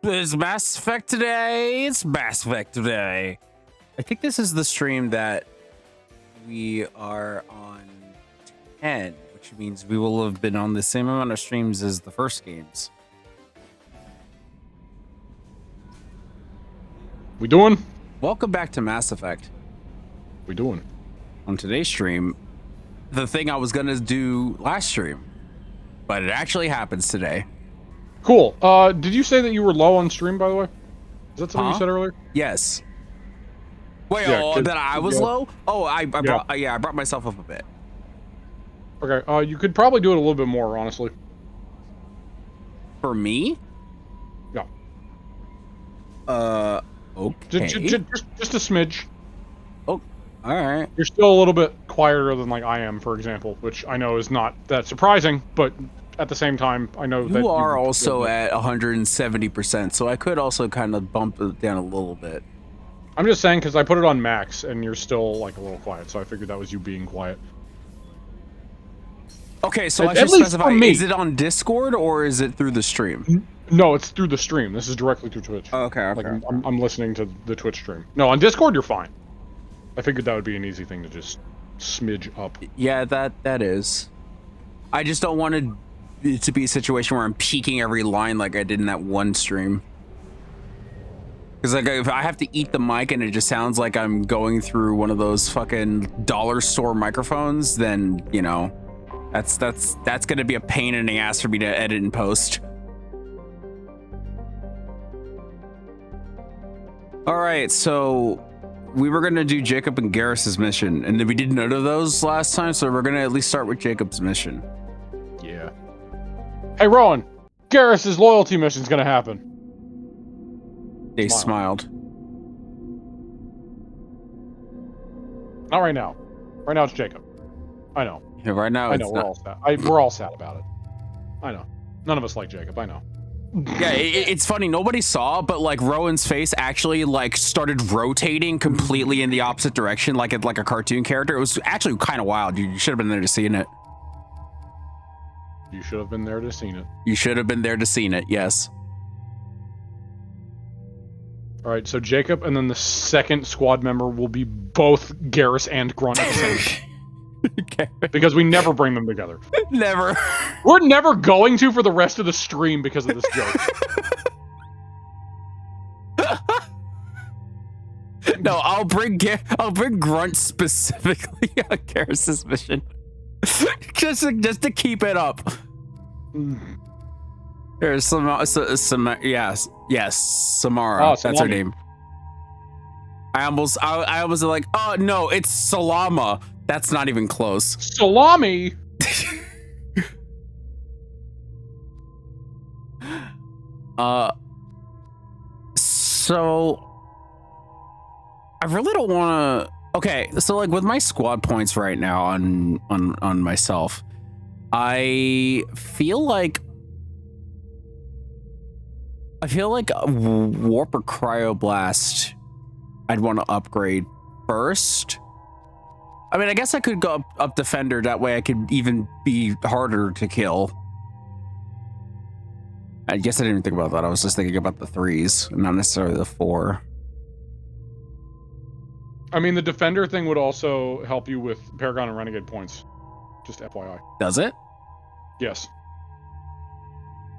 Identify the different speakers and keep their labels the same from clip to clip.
Speaker 1: It's Mass Effect today. It's Mass Effect today. I think this is the stream that we are on 10, which means we will have been on the same amount of streams as the first games.
Speaker 2: We doing?
Speaker 1: Welcome back to Mass Effect.
Speaker 2: We doing?
Speaker 1: On today's stream, the thing I was gonna do last stream, but it actually happens today.
Speaker 2: Cool. Did you say that you were low on stream, by the way? Is that something you said earlier?
Speaker 1: Yes. Wait,
Speaker 2: Yeah,
Speaker 1: that I was low? Oh, I brought myself up a bit.
Speaker 2: Okay, you could probably do it a little bit more, honestly.
Speaker 1: For me?
Speaker 2: Yeah.
Speaker 1: Okay.
Speaker 2: Just a smidge.
Speaker 1: Oh, all right.
Speaker 2: You're still a little bit quieter than like I am, for example, which I know is not that surprising, but at the same time, I know that
Speaker 1: you are also at 170%, so I could also kind of bump it down a little bit.
Speaker 2: I'm just saying because I put it on max and you're still like a little quiet, so I figured that was you being quiet.
Speaker 1: Okay, so I should specify, is it on Discord or is it through the stream?
Speaker 2: No, it's through the stream. This is directly through Twitch.
Speaker 1: Oh, okay.
Speaker 2: Like, I'm listening to the Twitch stream. No, on Discord you're fine. I figured that would be an easy thing to just smidge up.
Speaker 1: Yeah, that is. I just don't want it to be a situation where I'm peeking every line like I did in that one stream. Because like if I have to eat the mic and it just sounds like I'm going through one of those fucking dollar store microphones, then you know, that's gonna be a pain in the ass for me to edit and post. All right, so we were gonna do Jacob and Garrus's mission, and we did none of those last time, so we're gonna at least start with Jacob's mission.
Speaker 2: Yeah. Hey, Rowan, Garrus's loyalty mission's gonna happen.
Speaker 1: They smiled.
Speaker 2: Not right now. Right now it's Jacob. I know.
Speaker 1: Yeah, right now
Speaker 2: I know, we're all sad. We're all sad about it. I know. None of us like Jacob, I know.
Speaker 1: Yeah, it's funny. Nobody saw, but like Rowan's face actually like started rotating completely in the opposite direction, like a cartoon character. It was actually kind of wild. You should have been there to see it.
Speaker 2: You should have been there to seen it.
Speaker 1: You should have been there to seen it. Yes.
Speaker 2: All right, so Jacob and then the second squad member will be both Garrus and Grunt at the same time.
Speaker 1: Okay.
Speaker 2: Because we never bring them together.
Speaker 1: Never.
Speaker 2: We're never going to for the rest of the stream because of this joke.
Speaker 1: No, I'll bring Grunt specifically on Garrus's mission, just to keep it up. There's Samara. Yes, Samara.
Speaker 2: Oh,
Speaker 1: that's her name. I almost like, oh no, it's Salama. That's not even close.
Speaker 2: Salami.
Speaker 1: So I really don't want to. Okay, so like with my squad points right now on myself, I feel like Warp or Cryoblast I'd want to upgrade first. I mean, I guess I could go up Defender, that way I could even be harder to kill. I guess I didn't even think about that. I was just thinking about the 3s, not necessarily the 4.
Speaker 2: I mean, the Defender thing would also help you with Paragon and Renegade points. Just FYI.
Speaker 1: Does it?
Speaker 2: Yes.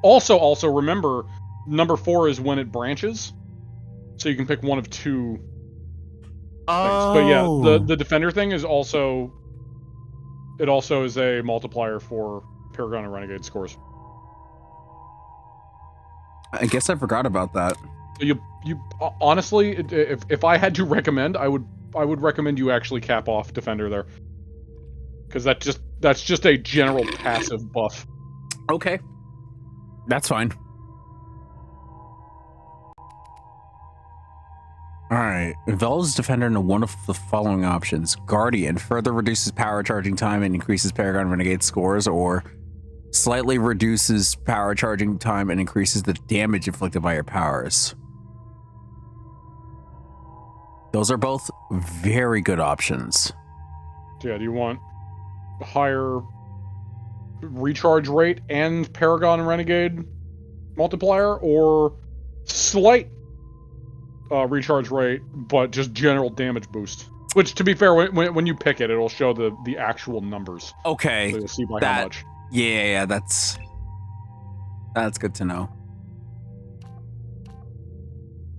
Speaker 2: Also, remember, number 4 is when it branches. So you can pick one of two things.
Speaker 1: Oh.
Speaker 2: But yeah, the Defender thing is also... It also is a multiplier for Paragon and Renegade scores.
Speaker 1: I guess I forgot about that.
Speaker 2: You honestly, if I had to recommend, I would recommend you actually cap off Defender there, because that's just a general passive buff.
Speaker 1: Okay, that's fine. All right, envelops Defender into one of the following options: Guardian further reduces power charging time and increases Paragon Renegade scores, or slightly reduces power charging time and increases the damage inflicted by your powers. Those are both very good options.
Speaker 2: Yeah, do you want higher recharge rate and Paragon and Renegade multiplier, or slight recharge rate, but just general damage boost. Which, to be fair, when you pick it, it'll show the actual numbers.
Speaker 1: Okay.
Speaker 2: So you'll see by how much.
Speaker 1: Yeah, that's good to know.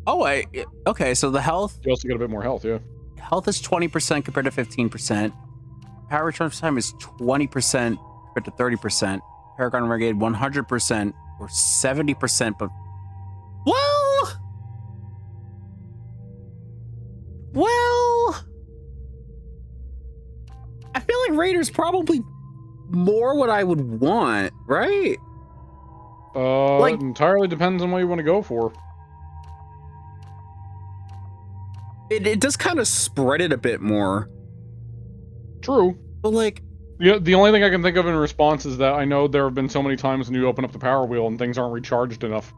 Speaker 1: Oh, wait. Okay, so the health
Speaker 2: You also get a bit more health, yeah.
Speaker 1: health is 20% compared to 15%. Power recharge time is 20% compared to 30%. Paragon Renegade 100% or 70%, but well, I feel like Raider's probably more what I would want, right?
Speaker 2: It entirely depends on what you want to go for.
Speaker 1: It does kind of spread it a bit more.
Speaker 2: True.
Speaker 1: But like,
Speaker 2: yeah, the only thing I can think of in response is that I know there have been so many times when you open up the power wheel and things aren't recharged enough.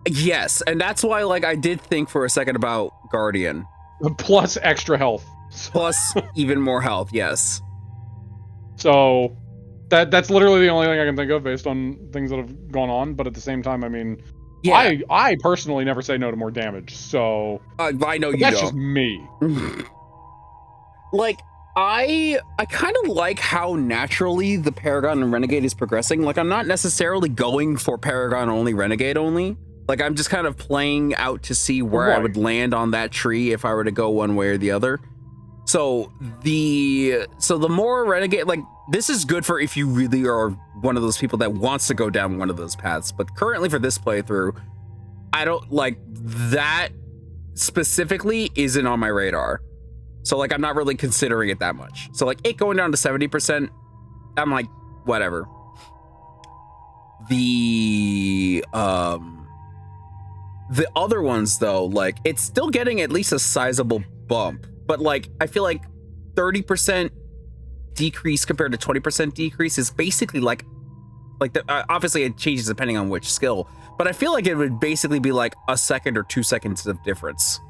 Speaker 1: yes, and that's why like I did think for a second about Guardian.
Speaker 2: Plus extra health.
Speaker 1: Plus even more health, yes.
Speaker 2: So that's literally the only thing I can think of based on things that have gone on, but at the same time, I mean,
Speaker 1: Yeah.
Speaker 2: I personally never say no to more damage, so
Speaker 1: I know you
Speaker 2: that's
Speaker 1: don't.
Speaker 2: just me.
Speaker 1: Like, I kind of like how naturally the Paragon and Renegade is progressing. Like, I'm not necessarily going for Paragon only, Renegade only. Like, I'm just kind of playing out to see where I would land on that tree if I were to go one way or the other. So the more Renegade, like, this is good for if you really are one of those people that wants to go down one of those paths. But currently for this playthrough, I don't like that specifically isn't on my radar. So like I'm not really considering it that much. So like it going down to 70%, I'm like, whatever. The other ones though, like it's still getting at least a sizable bump. But like I feel like 30% decrease compared to 20% decrease is basically like obviously it changes depending on which skill, but I feel like it would basically be like a second or 2 seconds of difference.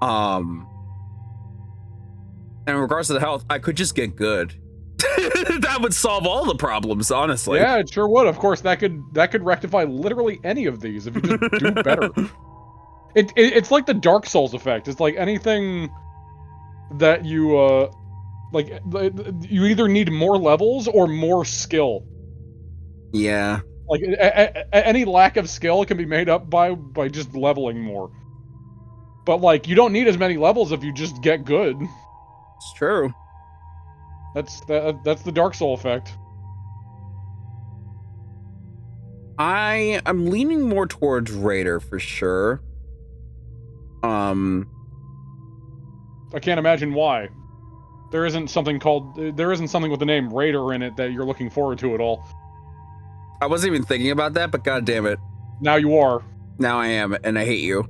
Speaker 1: And in regards to the health, I could just get good. That would solve all the problems, honestly.
Speaker 2: Yeah, it sure would. Of course, that could rectify literally any of these if you just do better. It's like the Dark Souls effect. It's like anything that you like you either need more levels or more skill.
Speaker 1: Yeah.
Speaker 2: Like any lack of skill can be made up by just leveling more. But like you don't need as many levels if you just get good.
Speaker 1: It's true.
Speaker 2: That's the Dark Soul effect.
Speaker 1: I'm leaning more towards Raider for sure.
Speaker 2: I can't imagine why. There isn't something with the name Raider in it that you're looking forward to at all.
Speaker 1: I wasn't even thinking about that, but god damn it.
Speaker 2: Now you are.
Speaker 1: Now I am, and I hate you.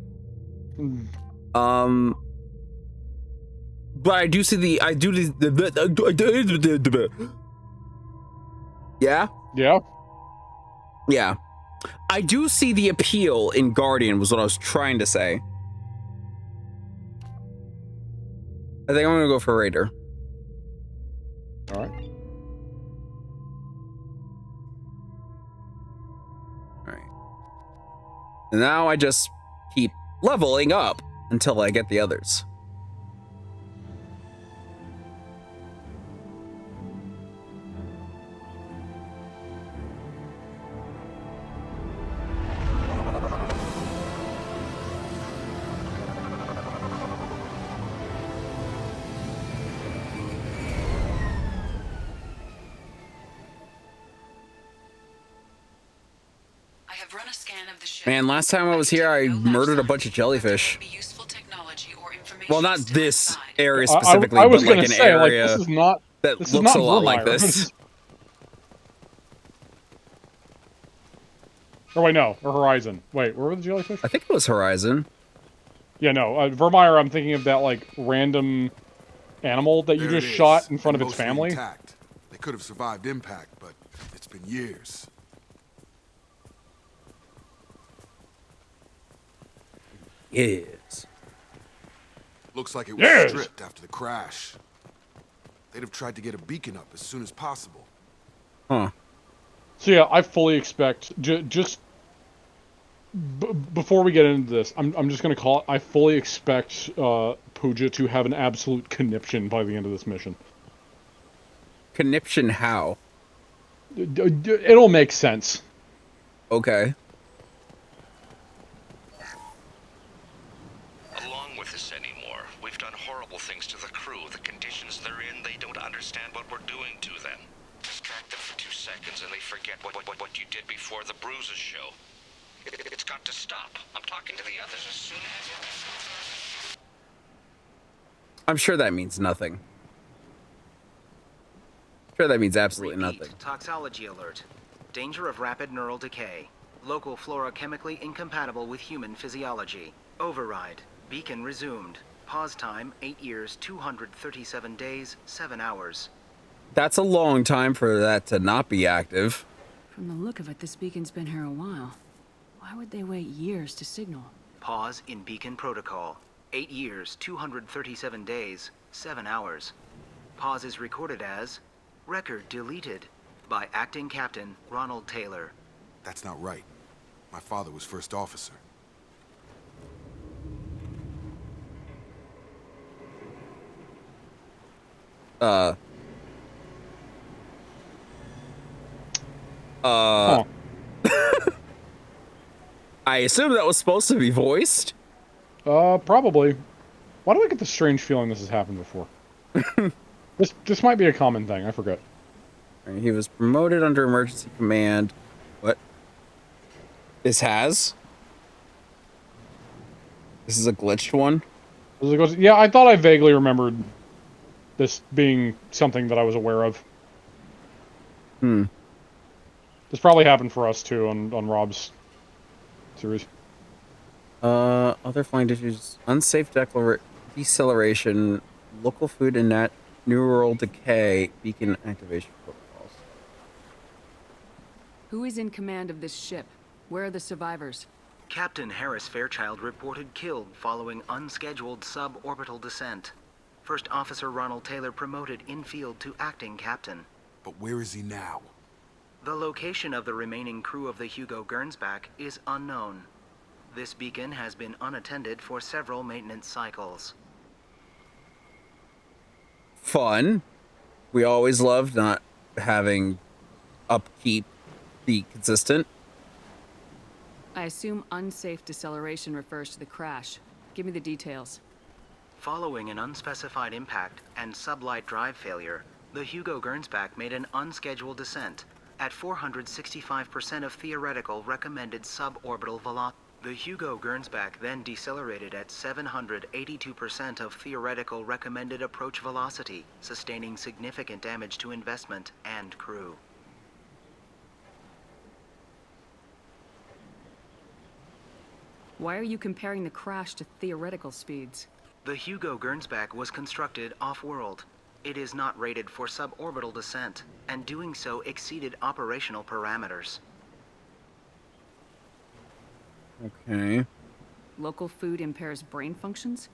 Speaker 1: But I do see yeah?
Speaker 2: Yeah?
Speaker 1: Yeah. I do see the appeal in Guardian was what I was trying to say. I think I'm gonna go for Raider.
Speaker 2: Alright.
Speaker 1: Alright. And now I just keep leveling up until I get the others. Man, last time I was here, I murdered a bunch of jellyfish. Well, not this area specifically,
Speaker 2: I was
Speaker 1: but like
Speaker 2: gonna
Speaker 1: an
Speaker 2: say,
Speaker 1: area
Speaker 2: like, this is not,
Speaker 1: that
Speaker 2: this
Speaker 1: looks
Speaker 2: is not
Speaker 1: a lot like
Speaker 2: Vermeer.
Speaker 1: this.
Speaker 2: Or wait, no, or Horizon. Wait, where were the jellyfish?
Speaker 1: I think it was Horizon.
Speaker 2: Yeah, no, Vermeer, I'm thinking of that, like, random animal that you just shot in front of its family.
Speaker 3: Intact. They could have survived impact, but it's been years.
Speaker 1: Yes.
Speaker 3: Looks like it was stripped after the crash. They'd have tried to get a beacon up as soon as possible.
Speaker 1: Huh.
Speaker 2: So yeah, I fully expect just Before we get into this, I'm just gonna call it. I fully expect Pooja to have an absolute conniption by the end of this mission.
Speaker 1: Conniption how?
Speaker 2: It'll make sense.
Speaker 1: Okay.
Speaker 4: Along with this anymore. We've done horrible things to the crew. The conditions they're in, they don't understand what we're doing to them. Distract them for 2 seconds and they forget what you did before the bruises show. It's got to stop. I'm talking to the others as soon as...
Speaker 1: I'm sure that means nothing. Sure, that means absolutely
Speaker 5: Repeat,
Speaker 1: nothing.
Speaker 5: Toxology alert. Danger of rapid neural decay. Local flora chemically incompatible with human physiology. Override. Beacon resumed. Pause time 8 years, 237 days, 7 hours.
Speaker 1: That's a long time for that to not be active.
Speaker 6: From the look of it, this beacon's been here a while. Why would they wait years to signal?
Speaker 5: Pause in beacon protocol. 8 years, 237 days, 7 hours. Pause is recorded as record deleted by Acting Captain Ronald Taylor.
Speaker 3: That's not right. My father was first officer.
Speaker 2: Huh.
Speaker 1: I assume that was supposed to be voiced.
Speaker 2: Probably. Why do I get the strange feeling this has happened before? This might be a common thing. I forget.
Speaker 1: He was promoted under emergency command. What? This is a glitched one?
Speaker 2: Yeah, I thought I vaguely remembered this being something that I was aware of. This probably happened for us too on Rob's series.
Speaker 1: Other flying issues: unsafe deceleration, local food and net neural decay, beacon activation protocols.
Speaker 6: Who is in command of this ship? Where are the survivors?
Speaker 5: Captain Harris Fairchild reported killed following unscheduled suborbital descent. First Officer Ronald Taylor promoted in-field to acting captain.
Speaker 3: But where is he now?
Speaker 5: The location of the remaining crew of the Hugo Gernsback is unknown. This beacon has been unattended for several maintenance cycles.
Speaker 1: Fun. We always loved not having upkeep be consistent.
Speaker 6: I assume unsafe deceleration refers to the crash. Give me the details.
Speaker 5: Following an unspecified impact and sublight drive failure, the Hugo Gernsback made an unscheduled descent at 465% of theoretical recommended suborbital velocity. The Hugo Gernsback then decelerated at 782% of theoretical recommended approach velocity, sustaining significant damage to investment and crew.
Speaker 6: Why are you comparing the crash to theoretical speeds?
Speaker 5: The Hugo Gernsback was constructed off-world. It is not rated for suborbital descent, and doing so exceeded operational parameters.
Speaker 1: Okay.
Speaker 6: Local food impairs brain functions?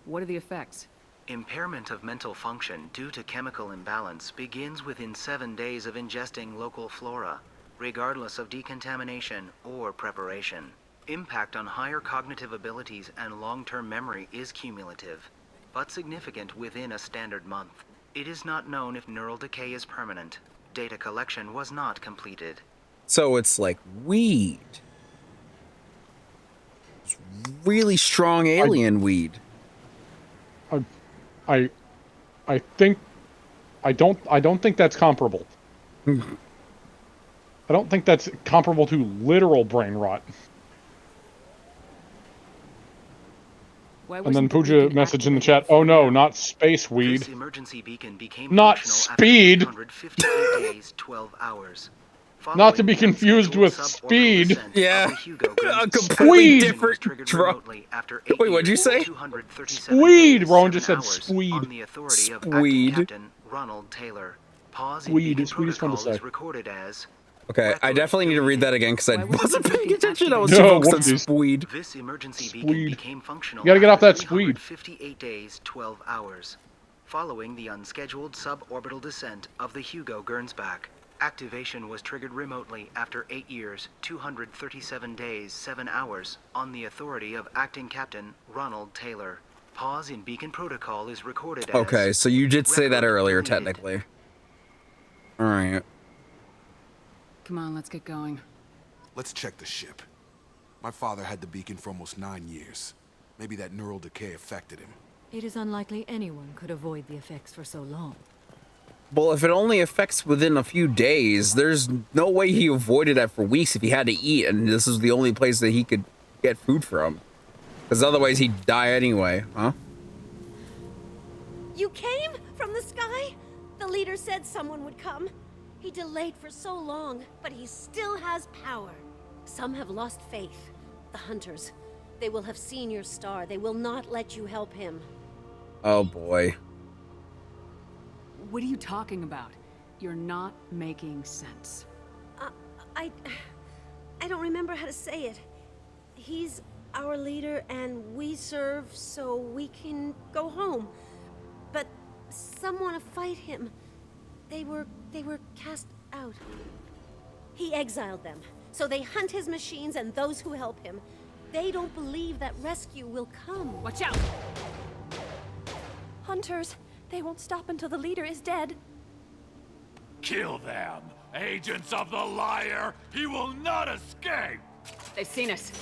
Speaker 6: What are the effects?
Speaker 5: Impairment of mental function due to chemical imbalance begins within 7 days of ingesting local flora, regardless of decontamination or preparation. Impact on higher cognitive abilities and long-term memory is cumulative, but significant within a standard month. It is not known if neural decay is permanent. Data collection was not completed.
Speaker 1: So it's like weed. It's really strong alien weed.
Speaker 2: I think I don't think that's comparable. I don't think that's comparable to literal brain rot. And then Pooja message in the chat, "Oh no, not space weed.
Speaker 5: This emergency beacon became
Speaker 2: Not
Speaker 5: functional
Speaker 2: speed.
Speaker 5: After 258 days, 12 hours.
Speaker 2: Not to be confused with speed."
Speaker 1: Yeah. A completely
Speaker 2: Squeed.
Speaker 1: different drug. Wait, what'd you say?
Speaker 2: Squeed. Rowan just said squeed.
Speaker 5: On the authority of
Speaker 1: Squeed.
Speaker 5: Acting Captain Ronald Taylor. Pause in
Speaker 2: Squeed.
Speaker 5: beacon
Speaker 2: Squeed is fun to
Speaker 5: protocol
Speaker 2: say.
Speaker 5: is recorded as
Speaker 1: Okay, I definitely need to read that again because I
Speaker 6: Why wasn't
Speaker 1: wasn't
Speaker 6: the
Speaker 1: paying
Speaker 6: beacon
Speaker 1: attention. I was
Speaker 2: activated?
Speaker 1: too
Speaker 2: No,
Speaker 1: focused on
Speaker 2: what is-
Speaker 1: weed.
Speaker 5: This emergency beacon
Speaker 2: Squeed.
Speaker 5: became functional.
Speaker 2: You gotta get off
Speaker 5: after
Speaker 2: that squeed.
Speaker 5: 358 days, 12 hours. Following the unscheduled suborbital descent of the Hugo Gernsback. Activation was triggered remotely after 8 years, 237 days, 7 hours, on the authority of Acting Captain Ronald Taylor. Pause in beacon protocol is recorded as...
Speaker 1: Okay, so you did say that
Speaker 5: record
Speaker 1: earlier,
Speaker 5: deleted.
Speaker 1: technically. Alright.
Speaker 6: Come on, let's get going.
Speaker 3: Let's check the ship. My father had the beacon for almost 9 years. Maybe that neural decay affected him.
Speaker 7: It is unlikely anyone could avoid the effects for so long.
Speaker 1: Well, if it only affects within a few days, there's no way he avoided that for weeks if he had to eat, and this is the only place that he could get food from. Because otherwise he'd die anyway, huh?
Speaker 8: You came from the sky? The leader said someone would come. He delayed for so long, but he still has power. Some have lost faith. The hunters. They will have seen your star. They will not let you help him.
Speaker 1: Oh boy.
Speaker 6: What are you talking about? You're not making sense.
Speaker 8: I don't remember how to say it. He's our leader and we serve so we can go home. But some want to fight him. They were cast out. He exiled them. So they hunt his machines and those who help him. They don't believe that rescue will come.
Speaker 6: Watch out!
Speaker 9: Hunters, they won't stop until the leader is dead.
Speaker 10: Kill them! Agents of the liar! He will not escape!
Speaker 6: They've seen us.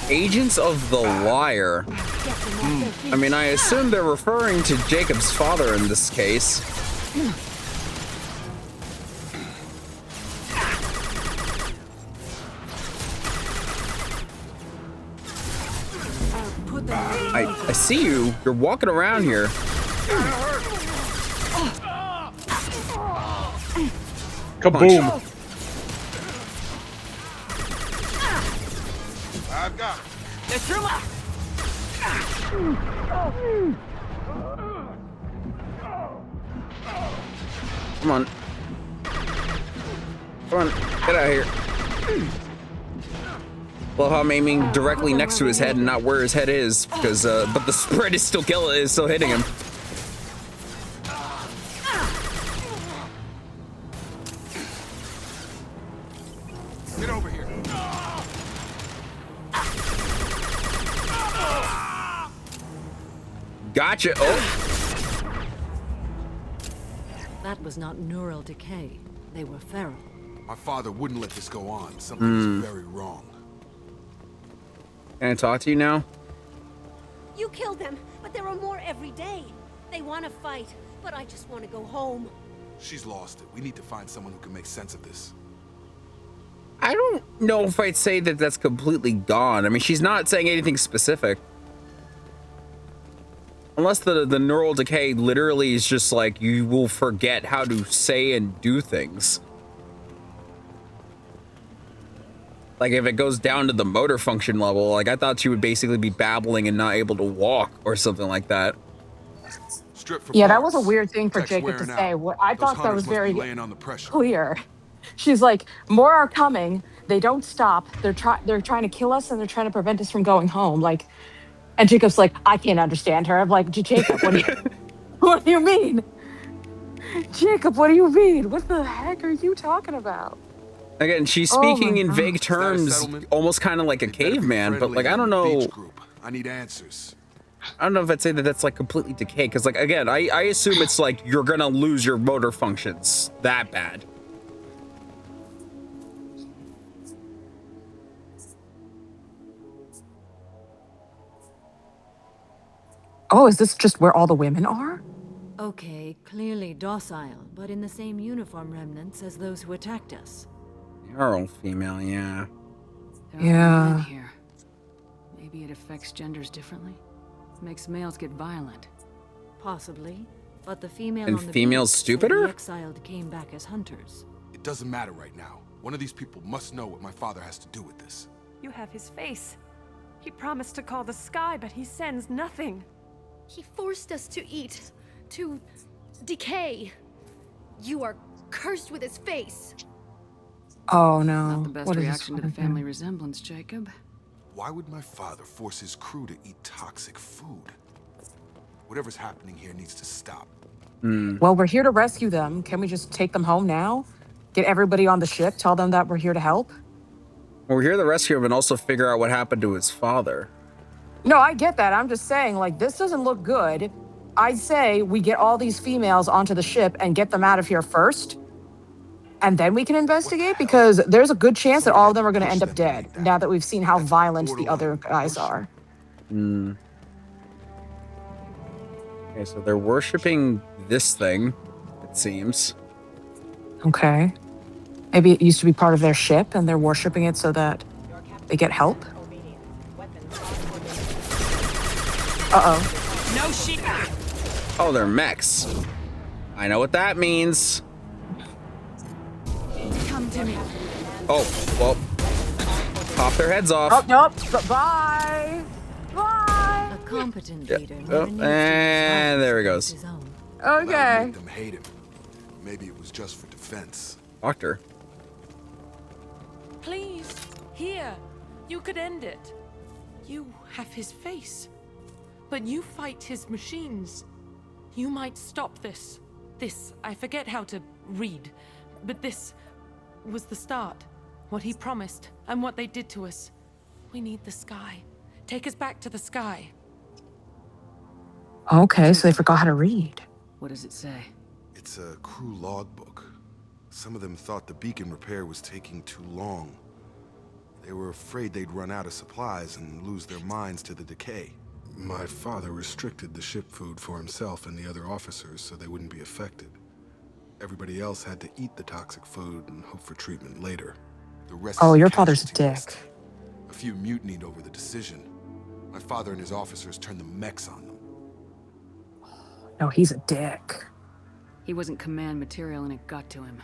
Speaker 1: Agents of the Liar. I mean, I assume they're referring to Jacob's father in this case. I see you. You're walking around here.
Speaker 2: Kaboom!
Speaker 3: I've got it.
Speaker 1: Come on. Come on. Get out of here. Love how I'm aiming directly next to his head and not where his head is, because but the spread is still hitting him.
Speaker 3: Get over here.
Speaker 1: Gotcha. Oh,
Speaker 7: That was not neural decay. They were feral.
Speaker 3: My father wouldn't let this go on. Something's very wrong.
Speaker 1: can I talk to you now?
Speaker 8: You killed them, but there are more every day. They want to fight, but I just want to go home.
Speaker 3: She's lost it. We need to find someone who can make sense of this.
Speaker 1: I don't know if I'd say that that's completely gone. I mean, she's not saying anything specific. Unless the neural decay literally is just like, you will forget how to say and do things. Like, if it goes down to the motor function level, like, I thought she would basically be babbling and not able to walk or something like that.
Speaker 3: Strip for
Speaker 11: Yeah, that
Speaker 3: parts.
Speaker 11: was a weird thing for
Speaker 3: Tech's
Speaker 11: Jacob to
Speaker 3: wearing
Speaker 11: say.
Speaker 3: out.
Speaker 11: What I
Speaker 3: Those
Speaker 11: thought that
Speaker 3: hunters
Speaker 11: was
Speaker 3: must be
Speaker 11: very
Speaker 3: laying on the pressure.
Speaker 11: clear. She's like, more are coming. They don't stop. They're trying to kill us and they're trying to prevent us from going home. Like, and Jacob's like, I can't understand her. I'm like, Jacob, what do you mean? Jacob, what do you mean? What the heck are you talking about?
Speaker 1: Again, she's
Speaker 11: Oh
Speaker 1: speaking
Speaker 11: my
Speaker 1: in
Speaker 11: God.
Speaker 1: vague
Speaker 3: Is that a
Speaker 1: terms,
Speaker 3: settlement?
Speaker 1: almost kind of like a
Speaker 3: They better be
Speaker 1: caveman, but
Speaker 3: friendly
Speaker 1: like, I
Speaker 3: and
Speaker 1: don't know.
Speaker 3: beach group. I need answers.
Speaker 1: I don't know if I'd say that that's like completely decayed, because like, again, I assume it's like you're gonna lose your motor functions that bad.
Speaker 11: Oh, is this just where all the women are?
Speaker 7: Okay, clearly docile, but in the same uniform remnants as those who attacked us.
Speaker 1: You're all female, yeah.
Speaker 6: There
Speaker 11: Yeah.
Speaker 6: are men here. Maybe it affects genders differently. Makes males get violent.
Speaker 7: Possibly, but the female
Speaker 1: And
Speaker 7: on the
Speaker 1: females
Speaker 7: beach said
Speaker 1: stupider?
Speaker 7: the exiled came back as hunters.
Speaker 3: It doesn't matter right now. One of these people must know what my father has to do with this.
Speaker 9: You have his face. He promised to call the sky, but he sends nothing.
Speaker 8: He forced us to eat, to decay. You are cursed with his face.
Speaker 11: Oh no.
Speaker 6: Not the best
Speaker 11: What is
Speaker 6: reaction to
Speaker 11: this
Speaker 6: the
Speaker 11: fucking
Speaker 6: family resemblance, Jacob.
Speaker 3: Why would my father force his crew to eat toxic food? Whatever's happening here needs to stop.
Speaker 11: Well, we're here to rescue them. Can we just take them home now? Get everybody on the ship, tell them that we're here to help?
Speaker 1: Well, we're here to rescue him and also figure out what happened to his father.
Speaker 11: No, I get that. I'm just saying, like, this doesn't look good. I'd say we get all these females onto the ship and get them out of here first. And then we can investigate, because there's a good chance that all of them are going to end up dead, now that we've seen how violent the other guys are.
Speaker 1: Okay, so they're worshipping this thing, it seems.
Speaker 11: Okay. Maybe it used to be part of their ship and they're worshipping it so that they get help. Uh-oh.
Speaker 6: No shit.
Speaker 1: Oh, they're mechs. I know what that means.
Speaker 6: Come to me.
Speaker 1: Oh, well. Pop their heads off.
Speaker 11: Oh, nope. Bye. Bye.
Speaker 7: A competent
Speaker 1: Yep.
Speaker 7: leader.
Speaker 1: Oh,
Speaker 7: never needs to
Speaker 1: and there he goes.
Speaker 7: his own.
Speaker 3: That would
Speaker 11: Okay.
Speaker 3: make them hate him. Maybe it was just for defense.
Speaker 1: Doctor.
Speaker 9: Please, here. You could end it. You have his face. But you fight his machines. You might stop this. This, I forget how to read. But this was the start. What he promised, and what they did to us. We need the sky. Take us back to the sky.
Speaker 11: Okay, so they forgot how to read.
Speaker 6: What does it say?
Speaker 3: It's a crew logbook. Some of them thought the beacon repair was taking too long. They were afraid they'd run out of supplies and lose their minds to the decay. My father restricted the ship food for himself and the other officers so they wouldn't be affected. Everybody else had to eat the toxic food and hope for treatment later. The rest
Speaker 11: Oh,
Speaker 3: is
Speaker 11: your father's a
Speaker 3: casualty
Speaker 11: dick.
Speaker 3: list. A few mutinied over the decision. My father and his officers turned the mechs on them.
Speaker 11: No, he's a dick.
Speaker 6: He wasn't command material and it got to him.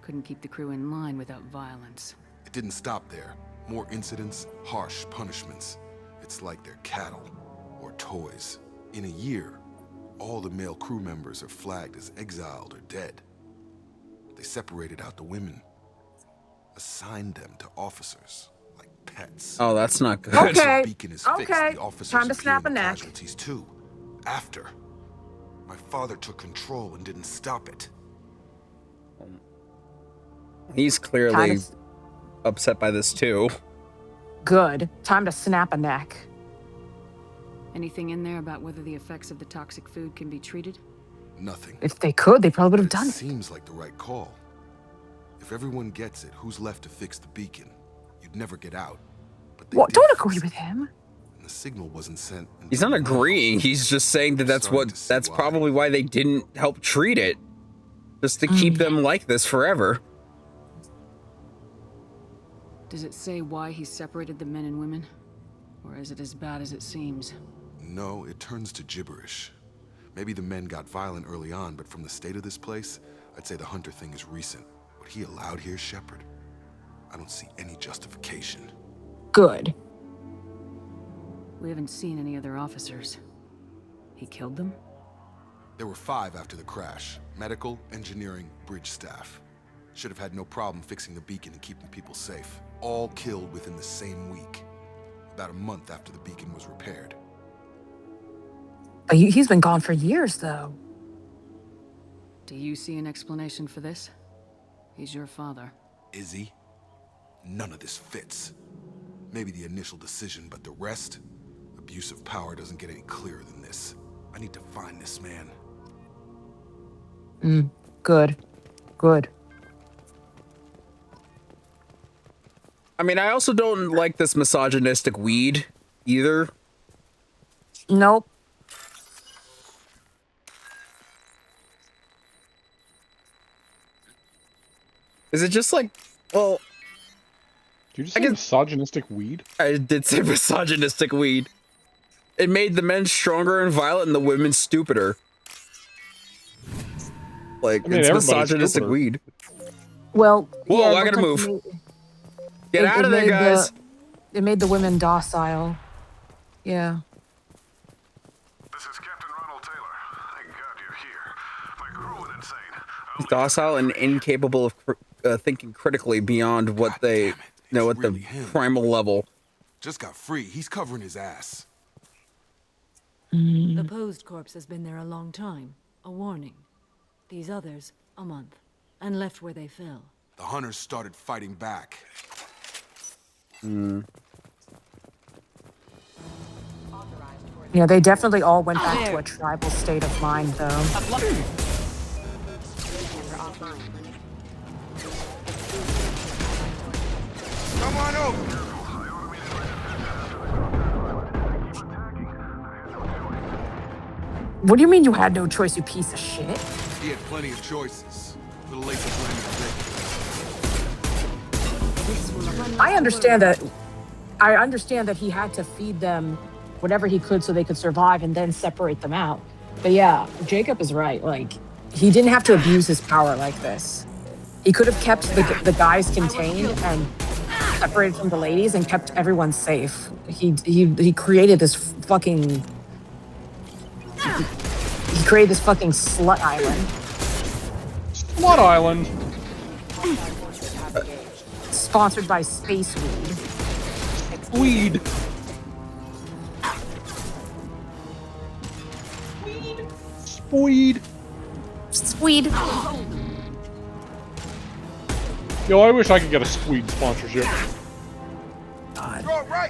Speaker 6: Couldn't keep the crew in line without violence.
Speaker 3: It didn't stop there. More incidents, harsh punishments. It's like they're cattle or toys. In a year, all the male crew members are flagged as exiled or dead. They separated out the women, assigned them to officers like pets.
Speaker 1: Oh, that's not good.
Speaker 3: Once the
Speaker 11: Okay.
Speaker 3: beacon is fixed,
Speaker 11: Okay.
Speaker 3: the officers
Speaker 11: Time to
Speaker 3: appear
Speaker 11: snap
Speaker 3: in
Speaker 11: a
Speaker 3: the
Speaker 11: neck.
Speaker 3: casualties too. After, my father took control and didn't stop it.
Speaker 1: He's clearly
Speaker 11: Time to-
Speaker 1: upset by this too.
Speaker 11: Good. Time to snap a neck.
Speaker 6: Anything in there about whether the effects of the toxic food can be treated?
Speaker 3: Nothing.
Speaker 11: If they could, they probably would have
Speaker 3: But
Speaker 11: done
Speaker 3: it
Speaker 11: it.
Speaker 3: seems like the right call. If everyone gets it, who's left to fix the beacon? You'd never get out. But they
Speaker 11: Well,
Speaker 3: did
Speaker 11: don't
Speaker 3: fix
Speaker 11: agree
Speaker 3: it,
Speaker 11: with him.
Speaker 3: and the signal wasn't sent.
Speaker 1: He's not
Speaker 3: until now.
Speaker 1: agreeing. He's just saying that that's
Speaker 3: Starting to see
Speaker 1: that's
Speaker 3: why.
Speaker 1: probably why they didn't help treat it. Just to keep them like this forever.
Speaker 6: Does it say why he separated the men and women? Or is it as bad as it seems?
Speaker 3: No, it turns to gibberish. Maybe the men got violent early on, but from the state of this place, I'd say the Hunter thing is recent. What he allowed here, Shepard, I don't see any justification.
Speaker 11: Good.
Speaker 6: We haven't seen any other officers. He killed them?
Speaker 3: There were 5 after the crash. Medical, engineering, bridge staff. Should have had no problem fixing the beacon and keeping people safe. All killed within the same week. About a month after the beacon was repaired.
Speaker 11: But he's been gone for years, though.
Speaker 6: Do you see an explanation for this? He's your father.
Speaker 3: Is he? None of this fits. Maybe the initial decision, but the rest? Abuse of power doesn't get any clearer than this. I need to find this man.
Speaker 11: Good. Good.
Speaker 1: I mean, I also don't like this misogynistic weed either.
Speaker 11: Nope.
Speaker 1: Is it just like, well,
Speaker 2: Did you just say misogynistic weed?
Speaker 1: I did say misogynistic weed. It made the men stronger and violent and the women stupider. Like,
Speaker 2: I mean,
Speaker 1: it's
Speaker 2: everybody's
Speaker 1: misogynistic
Speaker 2: stupider.
Speaker 1: weed.
Speaker 11: Well,
Speaker 1: Whoa,
Speaker 11: yeah, it
Speaker 1: I gotta
Speaker 11: looked
Speaker 1: move.
Speaker 11: like
Speaker 1: Get out of there,
Speaker 11: made
Speaker 1: guys.
Speaker 11: It made the women docile. Yeah.
Speaker 12: This is Captain Ronald Taylor. Thank God you're here. My crew went insane.
Speaker 1: Docile and incapable of thinking critically beyond what they, you know, at the primal level.
Speaker 3: Just got free. He's covering his ass.
Speaker 7: The posed corpse has been there a long time. a warning. These others, a month, and left where they fell.
Speaker 3: The hunters started fighting back.
Speaker 11: Yeah, they definitely all went back to a tribal state of mind, though.
Speaker 3: Come on over!
Speaker 11: What do you mean you had no choice, you piece of shit?
Speaker 3: He had plenty of choices. Little late to blame it.
Speaker 11: I understand that he had to feed them whatever he could so they could survive and then separate them out. But yeah, Jacob is right. Like, he didn't have to abuse his power like this. He could have kept the guys contained and separated from the ladies and kept everyone safe. He created this fucking... He created this fucking slut island.
Speaker 2: Slut Island?
Speaker 11: Sponsored by Space Weed.
Speaker 2: Weed. Weed.
Speaker 11: Weed.
Speaker 2: Yo, I wish I could get a Squeed sponsorship.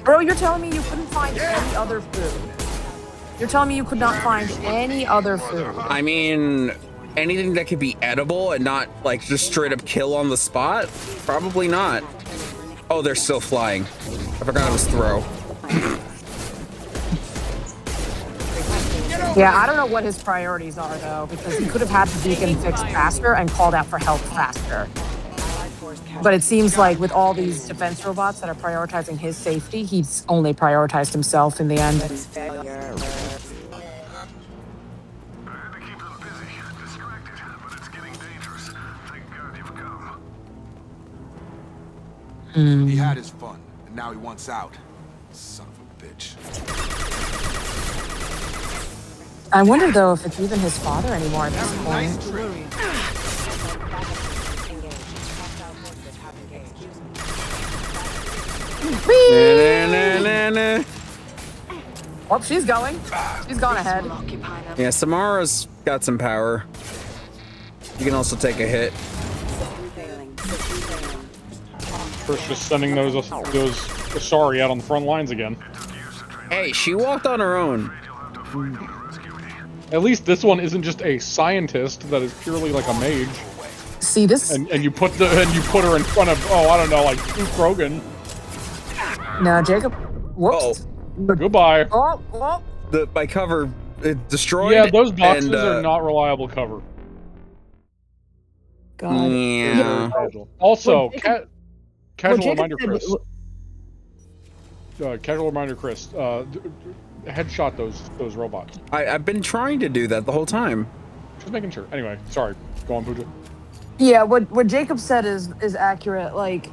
Speaker 11: Bro, you're telling me you couldn't find any other food? You're telling me you could not find any other food?
Speaker 1: I mean, anything that could be edible and not like just straight up kill on the spot? Probably not. Oh, they're still flying. I forgot it was throw.
Speaker 11: Yeah, I don't know what his priorities are though, because he could have had the beacon fixed faster and called out for help faster. But it seems like with all these defense robots that are prioritizing his safety, he's only prioritized himself in the end.
Speaker 3: He had his fun, and now he wants out. Son of a bitch.
Speaker 11: I wonder though if it's even his father anymore at this point. Oh, she's going. She's gone ahead.
Speaker 1: Yeah, Samara's got some power. You can also take a hit.
Speaker 2: First, just sending those Asari out on the front lines again.
Speaker 1: Hey, she walked on her own.
Speaker 2: At least this one isn't just a scientist that is purely like a mage.
Speaker 11: See this?
Speaker 2: And you put her in front of, oh, I don't know, like Krogan.
Speaker 11: No, Jacob. Whoops.
Speaker 2: Oh. Goodbye.
Speaker 11: Oh.
Speaker 1: My cover destroyed.
Speaker 2: Yeah, those boxes
Speaker 1: and,
Speaker 2: are not reliable cover.
Speaker 11: God.
Speaker 1: Yeah.
Speaker 2: Also,
Speaker 11: Jacob,
Speaker 2: casual reminder, Chris. Casual reminder, Chris. Headshot those robots.
Speaker 1: I've been trying to do that the whole time.
Speaker 2: Just making sure. Anyway, sorry. Go on, Pooja.
Speaker 11: Yeah, what Jacob said is accurate. Like,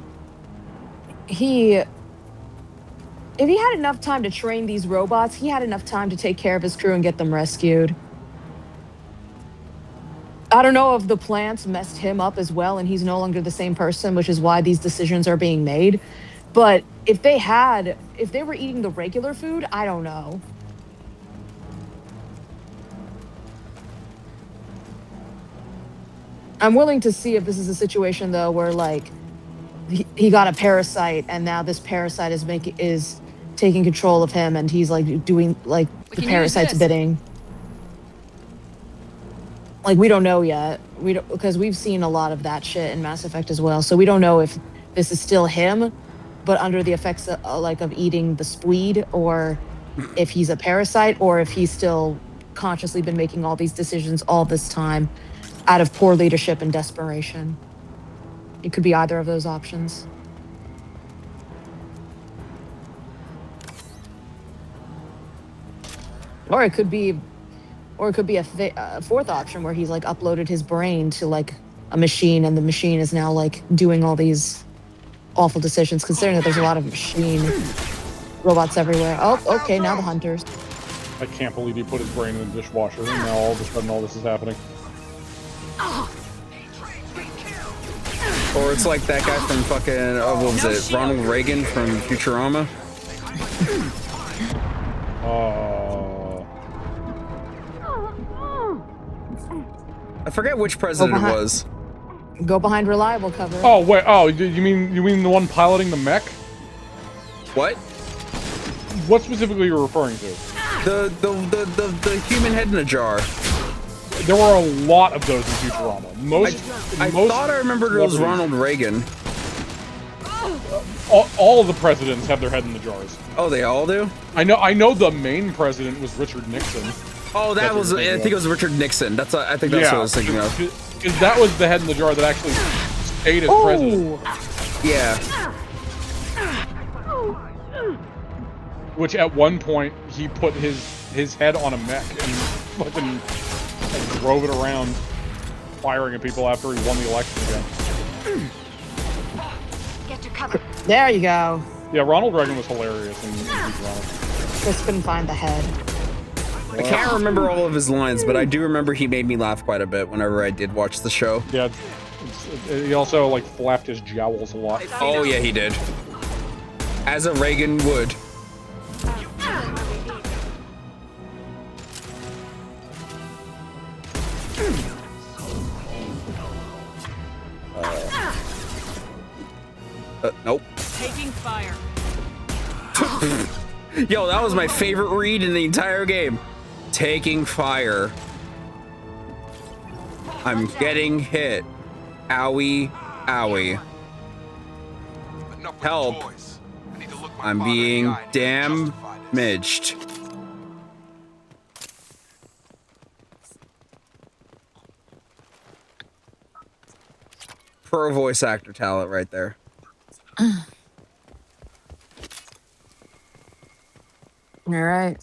Speaker 11: if he had enough time to train these robots, he had enough time to take care of his crew and get them rescued. I don't know if the plants messed him up as well and he's no longer the same person, which is why these decisions are being made. But if they were eating the regular food, I don't know. I'm willing to see if this is a situation though where like he got a parasite and now this parasite is taking control of him and he's like doing like the parasite's bidding. Like, we don't know yet. We don't, because we've seen a lot of that shit in Mass Effect as well. So we don't know if this is still him, but under the effects of eating the Squeed, or if he's a parasite, or if he's still consciously been making all these decisions all this time out of poor leadership and desperation. It could be either of those options. Or it could be a fourth option where he's like uploaded his brain to like a machine and the machine is now like doing all these awful decisions, considering that there's a lot of machine robots everywhere. Oh, okay, now the hunters.
Speaker 2: I can't believe he put his brain in the dishwasher and now all of a sudden all this is happening.
Speaker 1: Or it's like that guy from fucking, what was it, Ronald Reagan from Futurama? I forget which president it was.
Speaker 11: Go behind reliable cover.
Speaker 2: Oh wait. Oh, you mean the one piloting the mech?
Speaker 1: What?
Speaker 2: What specifically you're referring to?
Speaker 1: The human head in a jar.
Speaker 2: There were a lot of those in Futurama.
Speaker 1: I thought I remembered it was Ronald Reagan.
Speaker 2: All of the presidents have their head in the jars.
Speaker 1: Oh, they all do?
Speaker 2: I know the main president was Richard Nixon.
Speaker 1: Oh, I think it was Richard Nixon. I think that's what I was thinking of.
Speaker 2: Because that was the head in the jar that actually stayed as president.
Speaker 1: Yeah.
Speaker 2: Which at one point he put his head on a mech and fucking drove it around, firing at people after he won the election again.
Speaker 8: Get to cover.
Speaker 11: There you go.
Speaker 2: Yeah, Ronald Reagan was hilarious in Futurama.
Speaker 11: Just couldn't find the head.
Speaker 1: I can't remember all of his lines, but I do remember he made me laugh quite a bit whenever I did watch the show.
Speaker 2: Yeah, he also like flapped his jowls a lot.
Speaker 1: Oh yeah, he did. As a Reagan would. Nope.
Speaker 6: Taking fire.
Speaker 1: Yo, that was my favorite read in the entire game. Taking fire. I'm getting hit. Owie, owie. Help. I'm being damaged. Pro voice actor talent right there.
Speaker 11: All right.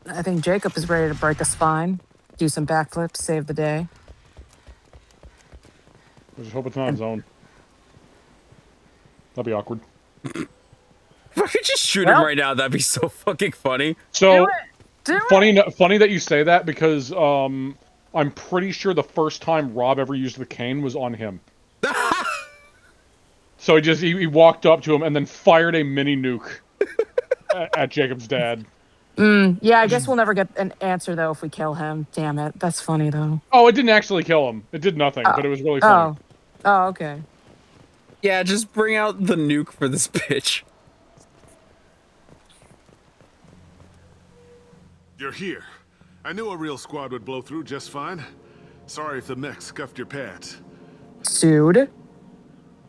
Speaker 11: I think Jacob is ready to break a spine, do some backflips, save the day.
Speaker 2: I just hope it's not his own. That'd be awkward.
Speaker 1: If I could just shoot him right now, that'd be so fucking funny.
Speaker 2: So
Speaker 11: Do it.
Speaker 2: funny that you say that because I'm pretty sure the first time Rob ever used the cane was on him. So he walked up to him and then fired a mini nuke at Jacob's dad.
Speaker 11: Yeah, I guess we'll never get an answer though if we kill him. Damn it. That's funny though.
Speaker 2: Oh, it didn't actually kill him. It did nothing, but it was really funny.
Speaker 11: Oh, okay.
Speaker 1: Yeah, just bring out the nuke for this bitch.
Speaker 12: You're here. I knew a real squad would blow through just fine. Sorry if the mech scuffed your pads.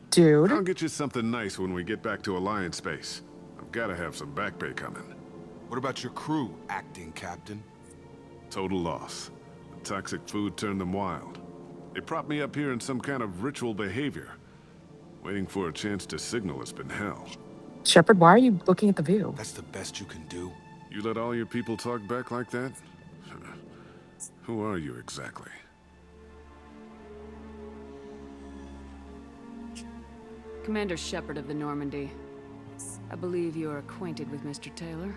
Speaker 11: Dude.
Speaker 12: I'll get you something nice when we get back to Alliance space. I've gotta have some back pay coming.
Speaker 3: What about your crew, acting captain?
Speaker 12: Total loss. The toxic food turned them wild. They propped me up here in some kind of ritual behavior. Waiting for a chance to signal has been hell.
Speaker 11: Shepard, why are you looking at the view?
Speaker 3: That's the best you can do.
Speaker 12: You let all your people talk back like that? Who are you exactly?
Speaker 6: Commander Shepard of the Normandy. I believe you are acquainted with Mr. Taylor.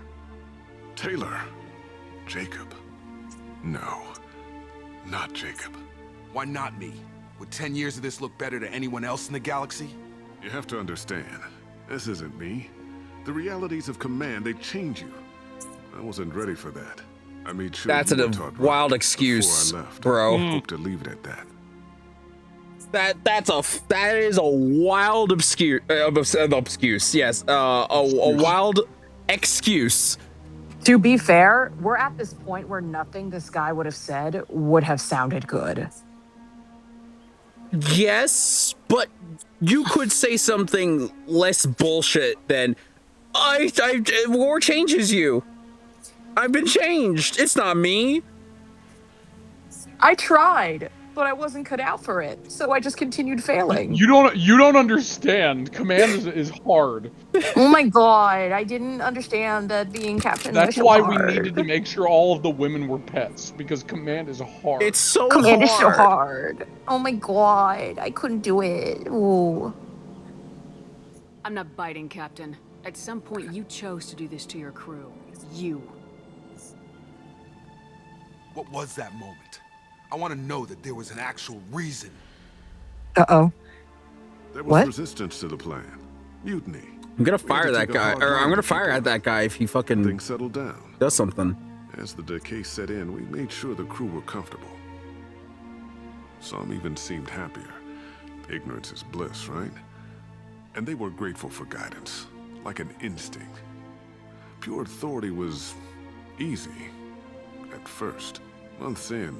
Speaker 12: Taylor? Jacob? No, not Jacob.
Speaker 3: Why not me? Would 10 years of this look better to anyone else in the galaxy?
Speaker 12: You have to understand, this isn't me. The realities of command, they change you. I wasn't ready for that. I made sure
Speaker 1: That's
Speaker 12: you were
Speaker 1: a
Speaker 12: taught
Speaker 1: wild
Speaker 12: right
Speaker 1: excuse,
Speaker 12: before I left.
Speaker 1: bro.
Speaker 12: Hope to leave it at that.
Speaker 1: That is a wild excuse. Yes, a wild excuse.
Speaker 11: To be fair, we're at this point where nothing this guy would have said would have sounded good.
Speaker 1: Yes, but you could say something less bullshit than war changes you. I've been changed. It's not me.
Speaker 11: I tried, but I wasn't cut out for it, so I just continued failing.
Speaker 2: You don't understand. Command is hard.
Speaker 11: Oh my god, I didn't understand that being captain was
Speaker 2: That's
Speaker 11: so
Speaker 2: why
Speaker 11: hard.
Speaker 2: we needed to make sure all of the women were pets, because command is hard.
Speaker 1: It's so
Speaker 11: Command
Speaker 1: hard.
Speaker 11: is so hard. Oh my god, I couldn't do it. Ooh.
Speaker 6: I'm not biting, Captain. At some point, you chose to do this to your crew. You.
Speaker 3: What was that moment? I want to know that there was an actual reason.
Speaker 11: Uh-oh.
Speaker 12: There was
Speaker 11: What?
Speaker 12: resistance to the plan. Mutiny.
Speaker 1: I'm gonna
Speaker 12: We had
Speaker 1: fire
Speaker 12: to
Speaker 1: that
Speaker 12: take a
Speaker 1: guy,
Speaker 12: hard
Speaker 1: or
Speaker 12: line
Speaker 1: I'm gonna
Speaker 12: to
Speaker 1: fire
Speaker 12: keep
Speaker 1: at that guy if he fucking
Speaker 12: Things settled down.
Speaker 1: does something.
Speaker 12: As the decay set in, we made sure the crew were comfortable. Some even seemed happier. Ignorance is bliss, right? And they were grateful for guidance, like an instinct. Pure authority was easy at first. Months in,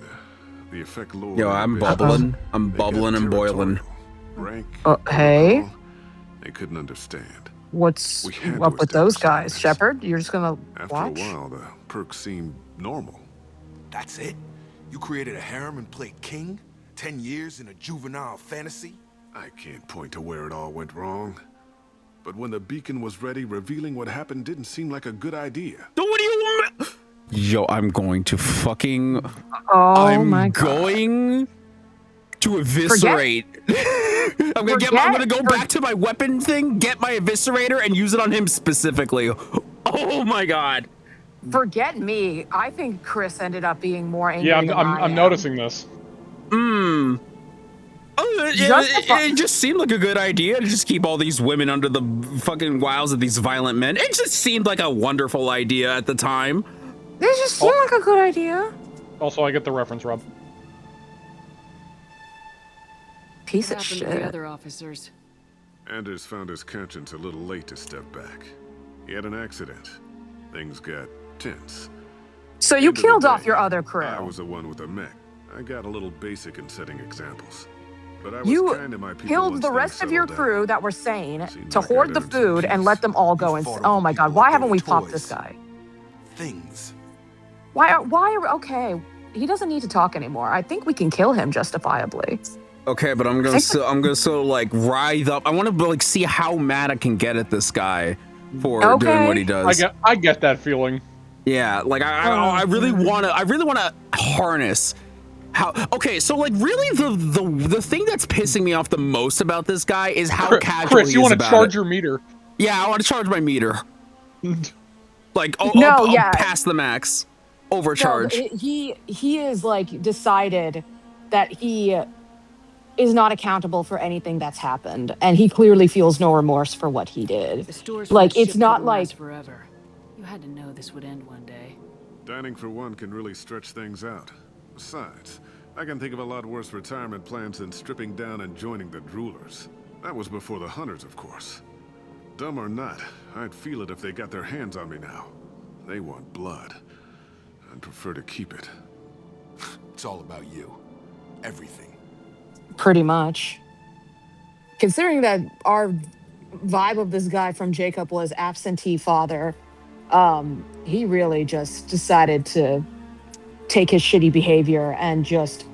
Speaker 12: the effect lowered.
Speaker 1: Yo, I'm bubbling. I'm bubbling and boiling.
Speaker 12: Rank,
Speaker 11: hey?
Speaker 12: protocol, they couldn't understand.
Speaker 11: What's
Speaker 12: We had
Speaker 11: up
Speaker 12: to
Speaker 11: with those
Speaker 12: establish
Speaker 11: guys,
Speaker 12: dominance.
Speaker 11: Shepard? You're just gonna
Speaker 12: After
Speaker 11: watch?
Speaker 12: a while, the perks seemed normal.
Speaker 3: That's it? You created a harem and played king? 10 years in a juvenile fantasy?
Speaker 12: I can't point to where it all went wrong. But when the beacon was ready, revealing what happened didn't seem like a good idea.
Speaker 1: What do you want? Yo, I'm going to fucking.
Speaker 11: Oh my god.
Speaker 1: going to eviscerate. I'm gonna go back to my weapon thing, get my eviscerator, and use it on him specifically. Oh my god.
Speaker 11: Forget me. I think Chris ended up being more angry
Speaker 2: Yeah,
Speaker 11: than I
Speaker 2: I'm
Speaker 11: am.
Speaker 2: noticing this.
Speaker 1: It just seemed like a good idea to just keep all these women under the fucking wiles of these violent men. It just seemed like a wonderful idea at the time.
Speaker 11: This just seemed like a good idea.
Speaker 2: Also, I get the reference, Rob.
Speaker 11: Piece
Speaker 6: What
Speaker 11: of
Speaker 6: happened to the
Speaker 11: shit.
Speaker 6: other officers?
Speaker 12: Anders found his conscience a little late to step back. He had an accident. Things got tense.
Speaker 11: So you
Speaker 12: End of the
Speaker 11: killed off
Speaker 12: day,
Speaker 11: your other crew.
Speaker 12: I was the one with the mech. I got a little basic in setting examples. But I was
Speaker 11: You
Speaker 12: kind to my people
Speaker 11: killed
Speaker 12: once
Speaker 11: the
Speaker 12: things
Speaker 11: rest of your
Speaker 12: settled down.
Speaker 11: crew that were sane
Speaker 12: Seemed
Speaker 11: to
Speaker 12: like
Speaker 11: hoard
Speaker 12: I'd
Speaker 11: the
Speaker 12: earned some
Speaker 11: food and
Speaker 12: peace.
Speaker 11: let them all go
Speaker 3: You
Speaker 11: and.
Speaker 3: fought
Speaker 11: Oh
Speaker 3: over
Speaker 11: my god!
Speaker 3: people
Speaker 11: Why
Speaker 3: like they
Speaker 11: haven't
Speaker 3: were
Speaker 11: we popped this
Speaker 3: toys.
Speaker 11: guy?
Speaker 3: Things.
Speaker 11: Why are okay? He doesn't need to talk anymore. I think we can kill him justifiably.
Speaker 1: Okay, but I'm gonna so like writhe up. I want to like see how mad I can get at this guy for doing what he does.
Speaker 2: I get that feeling.
Speaker 1: Yeah, like I really wanna harness how. Okay, so like really the thing that's pissing me off the most about this guy is how casual
Speaker 2: Chris,
Speaker 1: he
Speaker 2: you
Speaker 1: is
Speaker 2: want to
Speaker 1: about
Speaker 2: charge
Speaker 1: it.
Speaker 2: your meter?
Speaker 1: Yeah, I want to charge my meter. Like past the max, overcharge.
Speaker 11: No, he is like decided that he is not accountable for anything that's happened, and he clearly feels no remorse for what he did.
Speaker 6: The stores
Speaker 11: Like
Speaker 6: from the
Speaker 11: it's
Speaker 6: ship
Speaker 11: not
Speaker 6: couldn't
Speaker 11: like
Speaker 6: last forever. You had to know this would end one day.
Speaker 12: Dining for one can really stretch things out. Besides, I can think of a lot worse retirement plans than stripping down and joining the Droolers. That was before the Hunters, of course. Dumb or not, I'd feel it if they got their hands on me now. They want blood. I'd prefer to keep it.
Speaker 3: It's all about you. Everything.
Speaker 11: pretty much. Considering that our vibe of this guy from Jacob was absentee father, he really just decided to take his shitty behavior and just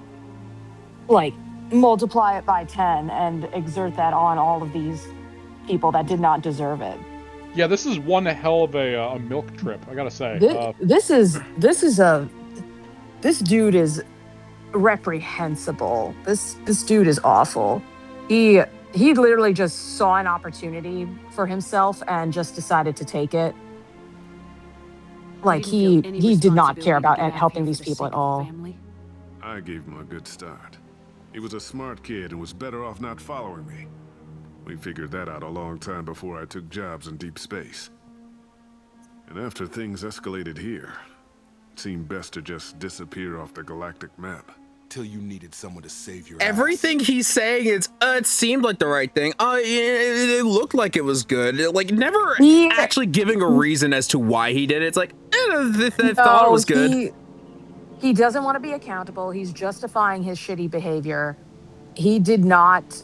Speaker 11: like multiply it by 10 and exert that on all of these people that did not deserve it.
Speaker 2: Yeah, this is one hell of a milk trip, I gotta say.
Speaker 11: This dude is reprehensible. This dude is awful. He literally just saw an opportunity for himself and just decided to take it. Like he did not care about helping these people at all.
Speaker 12: I gave him a good start. He was a smart kid and was better off not following me. We figured that out a long time before I took jobs in deep space. And after things escalated here, it seemed best to just disappear off the galactic map.
Speaker 3: Till you needed someone to save your
Speaker 1: Everything he's saying is, it seemed like the right thing. It looked like it was good. Like, never actually giving a reason as to why he did it. It's like, I thought it was good.
Speaker 11: He doesn't want to be accountable. He's justifying his shitty behavior. He did not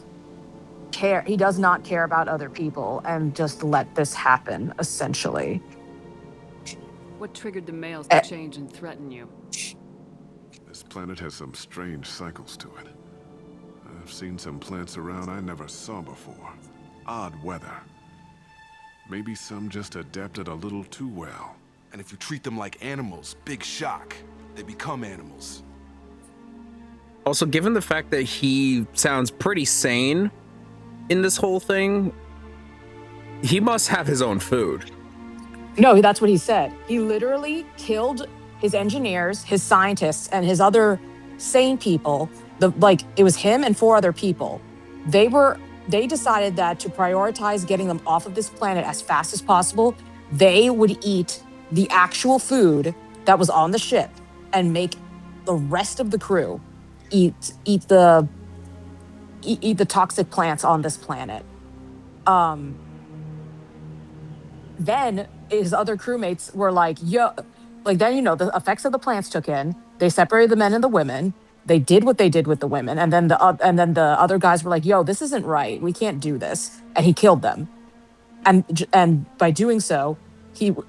Speaker 11: care. He does not care about other people and just let this happen, essentially.
Speaker 6: What triggered the males to change and threaten you?
Speaker 12: This planet has some strange cycles to it. I've seen some plants around I never saw before. Odd weather. Maybe some just adapted a little too well.
Speaker 3: And if you treat them like animals, big shock. They become animals.
Speaker 1: Also, given the fact that he sounds pretty sane in this whole thing, he must have his own food.
Speaker 11: No, that's what he said. He literally killed his engineers, his scientists, and his other sane people. It was him and 4 other people. They decided that to prioritize getting them off of this planet as fast as possible, they would eat the actual food that was on the ship and make the rest of the crew eat the toxic plants on this planet. Then his other crewmates were like, yo, like then, you know, the effects of the plants took in. They separated the men and the women. They did what they did with the women. And then the other guys were like, yo, this isn't right. We can't do this. And he killed them. And by doing so,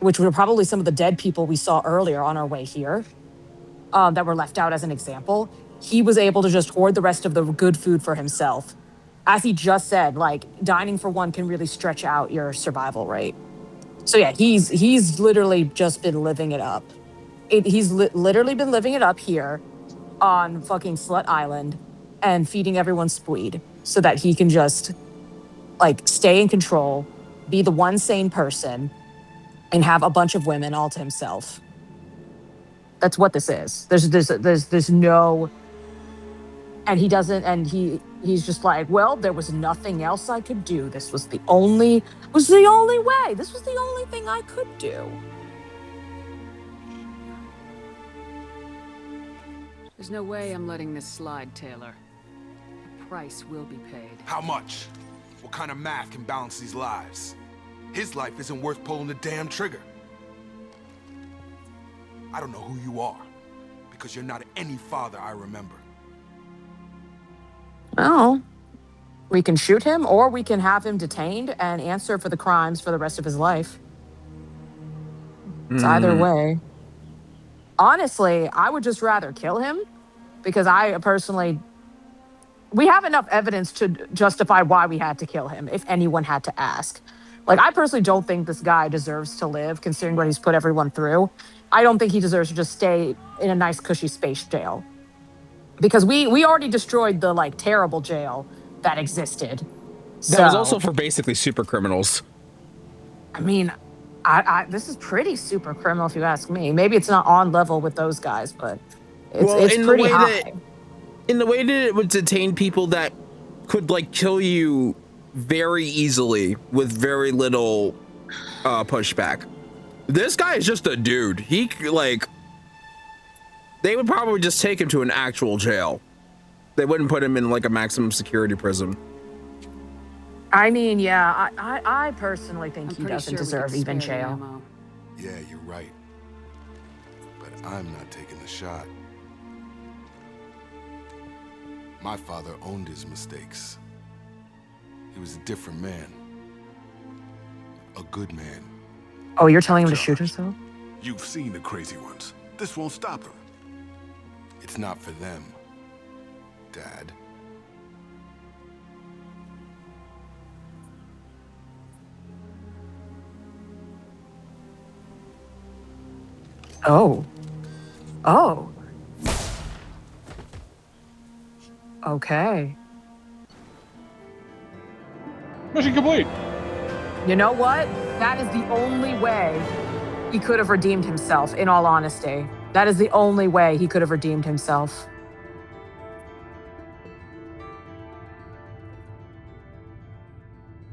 Speaker 11: which were probably some of the dead people we saw earlier on our way here, that were left out as an example, he was able to just hoard the rest of the good food for himself. As he just said, like, dining for one can really stretch out your survival rate. So yeah, he's literally just been living it up. He's literally been living it up here on fucking Slut Island and feeding everyone squeed so that he can just, like, stay in control, be the one sane person, and have a bunch of women all to himself. That's what this is. There's no, and he doesn't, and he's just like, well, there was nothing else I could do. This was the only way. This was the only thing I could do.
Speaker 6: There's no way I'm letting this slide, Taylor. The price will be paid.
Speaker 3: How much? What kind of math can balance these lives? His life isn't worth pulling the damn trigger. I don't know who you are, because you're not any father I remember.
Speaker 11: Well, we can shoot him, or we can have him detained and answer for the crimes for the rest of his life. It's either way. Honestly, I would just rather kill him, because we have enough evidence to justify why we had to kill him, if anyone had to ask. Like, I personally don't think this guy deserves to live, considering what he's put everyone through. I don't think he deserves to just stay in a nice, cushy space jail. Because we already destroyed the, like, terrible jail that existed.
Speaker 1: That was also for basically super criminals.
Speaker 11: I mean, this is pretty super criminal if you ask me. Maybe it's not on level with those guys, but it's pretty high.
Speaker 1: In the way that it would detain people that could, like, kill you very easily with very little pushback. This guy is just a dude. He, like, they would probably just take him to an actual jail. They wouldn't put him in, like, a maximum security prison.
Speaker 11: I mean, yeah, I personally think he doesn't deserve even jail.
Speaker 3: Yeah, you're right. But I'm not taking the shot. My father owned his mistakes. He was a different man. A good man.
Speaker 11: Oh, you're telling him to shoot himself?
Speaker 12: You've seen the crazy ones. This won't stop them.
Speaker 3: It's not for them, Dad.
Speaker 11: Oh. Okay.
Speaker 2: Mission complete.
Speaker 11: You know what? That is the only way he could have redeemed himself, in all honesty. That is the only way he could have redeemed himself.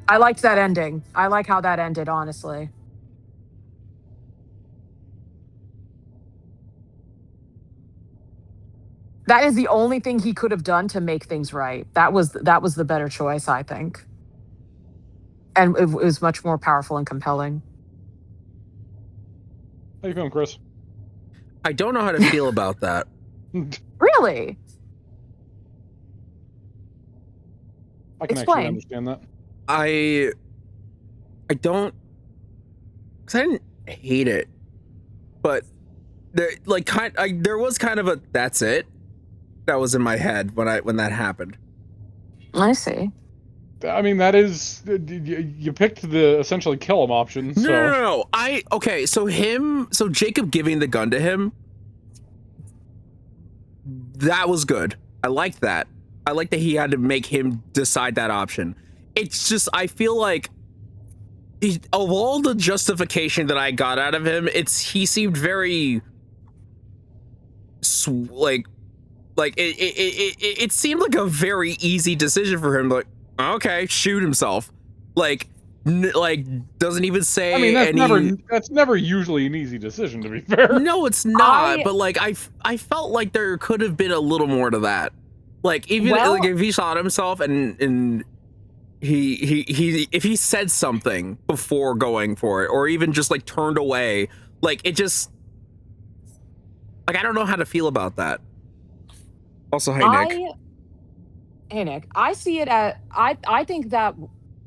Speaker 11: I liked that ending. I like how that ended, honestly. That is the only thing he could have done to make things right. That was the better choice, I think. And it was much more powerful and compelling.
Speaker 2: How you feeling, Chris?
Speaker 1: I don't know how to feel about that.
Speaker 11: Really?
Speaker 2: I can actually understand that.
Speaker 1: I don't, because I didn't hate it, but there was kind of a that's it that was in my head when that happened.
Speaker 11: I see.
Speaker 2: I mean, that is, you picked the essentially kill him option. So.
Speaker 1: No. So Jacob giving the gun to him, that was good. I liked that. I like that he had to make him decide that option. It's just, I feel like of all the justification that I got out of him, he seemed very it seemed like a very easy decision for him. Like, okay, shoot himself. Like, like doesn't even say
Speaker 2: I mean,
Speaker 1: any.
Speaker 2: that's never usually an easy decision, to be fair.
Speaker 1: No, it's not. But like, I felt like there could have been a little more to that. Like even like if he shot himself and he if he said something before going for it, or even just like turned away, like it just like I don't know how to feel about that. Also, hey Nick.
Speaker 11: Hey Nick, I see it at I think that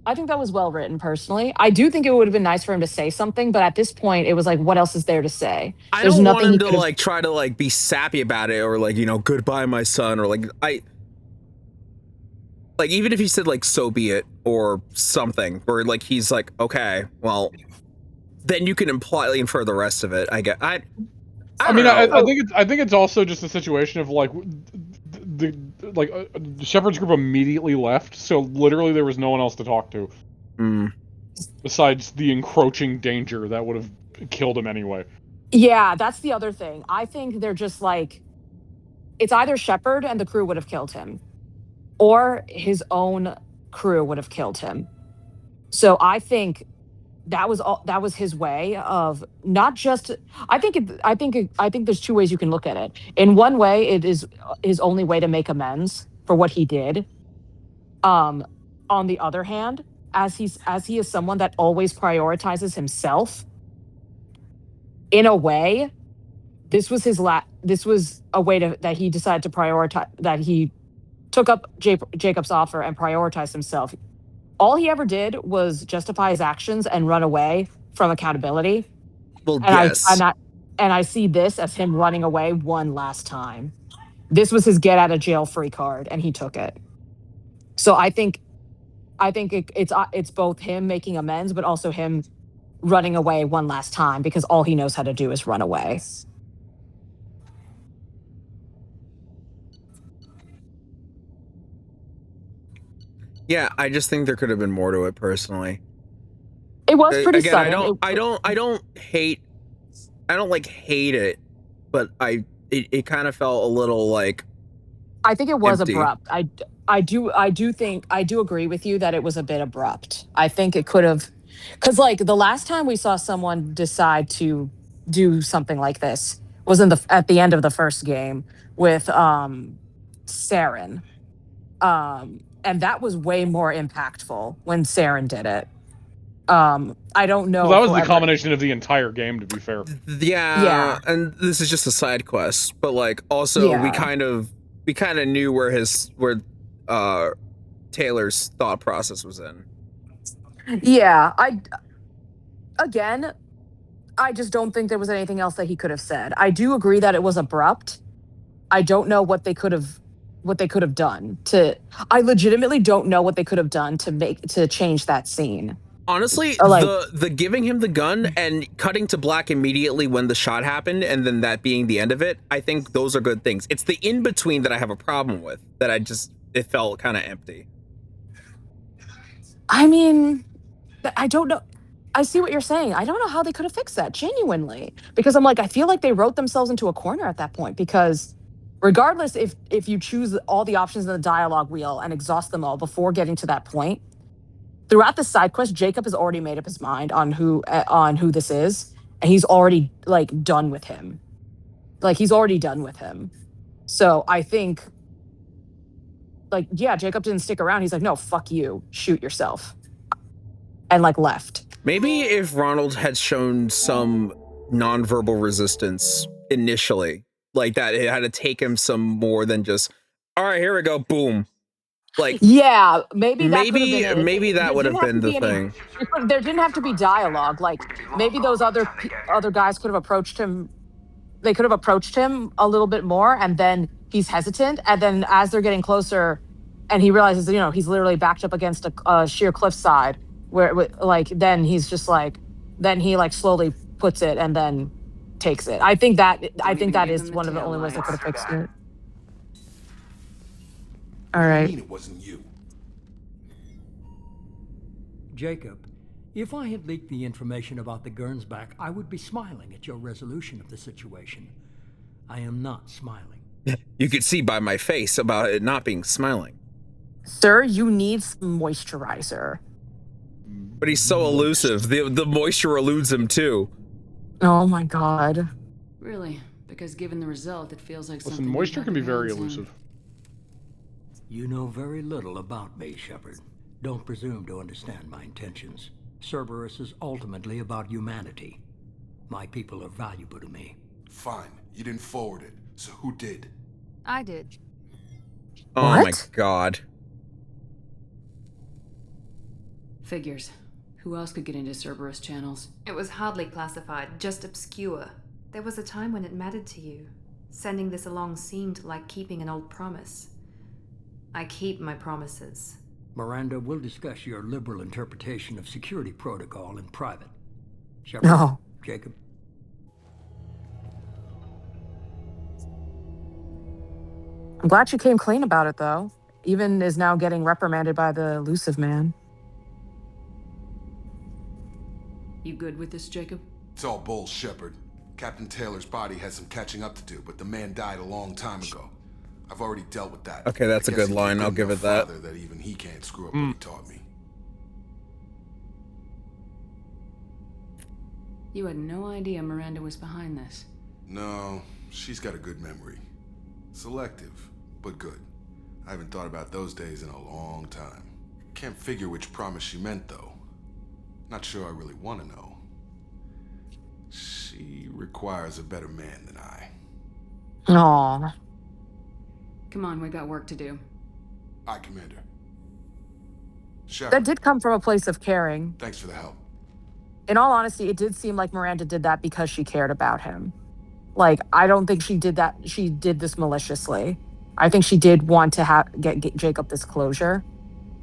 Speaker 11: was well written personally. I do think it would have been nice for him to say something, but at this point it was like, what else is there to say?
Speaker 1: I don't want him to like try to like be sappy about it, or like, you know, goodbye my son, or like like even if he said like so be it or something, or like he's like, okay, well then you can infer the rest of it. I
Speaker 2: think it's also just a situation of like the Shepard's group immediately left, so literally there was no one else to talk to. Besides the encroaching danger that would have killed him anyway.
Speaker 11: Yeah, that's the other thing. I think they're just like, it's either Shepard and the crew would have killed him, or his own crew would have killed him. So I think that was his way of not just. I think there's two ways you can look at it. In one way, it is his only way to make amends for what he did. On the other hand, as he is someone that always prioritizes himself, in a way, this was a way that he decided to prioritize, that he took up Jacob's offer and prioritized himself. All he ever did was justify his actions and run away from accountability.
Speaker 1: Well,
Speaker 11: and
Speaker 1: yes.
Speaker 11: I see this as him running away one last time. This was his get out of jail free card, and he took it. So I think it's both him making amends, but also him running away one last time, because all he knows how to do is run away.
Speaker 1: Yeah, I just think there could have been more to it personally.
Speaker 11: It was pretty
Speaker 1: Again,
Speaker 11: sudden.
Speaker 1: I don't hate it, but it kind of felt a little like,
Speaker 11: I think it was
Speaker 1: empty.
Speaker 11: abrupt. I do agree with you that it was a bit abrupt. I think it could have, because like the last time we saw someone decide to do something like this was at the end of the first game with Saren. And that was way more impactful when Saren did it. I don't know.
Speaker 2: Well, that was the combination of the entire game, to be fair.
Speaker 1: Yeah, and this is just a side quest, but like also we kind of knew where Taylor's thought process was in.
Speaker 11: Yeah, I just don't think there was anything else that he could have said. I do agree that it was abrupt. I don't know what they could have done I legitimately don't know what they could have done to change that scene.
Speaker 1: Honestly, the giving him the gun and cutting to black immediately when the shot happened, and then that being the end of it, I think those are good things. It's the in-between that I have a problem with, that it felt kind of empty.
Speaker 11: I mean, I don't know. I see what you're saying. I don't know how they could have fixed that, genuinely. Because I'm like, I feel like they wrote themselves into a corner at that point, because regardless if you choose all the options in the dialogue wheel and exhaust them all before getting to that point, throughout the side quest, Jacob has already made up his mind on who this is, and he's already like done with him. Like he's already done with him. So I think, like, yeah, Jacob didn't stick around. He's like, no, fuck you, shoot yourself, and like left.
Speaker 1: Maybe if Ronald had shown some nonverbal resistance initially, like that, it had to take him some more than just, all right, here we go, boom. Like,
Speaker 11: yeah, maybe that
Speaker 1: would have been the thing.
Speaker 11: There didn't have to be dialogue. Like maybe those other guys could have approached him. They could have approached him a little bit more, and then he's hesitant. And then as they're getting closer, and he realizes, he's literally backed up against a sheer cliffside, where like then he's just like, then he like slowly puts it and then takes it. I think that is one of the only ways I could have fixed it. All right.
Speaker 3: I mean, it wasn't you.
Speaker 13: Jacob, if I had leaked the information about the Gernsback, I would be smiling at your resolution of the situation. I am not smiling.
Speaker 1: You could see by my face about it not being smiling.
Speaker 11: Sir, you need some moisturizer.
Speaker 1: But he's so elusive. The moisture eludes him too.
Speaker 11: Oh my god.
Speaker 6: Really? Because given the result, it feels like
Speaker 2: Listen,
Speaker 6: something.
Speaker 2: moisture
Speaker 6: we
Speaker 2: can be
Speaker 6: have
Speaker 2: very
Speaker 6: hands in.
Speaker 2: elusive.
Speaker 13: You know very little about me, Shepard. Don't presume to understand my intentions. Cerberus is ultimately about humanity. My people are valuable to me.
Speaker 3: Fine, you didn't forward it, so who did?
Speaker 14: I did.
Speaker 1: Oh my
Speaker 11: What?
Speaker 1: god.
Speaker 6: Figures. Who else could get into Cerberus channels?
Speaker 14: It was hardly classified, just obscure. There was a time when it mattered to you. Sending this along seemed like keeping an old promise. I keep my promises.
Speaker 13: Miranda, we'll discuss your liberal interpretation of security protocol in private. Shepard,
Speaker 11: No.
Speaker 13: Jacob.
Speaker 11: I'm glad she came clean about it, though. Even is now getting reprimanded by the elusive man.
Speaker 6: You good with this, Jacob?
Speaker 3: It's all bull, Shepard. Captain Taylor's body has some catching up to do, but the man died a long time ago. I've already dealt with that.
Speaker 1: Okay, that's
Speaker 3: I
Speaker 1: a
Speaker 3: guess
Speaker 1: good
Speaker 3: he's
Speaker 1: line. I'll give
Speaker 3: enough
Speaker 1: it that.
Speaker 3: father that even he can't screw up what he taught me.
Speaker 6: You had no idea Miranda was behind this.
Speaker 3: No, she's got a good memory. Selective, but good. I haven't thought about those days in a long time. Can't figure which promise she meant, though. Not sure I really want to know. She requires a better man than I.
Speaker 11: Aw.
Speaker 6: Come on, we got work to do.
Speaker 3: Aye, Commander. Shepard,
Speaker 11: That did come from a place of caring.
Speaker 3: thanks for the help.
Speaker 11: In all honesty, it did seem like Miranda did that because she cared about him. Like, I don't think she did that. She did this maliciously. I think she did want to get Jacob this closure.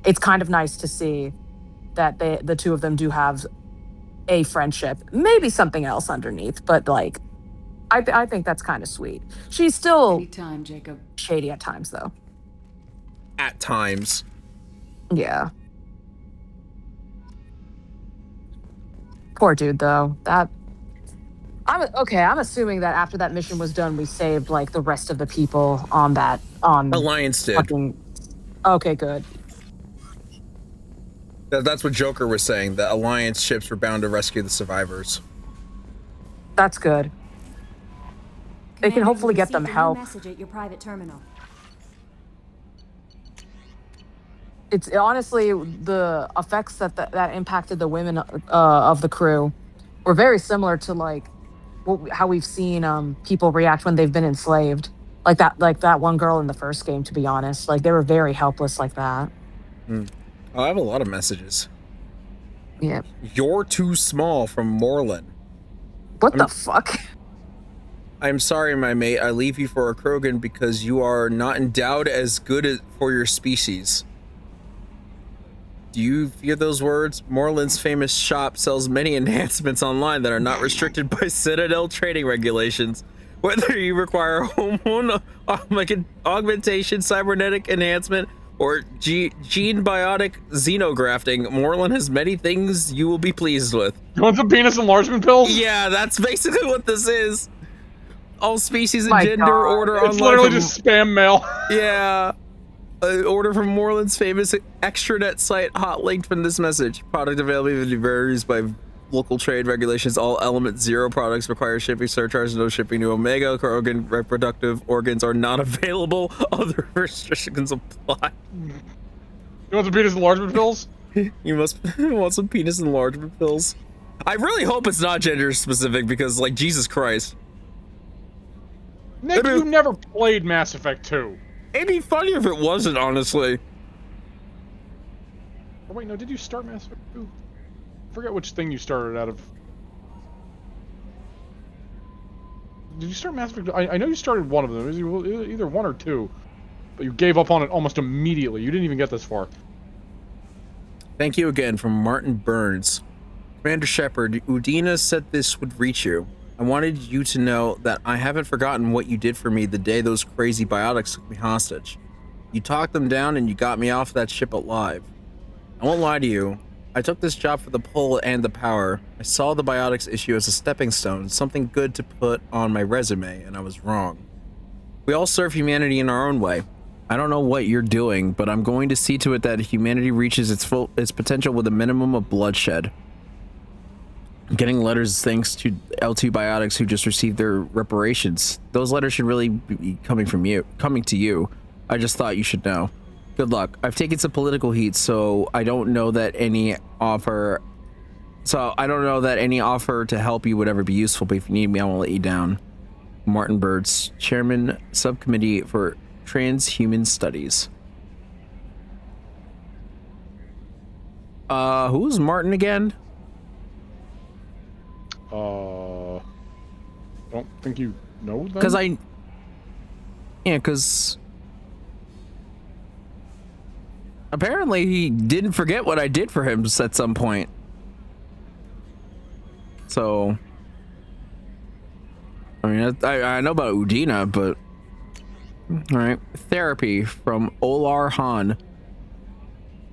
Speaker 11: It's kind of nice to see that the two of them do have a friendship. Maybe something else underneath, but like, I think that's kind of sweet. She's still
Speaker 6: Anytime, Jacob.
Speaker 11: shady at times, though.
Speaker 1: At times.
Speaker 11: Yeah. Poor dude, though. I'm assuming that after that mission was done, we saved like the rest of the people on that
Speaker 1: Alliance did.
Speaker 11: Okay, good.
Speaker 1: That's what Joker was saying. The Alliance ships were bound to rescue the survivors.
Speaker 11: That's good. They can
Speaker 15: Commander,
Speaker 11: hopefully
Speaker 15: you
Speaker 11: get them
Speaker 15: received a new
Speaker 11: help.
Speaker 15: message at your private terminal.
Speaker 11: It's honestly the effects that impacted the women of the crew were very similar to like how we've seen people react when they've been enslaved. Like that one girl in the first game, to be honest. Like they were very helpless like that.
Speaker 1: Oh, I have a lot of messages.
Speaker 11: Yeah.
Speaker 1: You're too small from Moreland.
Speaker 11: What the fuck?
Speaker 1: I'm sorry, my mate. I leave you for a Krogan because you are not endowed as good for your species. Do you hear those words? Moreland's famous shop sells many enhancements online that are not restricted by Citadel trading regulations. Whether you require hormone augmentation, cybernetic enhancement, or gene biotic xenografting, Moreland has many things you will be pleased with.
Speaker 2: You want some penis enlargement pills?
Speaker 1: Yeah, that's basically what this is. All species and
Speaker 11: My
Speaker 1: gender
Speaker 11: God.
Speaker 1: order
Speaker 2: It's
Speaker 1: online.
Speaker 2: literally
Speaker 1: from-
Speaker 2: just spam mail.
Speaker 1: Yeah. Order from Moreland's famous extranet site, hot linked from this message. Product availability varies by local trade regulations. All Element Zero products require shipping surcharges. No shipping to Omega. Krogan reproductive organs are not available. Other restrictions apply.
Speaker 2: You want some penis enlargement pills?
Speaker 1: You must want some penis enlargement pills. I really hope it's not gender specific because, like, Jesus Christ.
Speaker 2: Nick, you never played Mass Effect 2.
Speaker 1: It'd be funny if it wasn't, honestly.
Speaker 2: Oh wait, no, did you start Mass Effect 2? I forget which thing you started out of. Did you start Mass Effect 2? I know you started one of them. It was either one or two. But you gave up on it almost immediately. You didn't even get this far.
Speaker 1: Thank you again from Martin Burns. Commander Shepard, Udina said this would reach you. I wanted you to know that I haven't forgotten what you did for me the day those crazy biotics took me hostage. You talked them down and you got me off that ship alive. I won't lie to you. I took this job for the pull and the power. I saw the biotics issue as a stepping stone, something good to put on my resume, and I was wrong. We all serve humanity in our own way. I don't know what you're doing, but I'm going to see to it that humanity reaches its potential with a minimum of bloodshed. Getting letters thanks to L2 Biotics, who just received their reparations. Those letters should really be coming to you. I just thought you should know. Good luck. I've taken some political heat, so I don't know that any offer to help you would ever be useful, but if you need me, I won't let you down. Martin Birds, Chairman, Subcommittee for Transhuman Studies. Who's Martin again?
Speaker 2: I don't think you know them?
Speaker 1: Because apparently he didn't forget what I did for him at some point. So, I mean, I know about Udina, but all right. Therapy from Olar Han.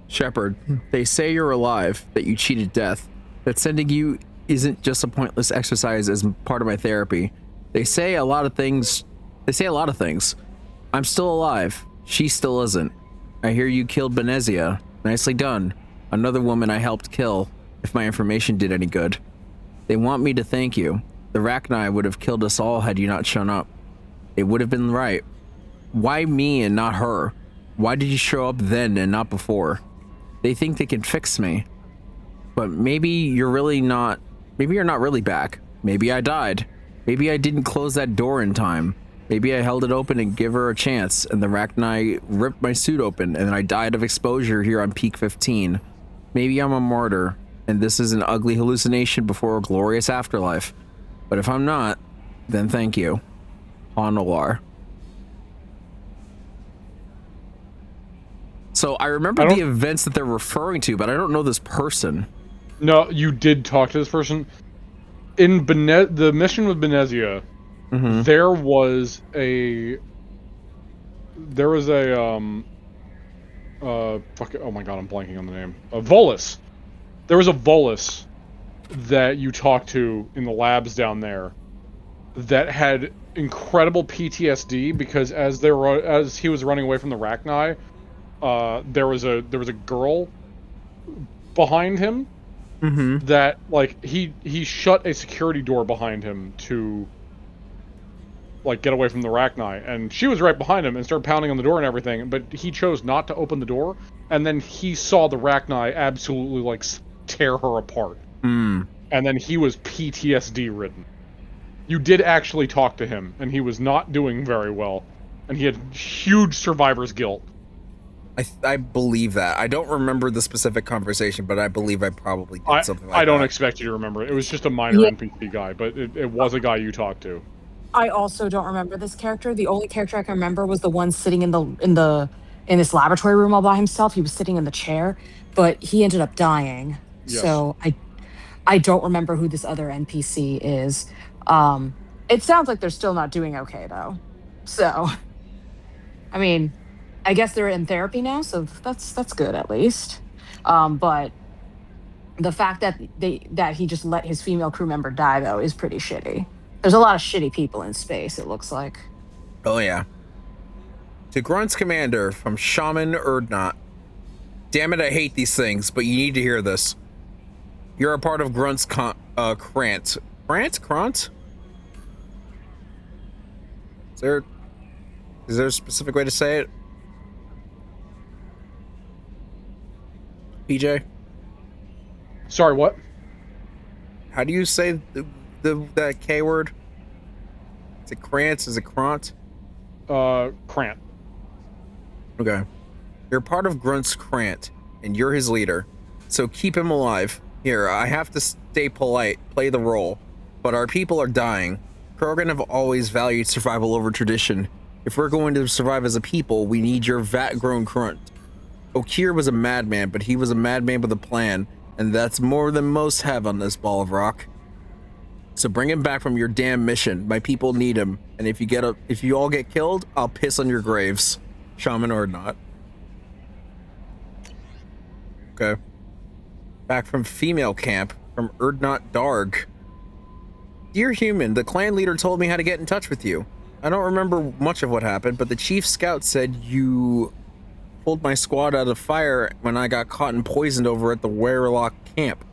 Speaker 1: Shepard, they say you're alive, that you cheated death, that sending you isn't just a pointless exercise as part of my therapy. They say a lot of things. I'm still alive. She still isn't. I hear you killed Benezia. Nicely done. Another woman I helped kill, if my information did any good. They want me to thank you. The Rachni would have killed us all had you not shown up. It would have been right. Why me and not her? Why did you show up then and not before? They think they can fix me. But maybe you're not really back. Maybe I died. Maybe I didn't close that door in time. Maybe I held it open and give her a chance, and the Rachni ripped my suit open, and I died of exposure here on Peak 15. Maybe I'm a martyr, and this is an ugly hallucination before a glorious afterlife. But if I'm not, then thank you. Han Olar. So I remember the events that they're referring to, but I don't know this person.
Speaker 2: No, you did talk to this person. In the mission with Benezia, there was a oh my god, I'm blanking on the name. A Volus. There was a Volus that you talked to in the labs down there that had incredible PTSD because as he was running away from the Rachni, there was a girl behind him that like he shut a security door behind him to like get away from the Rachni, and she was right behind him and started pounding on the door and everything, but he chose not to open the door, and then he saw the Rachni absolutely like tear her apart. And then he was PTSD ridden. You did actually talk to him, and he was not doing very well, and he had huge survivor's guilt.
Speaker 1: I believe that. I don't remember the specific conversation, but I believe I probably did something like that.
Speaker 2: I don't expect you to remember it. It was just a minor NPC guy, but it was a guy you talked to.
Speaker 11: I also don't remember this character. The only character I can remember was the one sitting in this laboratory room all by himself. He was sitting in the chair, but he ended up dying. Yes. So I don't remember who this other NPC is. It sounds like they're still not doing okay though. So, I mean, I guess they're in therapy now, so that's good at least. But the fact that he just let his female crew member die though is pretty shitty. There's a lot of shitty people in space, it looks like.
Speaker 1: Oh yeah. To Grunt's commander from Shaman Urdnot. Damn it, I hate these things, but you need to hear this. You're a part of Grunt's Krant. Krant? Is there a specific way to say it? PJ?
Speaker 2: Sorry, what?
Speaker 1: How do you say that K word? Is it Krant? Is it Krant?
Speaker 2: Krant.
Speaker 1: Okay. You're part of Grunt's Krant, and you're his leader. So keep him alive. Here, I have to stay polite, play the role. But our people are dying. Krogan have always valued survival over tradition. If we're going to survive as a people, we need your vat-grown Grunt. Okeer was a madman, but he was a madman with a plan, and that's more than most have on this ball of rock. So bring him back from your damn mission. My people need him, and if you all get killed, I'll piss on your graves. Shaman or not. Okay. Back from female camp, from Urdnot Darg. Dear human, the clan leader told me how to get in touch with you. I don't remember much of what happened, but the chief scout said you pulled my squad out of fire when I got caught and poisoned over at the Werlock camp.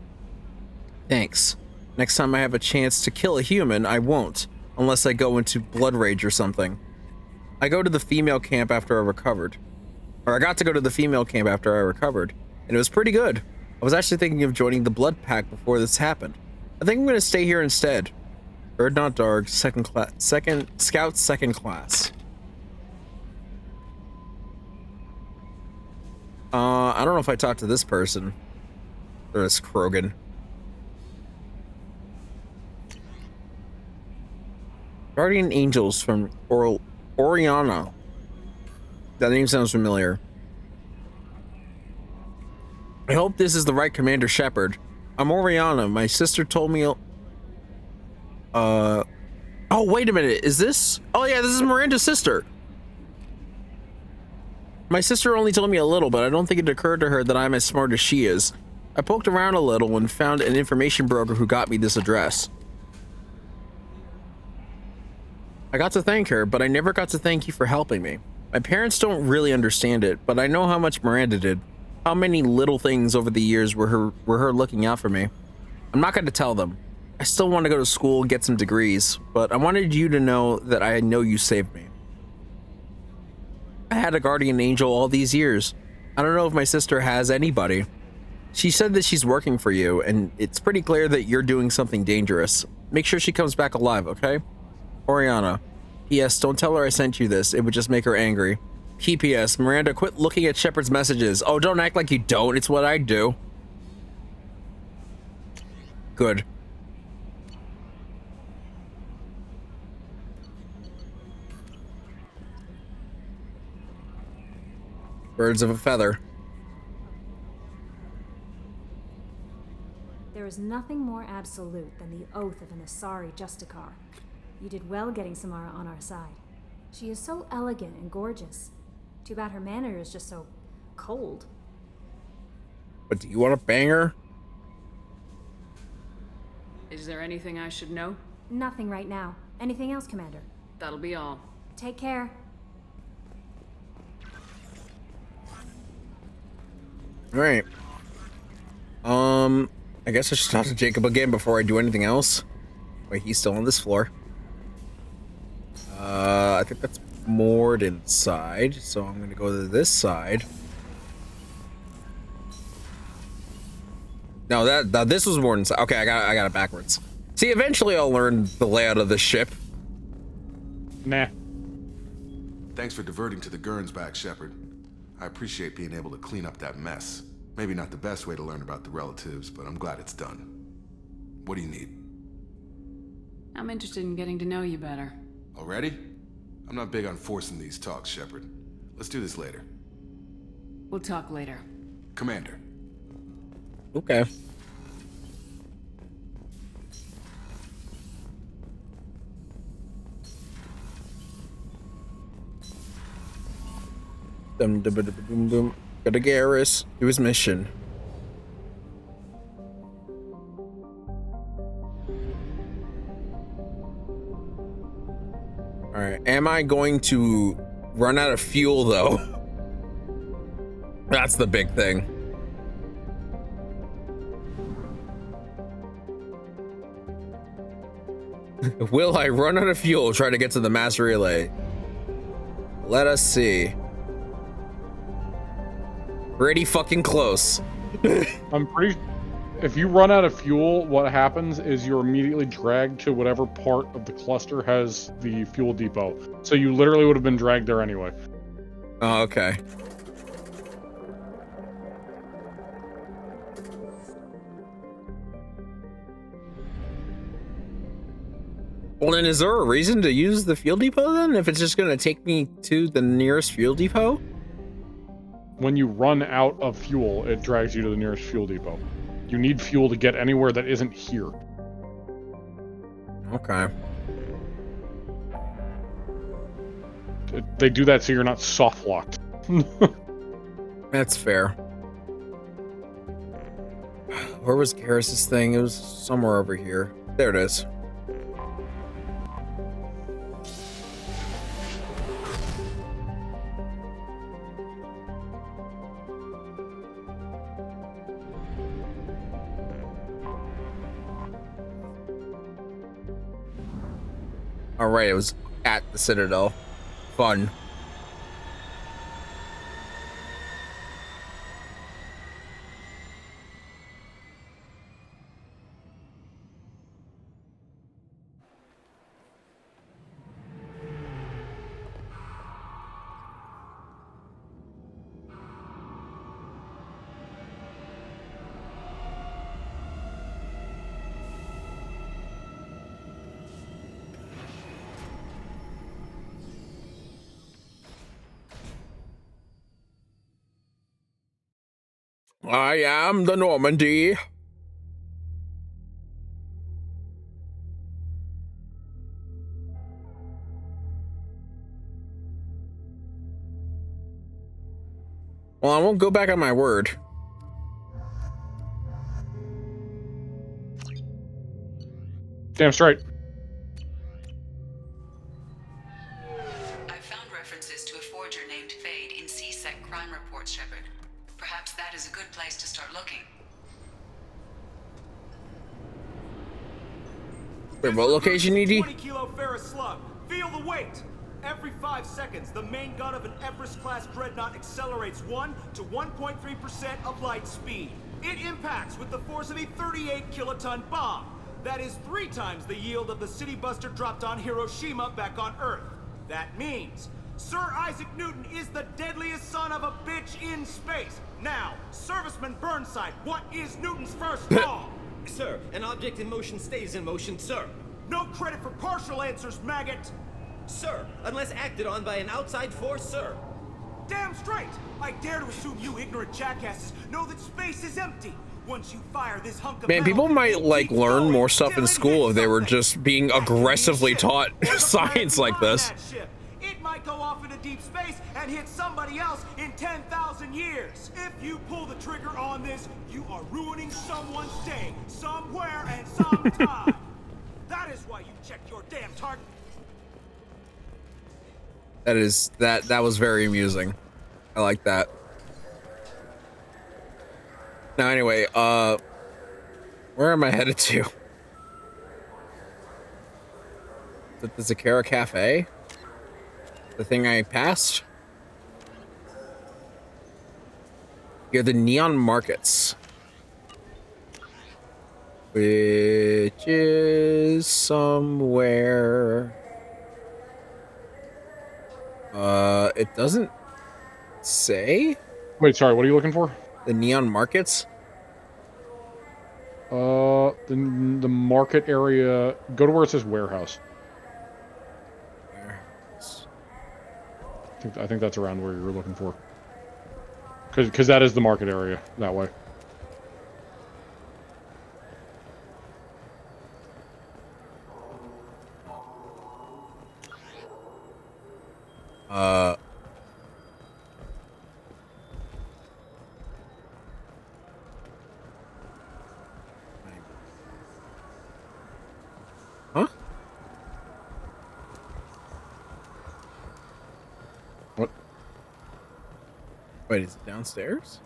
Speaker 1: Thanks. Next time I have a chance to kill a human, I won't, unless I go into blood rage or something. I go to the female camp after I recovered. Or I got to go to the female camp after I recovered, and it was pretty good. I was actually thinking of joining the blood pack before this happened. I think I'm gonna stay here instead. Bird not dark, second scout, second class. I don't know if I talked to this person. Or this Krogan. Guardian Angels from Oriana. That name sounds familiar. I hope this is the right Commander Shepard. I'm Oriana. My sister told me... Oh, wait a minute. Is this... Oh, yeah, this is Miranda's sister. My sister only told me a little, but I don't think it occurred to her that I'm as smart as she is. I poked around a little and found an information broker who got me this address. I got to thank her, but I never got to thank you for helping me. My parents don't really understand it, but I know how much Miranda did. How many little things over the years were her looking out for me. I'm not going to tell them. I still want to go to school and get some degrees, but I wanted you to know that I know you saved me. I had a guardian angel all these years. I don't know if my sister has anybody. She said that she's working for you, and it's pretty clear that you're doing something dangerous. Make sure she comes back alive, okay? Oriana. P.S. Don't tell her I sent you this. It would just make her angry. P.P.S. Miranda, quit looking at Shepard's messages. Oh, don't act like you don't. It's what I do. Good. Birds of a feather.
Speaker 15: There is nothing more absolute than the oath of an Asari Justicar. You did well getting Samara on our side. She is so elegant and gorgeous. Too bad her manner is just so cold.
Speaker 1: But do you want to bang her?
Speaker 6: Is there anything I should know?
Speaker 15: Nothing right now. Anything else, Commander?
Speaker 6: That'll be all.
Speaker 15: Take care.
Speaker 1: Alright. I guess I should talk to Jacob again before I do anything else. Wait, he's still on this floor. I think that's moored inside, so I'm gonna go to this side. No, this was moored inside. Okay, I got it backwards. See, eventually I'll learn the layout of the ship.
Speaker 2: Nah.
Speaker 3: Thanks for diverting to the Gurns back, Shepard. I appreciate being able to clean up that mess. Maybe not the best way to learn about the relatives, but I'm glad it's done. What do you need?
Speaker 6: I'm interested in getting to know you better.
Speaker 3: Already? I'm not big on forcing these talks, Shepard. Let's do this later.
Speaker 6: We'll talk later.
Speaker 3: Commander.
Speaker 1: Okay. Dum dum dum dum dum. Go to Garrus. Do his mission. Alright, am I going to run out of fuel though? That's the big thing. Will I run out of fuel trying to get to the mass relay? Let us see. Pretty fucking close.
Speaker 2: I'm pretty... If you run out of fuel, what happens is you're immediately dragged to whatever part of the cluster has the fuel depot. So you literally would have been dragged there anyway.
Speaker 1: Oh, okay. Well, then is there a reason to use the fuel depot then? If it's just going to take me to the nearest fuel depot?
Speaker 2: When you run out of fuel, it drags you to the nearest fuel depot. You need fuel to get anywhere that isn't here.
Speaker 1: Okay.
Speaker 2: They do that so you're not soft locked.
Speaker 1: That's fair. Where was Garrus's thing? It was somewhere over here. There it is. All right, it was at the Citadel. Fun. I am the Normandy. Well, I won't go back on my word.
Speaker 2: Damn straight.
Speaker 16: I've found references to a forger named Fade in CSEC crime reports, Shepard. Perhaps that is a good place to start looking.
Speaker 1: Wait, what location, ED?
Speaker 17: 20 kilo ferrous slug. Feel the weight. Every 5 seconds, the main gun of an Everest-class dreadnought accelerates 1 to 1.3% of light speed. It impacts with the force of a 38-kiloton bomb. That is 3 times the yield of the city buster dropped on Hiroshima back on Earth. That means Sir Isaac Newton is the deadliest son of a bitch in space. Now, Serviceman Burnside, what is Newton's first law?
Speaker 18: Sir, an object in motion stays in motion, sir.
Speaker 17: No credit for partial answers, maggot!
Speaker 18: Sir, unless acted on by an outside force, sir.
Speaker 17: Damn straight! I dare to assume you ignorant jackasses know that space is empty. Once you fire this hunk of
Speaker 1: Man, people might like learn more stuff in school if they were just being aggressively taught science like this.
Speaker 17: It might go off into deep space and hit somebody else in 10,000 years. If you pull the trigger on this, you are ruining someone's day, somewhere and sometime. That is why you check your damn target.
Speaker 1: That was very amusing. I like that. Now anyway, where am I headed to? Is it the Zakara Cafe? The thing I passed? You're the Neon Markets. Which is somewhere. It doesn't say?
Speaker 2: Wait, sorry, what are you looking for?
Speaker 1: The Neon Markets?
Speaker 2: The market area. Go to where it says warehouse.
Speaker 1: Warehouse.
Speaker 2: I think that's around where you're looking for. Because that is the market area that way.
Speaker 1: Huh?
Speaker 2: What?
Speaker 1: Wait, is it downstairs?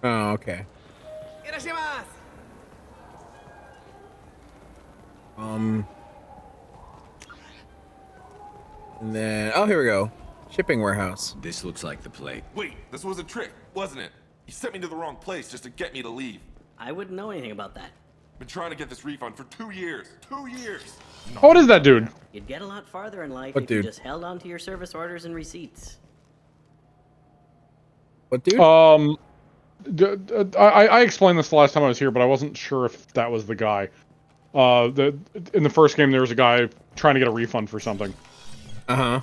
Speaker 1: Oh, okay. And then, oh, here we go. Shipping warehouse.
Speaker 19: This looks like the place.
Speaker 20: Wait, this was a trick, wasn't it? You sent me to the wrong place just to get me to leave.
Speaker 21: I wouldn't know anything about that.
Speaker 20: Been trying to get this refund for 2 years. 2 years!
Speaker 2: Oh, what is that dude?
Speaker 21: You'd get a lot farther in life
Speaker 1: What
Speaker 21: if you
Speaker 1: dude?
Speaker 21: just held on to your service orders and receipts.
Speaker 1: What dude?
Speaker 2: I explained this the last time I was here, but I wasn't sure if that was the guy. In the first game, there was a guy trying to get a refund for something.
Speaker 1: Uh-huh.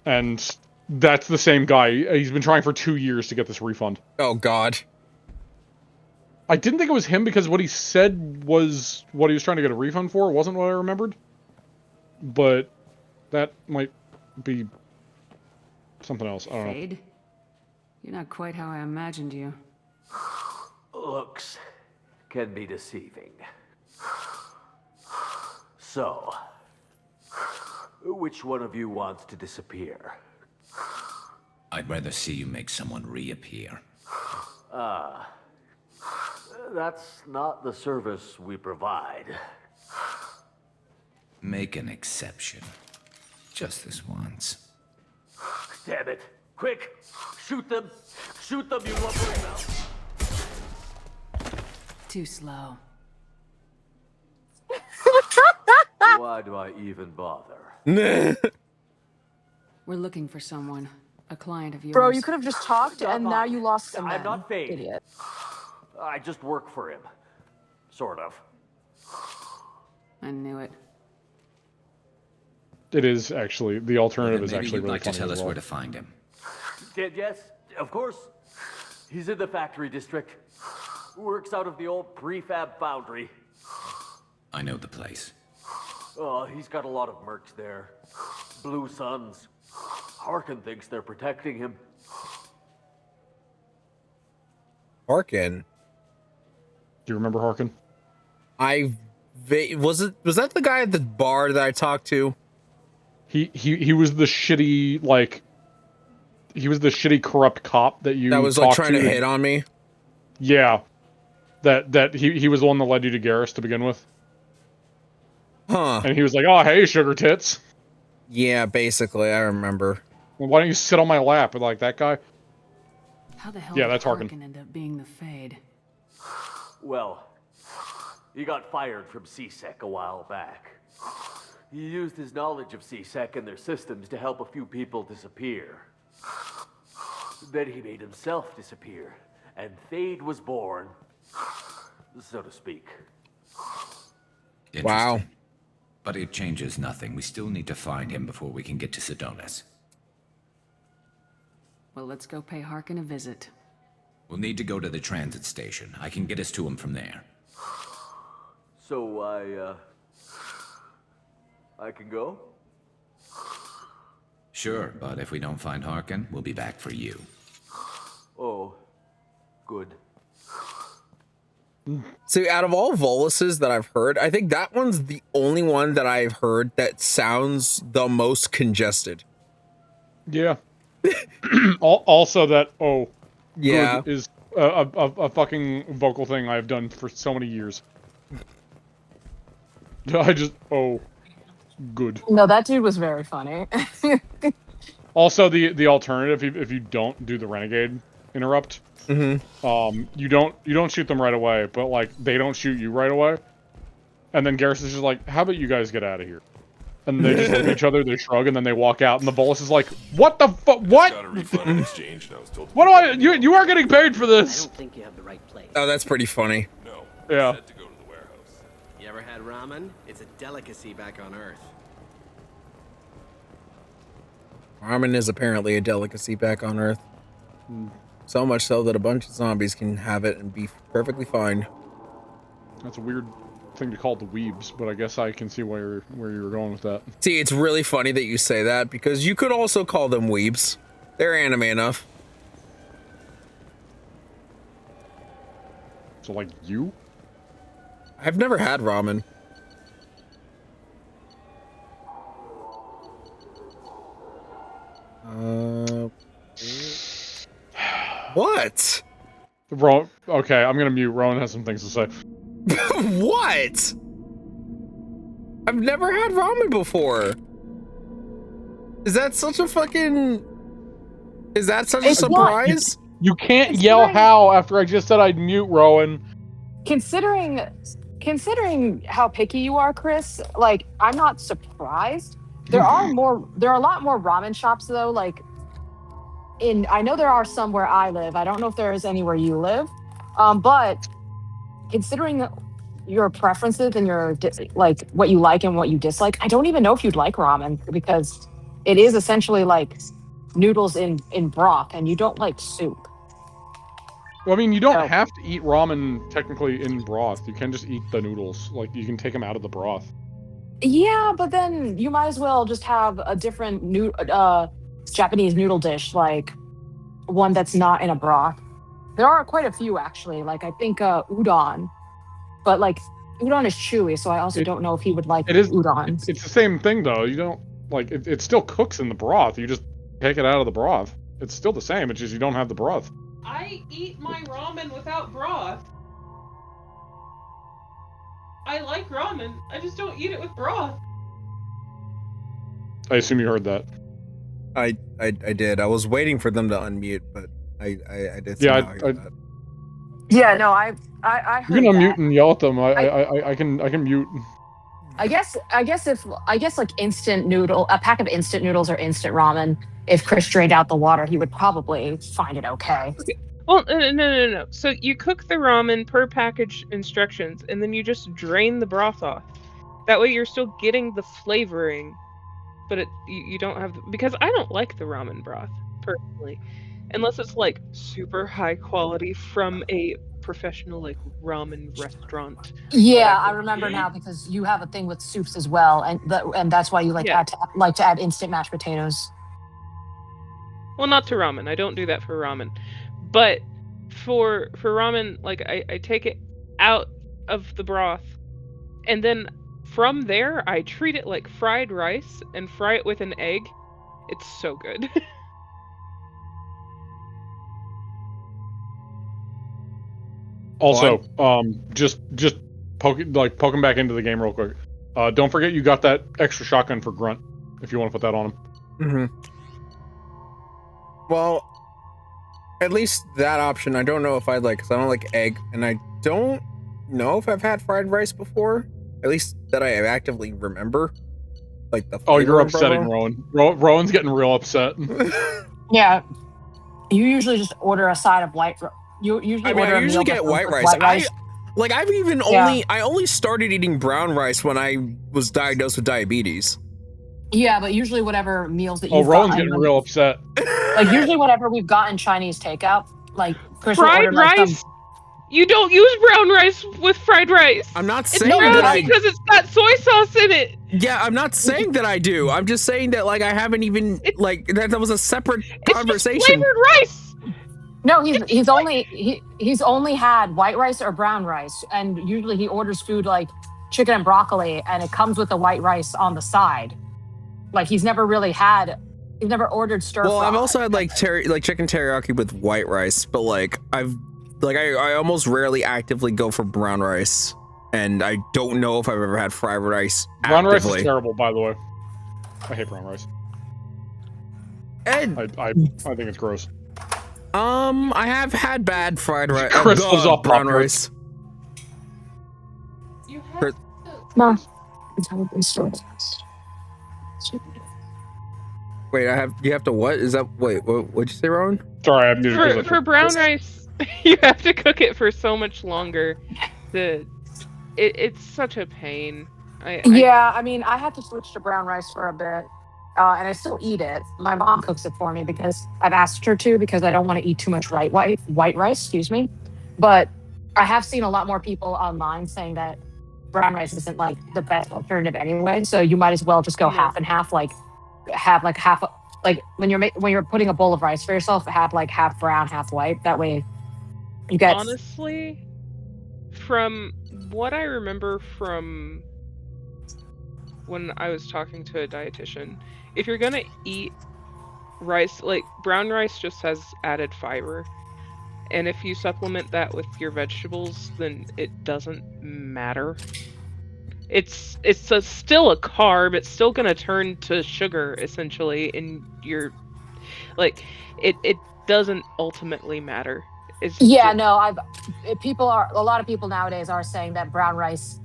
Speaker 2: And that's the same guy. He's been trying for 2 years to get this refund.
Speaker 1: Oh, God.
Speaker 2: I didn't think it was him because what he said was what he was trying to get a refund for. It wasn't what I remembered. But that might be something else. I don't know.
Speaker 6: Fade? You're not quite how I imagined you.
Speaker 10: Looks can be deceiving. So,
Speaker 19: Which one of you wants to disappear?
Speaker 10: I'd rather see you make someone reappear.
Speaker 19: That's not the service we provide.
Speaker 10: Make an exception. Just this once.
Speaker 19: Damn it. Quick! Shoot them! Shoot them, you lumbering mouth!
Speaker 6: Too slow.
Speaker 19: Why do I even bother?
Speaker 6: We're looking for someone. A client of yours.
Speaker 11: Bro, you could have just talked and now you lost some
Speaker 19: I'm
Speaker 11: men.
Speaker 19: not Fade.
Speaker 11: Idiot.
Speaker 19: I just work for him. Sort of.
Speaker 6: I knew it.
Speaker 2: It is actually the alternative is
Speaker 10: Maybe
Speaker 2: actually
Speaker 10: you'd
Speaker 2: really
Speaker 10: like to
Speaker 2: funny
Speaker 10: tell
Speaker 2: as
Speaker 10: us
Speaker 2: well.
Speaker 10: where to find him.
Speaker 19: Yes, of course. He's in the factory district. Works out of the old prefab foundry.
Speaker 10: I know the place.
Speaker 19: Oh, he's got a lot of mercs there. Blue Suns. Harkin thinks they're protecting him.
Speaker 1: Harkin.
Speaker 2: Do you remember Harkin?
Speaker 1: Was that the guy at the bar that I talked to?
Speaker 2: He was the shitty corrupt cop that you
Speaker 1: That was like trying to hit on me.
Speaker 2: Yeah. That he was the one that led you to Garrus to begin with.
Speaker 1: Huh.
Speaker 2: And he was like, "Oh, hey, sugar tits."
Speaker 1: Yeah, basically, I remember.
Speaker 2: Well, why don't you sit on my lap? Like that guy.
Speaker 6: How the hell
Speaker 2: Yeah,
Speaker 6: did
Speaker 2: that's Harkin.
Speaker 6: Harkin end up being the Fade?
Speaker 19: Well, he got fired from CSEC a while back. He used his knowledge of CSEC and their systems to help a few people disappear. Then he made himself disappear, and Fade was born, so to speak.
Speaker 1: Wow.
Speaker 10: But it changes nothing. We still need to find him before we can get to Sedonis.
Speaker 6: Well, let's go pay Harkin a visit.
Speaker 10: We'll need to go to the transit station. I can get us to him from there.
Speaker 19: So I can go?
Speaker 10: Sure, but if we don't find Harkin, we'll be back for you.
Speaker 19: Oh, good.
Speaker 1: So out of all Voluses that I've heard, I think that one's the only one that I've heard that sounds the most congested.
Speaker 2: Yeah. Also, that
Speaker 1: yeah
Speaker 2: good is a fucking vocal thing I've done for so many years. I just good.
Speaker 11: No, that dude was very funny.
Speaker 2: Also, the alternative, if you don't do the renegade interrupt, you don't shoot them right away, but like they don't shoot you right away, and then Garrus is just like, "How about you guys get out of here?" And they just look at each other, they shrug, and then they walk out, and the Volus is like, "What the fuck? What?
Speaker 20: Got a refund in exchange, and I was told to
Speaker 2: What do I? You are getting paid for this."
Speaker 21: I don't think you have the right place.
Speaker 1: Oh, that's pretty funny.
Speaker 20: No.
Speaker 2: Yeah.
Speaker 20: Said to go to the warehouse.
Speaker 18: You ever had ramen? It's a delicacy back on Earth.
Speaker 1: Ramen is apparently a delicacy back on Earth. So much so that a bunch of zombies can have it and be perfectly fine.
Speaker 2: That's a weird thing to call the weebs, but I guess I can see where you were going with that.
Speaker 1: See, it's really funny that you say that because you could also call them weebs. They're anime enough.
Speaker 2: So, like, you?
Speaker 1: I've never had ramen. What?
Speaker 2: Okay, I'm gonna mute. Rowan has some things to say.
Speaker 1: What? I've never had ramen before. Is that such a fucking... Is that such a surprise?
Speaker 2: You can't yell how after I just said I'd mute Rowan.
Speaker 11: Considering how picky you are, Chris, like I'm not surprised. There are a lot more ramen shops though, like I know there are some where I live. I don't know if there is any where you live. But considering your preferences and your like what you like and what you dislike, I don't even know if you'd like ramen because it is essentially like noodles in broth and you don't like soup.
Speaker 2: Well, I mean, you don't have to eat ramen technically in broth. You can just eat the noodles. Like, you can take them out of the broth.
Speaker 11: Yeah, but then you might as well just have a different Japanese noodle dish, like one that's not in a broth. There are quite a few actually. Like I think udon, but like udon is chewy, so I also don't know if he would like udon.
Speaker 2: It's the same thing though. You don't. like it still cooks in the broth. You just take it out of the broth. It's still the same. It's just you don't have the broth.
Speaker 4: I eat my ramen without broth. I like ramen. I just don't eat it with broth.
Speaker 2: I assume you heard that.
Speaker 1: I did. I was waiting for them to unmute, but I did.
Speaker 2: Yeah,
Speaker 1: that.
Speaker 11: Yeah, no, I heard
Speaker 2: You can unmute
Speaker 11: that.
Speaker 2: and yell at them. I can mute.
Speaker 11: I guess like a pack of instant noodles or instant ramen. If Chris drained out the water, he would probably find it okay.
Speaker 4: Well, no. So you cook the ramen per package instructions, and then you just drain the broth off. That way, you're still getting the flavoring, but you don't have because I don't like the ramen broth personally, unless it's like super high quality from a professional like ramen restaurant.
Speaker 11: Yeah, I remember now because you have a thing with soups as well, and that's why you like to add instant mashed potatoes.
Speaker 4: Well, not to ramen. I don't do that for ramen, but for ramen, like I take it out of the broth, and then from there I treat it like fried rice and fry it with an egg. It's so good.
Speaker 2: Also, just poking back into the game real quick. Don't forget you got that extra shotgun for Grunt if you want to put that on him.
Speaker 1: Mm-hmm. Well, at least that option. I don't know if I'd like, because I don't like egg, and I don't know if I've had fried rice before. At least that I actively remember. Like the.
Speaker 2: Oh, you're upsetting Rowan. Rowan's getting real upset.
Speaker 11: Yeah, you usually just order a side of white. You usually
Speaker 1: I usually get white rice. I only started eating brown rice when I was diagnosed with diabetes.
Speaker 11: Yeah, but usually whatever meals that
Speaker 2: you've Rowan's getting real upset.
Speaker 11: Like usually whatever we've gotten Chinese takeout, like Chris
Speaker 4: fried rice. You don't use brown rice with fried rice.
Speaker 1: I'm not
Speaker 4: it's
Speaker 1: saying that
Speaker 4: because it's got soy sauce in it.
Speaker 1: Yeah, I'm not saying that I do. I'm just saying that like I haven't even like that was a separate conversation.
Speaker 4: It's flavored rice.
Speaker 11: No, he's only had white rice or brown rice, and usually he orders food like chicken and broccoli, and it comes with the white rice on the side. Like he's never ordered stir fry.
Speaker 1: Well, I've also had like chicken teriyaki with white rice, but like I almost rarely actively go for brown rice, and I don't know if I've ever had fried rice.
Speaker 2: Brown rice is terrible, by the way. I hate brown rice.
Speaker 1: And
Speaker 2: I think it's gross.
Speaker 1: I have had bad fried rice.
Speaker 2: Crystals off
Speaker 1: brown rice.
Speaker 4: You have
Speaker 11: No.
Speaker 1: Wait, you have to what? Is that what'd you say, Rowan?
Speaker 2: Sorry, I'm muted.
Speaker 4: For brown rice, you have to cook it for so much longer. It's such a pain.
Speaker 11: I mean, I had to switch to brown rice for a bit. And I still eat it. My mom cooks it for me because I've asked her to because I don't want to eat too much white rice, excuse me. But I have seen a lot more people online saying that brown rice isn't like the best alternative anyway. So you might as well just go half and half, like have like half, like when you're putting a bowl of rice for yourself, have like half brown, half white. That way you get.
Speaker 4: Honestly, from what I remember from when I was talking to a dietitian, if you're gonna eat rice, like brown rice just has added fiber, and if you supplement that with your vegetables, then it doesn't matter. It's still a carb. It's still gonna turn to sugar essentially in your, like it doesn't ultimately matter. It's
Speaker 11: a lot of people nowadays are saying that brown rice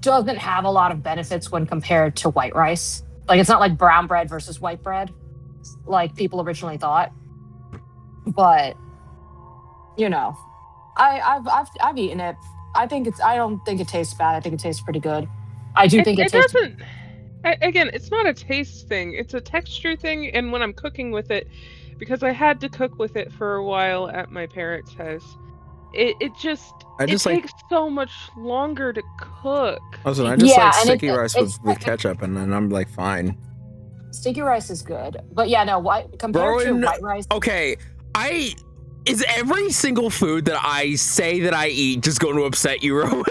Speaker 11: doesn't have a lot of benefits when compared to white rice. Like it's not like brown bread versus white bread, like people originally thought. But I've eaten it. I don't think it tastes bad. I think it tastes pretty good. I do think it tastes.
Speaker 4: Doesn't. Again, it's not a taste thing. It's a texture thing. And when I'm cooking with it, because I had to cook with it for a while at my parents' house, it takes so much longer to cook.
Speaker 1: Listen, I just like sticky rice with ketchup, and then I'm like fine.
Speaker 11: Sticky rice is good, but compared to white rice.
Speaker 1: Okay, is every single food that I say that I eat just going to upset you, Rowan?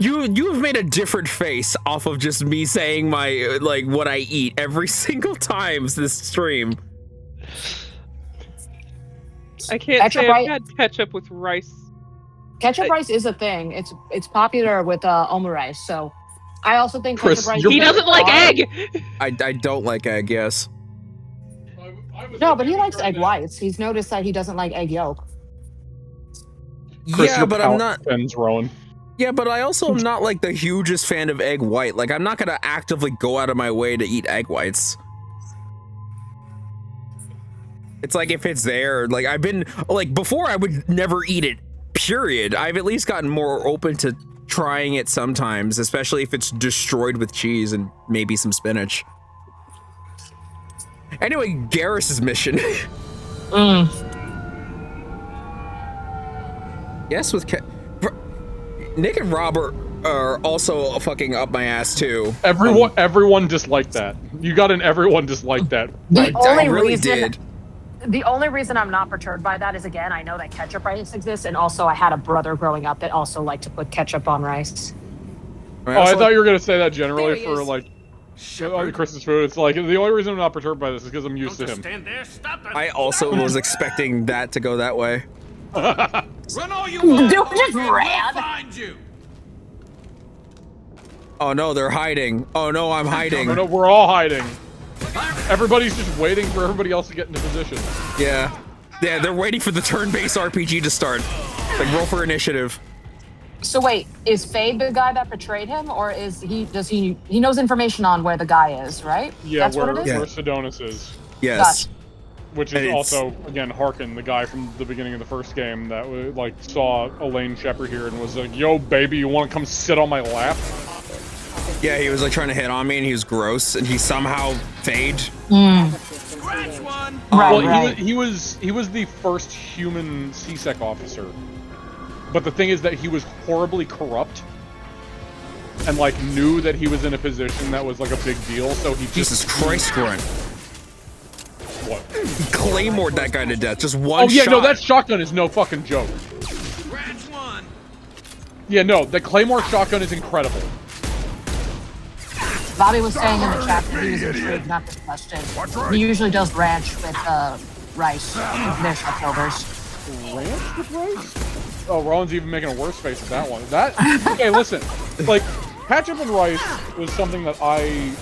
Speaker 1: You have made a different face off of just me saying my like what I eat every single time this stream.
Speaker 4: I can't say I've had ketchup with rice.
Speaker 11: Ketchup rice is a thing. It's popular with omurice. So I also think
Speaker 1: Chris,
Speaker 11: ketchup rice.
Speaker 4: He doesn't like egg.
Speaker 1: I don't like egg. Yes.
Speaker 11: No, but he likes egg whites. He's noticed that he doesn't like egg yolk.
Speaker 2: Chris,
Speaker 1: yeah,
Speaker 2: your
Speaker 1: but I'm
Speaker 2: palate
Speaker 1: not.
Speaker 2: spins, Rowan.
Speaker 1: Yeah, but I also am not like the hugest fan of egg white. Like, I'm not gonna actively go out of my way to eat egg whites. It's like if it's there, like I've been like before I would never eat it, period. I've at least gotten more open to trying it sometimes, especially if it's destroyed with cheese and maybe some spinach. Anyway, Garrus's mission. Yes, with Nick and Robert are also fucking up my ass too.
Speaker 2: Everyone disliked that. You got an everyone disliked that.
Speaker 11: The
Speaker 1: really did.
Speaker 11: The only reason I'm not perturbed by that is, again, I know that ketchup rice exists, and also I had a brother growing up that also liked to put ketchup on rice.
Speaker 2: I thought you were gonna say that generally for like Chris's food. It's like the only reason I'm not perturbed by this is because I'm used to him.
Speaker 1: I also was expecting that to go that way.
Speaker 10: Run all you want.
Speaker 11: Dude just ran.
Speaker 10: Find you.
Speaker 1: Oh no, they're hiding. Oh no, I'm hiding.
Speaker 2: No, we're all hiding. Everybody's just waiting for everybody else to get into position.
Speaker 1: Yeah. Yeah, they're waiting for the turn-based RPG to start. Like, roll for initiative.
Speaker 11: So wait, is Fade the guy that betrayed him, or is he knows information on where the guy is, right?
Speaker 2: Yeah,
Speaker 11: that's
Speaker 2: where
Speaker 11: what it is?
Speaker 2: where Sedonis is.
Speaker 1: Yes.
Speaker 2: Which is also, again, Harkin, the guy from the beginning of the first game that like saw Elaine Shepard here and was like, "Yo, baby, you want to come sit on my lap?"
Speaker 1: Yeah, he was like trying to hit on me, and he was gross, and he somehow Fade.
Speaker 10: Scratch one.
Speaker 2: Well, he was the first human CSEC officer, but the thing is that he was horribly corrupt, and like knew that he was in a position that was like a big deal, so he
Speaker 1: Jesus Christ, Grunt.
Speaker 2: What?
Speaker 1: He claymored that guy to death. Just one shot.
Speaker 2: Oh yeah, no, that shotgun is no fucking joke.
Speaker 10: Scratch one.
Speaker 2: Yeah, no, the Claymore shotgun is incredible.
Speaker 11: Bobby was saying in the chat that he was intrigued, not this question. He usually does ranch with rice. There's leftovers.
Speaker 2: Ranch with rice? Oh, Rowan's even making a worse face at that one. Okay, listen. Like, ketchup and rice was something that I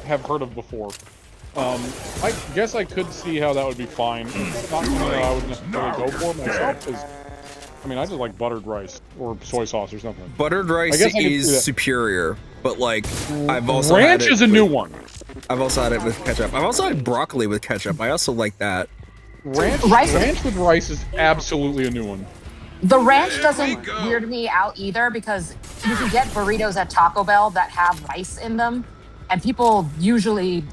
Speaker 2: have heard of before. I guess I could see how that would be fine. It's not something that I would necessarily go for myself, because, I mean, I just like buttered rice, or soy sauce or something.
Speaker 1: Buttered rice is superior, but like, I've also
Speaker 2: ranch
Speaker 1: had it
Speaker 2: is a new one.
Speaker 1: I've also had it with ketchup. I've also had broccoli with ketchup. I also like that.
Speaker 2: Ranch with rice is absolutely a new one.
Speaker 11: The ranch doesn't weird me out either, because you can get burritos at Taco Bell that have rice in them, and people usually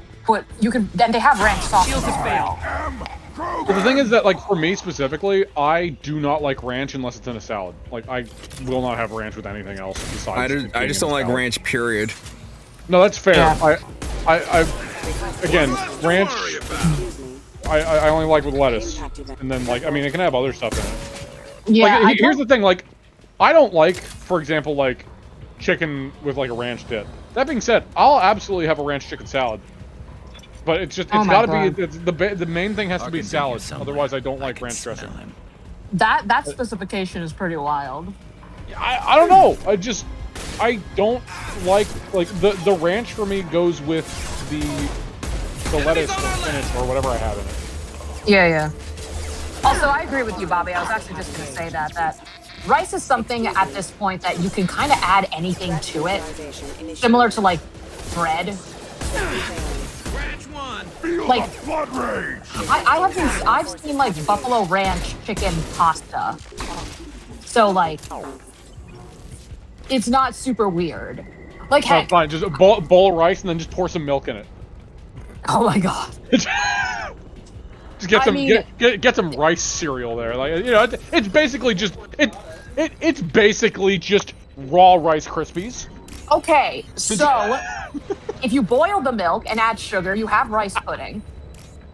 Speaker 11: then they have ranch sauce as well.
Speaker 2: Well, the thing is that, like, for me specifically, I do not like ranch unless it's in a salad. Like, I will not have ranch with anything else besides.
Speaker 1: I just don't like ranch, period.
Speaker 2: No, that's fair.
Speaker 11: Yeah.
Speaker 2: Again, ranch, I only like with lettuce. And then, like, I mean, it can have other stuff in it.
Speaker 11: Yeah,
Speaker 2: like, here's the thing, like, I don't like, for example, like, chicken with, like, a ranch dip. That being said, I'll absolutely have a ranch chicken salad. But it's just, it's gotta be, the main thing has to be salad. Otherwise, I don't like ranch dressing.
Speaker 11: That specification is pretty wild.
Speaker 2: I don't know. I don't like the ranch for me goes with the lettuce or spinach or whatever I have in it.
Speaker 11: Yeah. Also, I agree with you, Bobby. I was actually just gonna say that rice is something at this point that you can kind of add anything to it, similar to like bread. Like, I've seen like buffalo ranch chicken pasta. So like, it's not super weird. Like, heck,
Speaker 2: fine, just a bowl of rice and then just pour some milk in it.
Speaker 11: Oh my god.
Speaker 2: Just get some rice cereal there. Like, you know, it's basically just it's basically just raw Rice Krispies.
Speaker 11: Okay, so if you boil the milk and add sugar, you have rice pudding.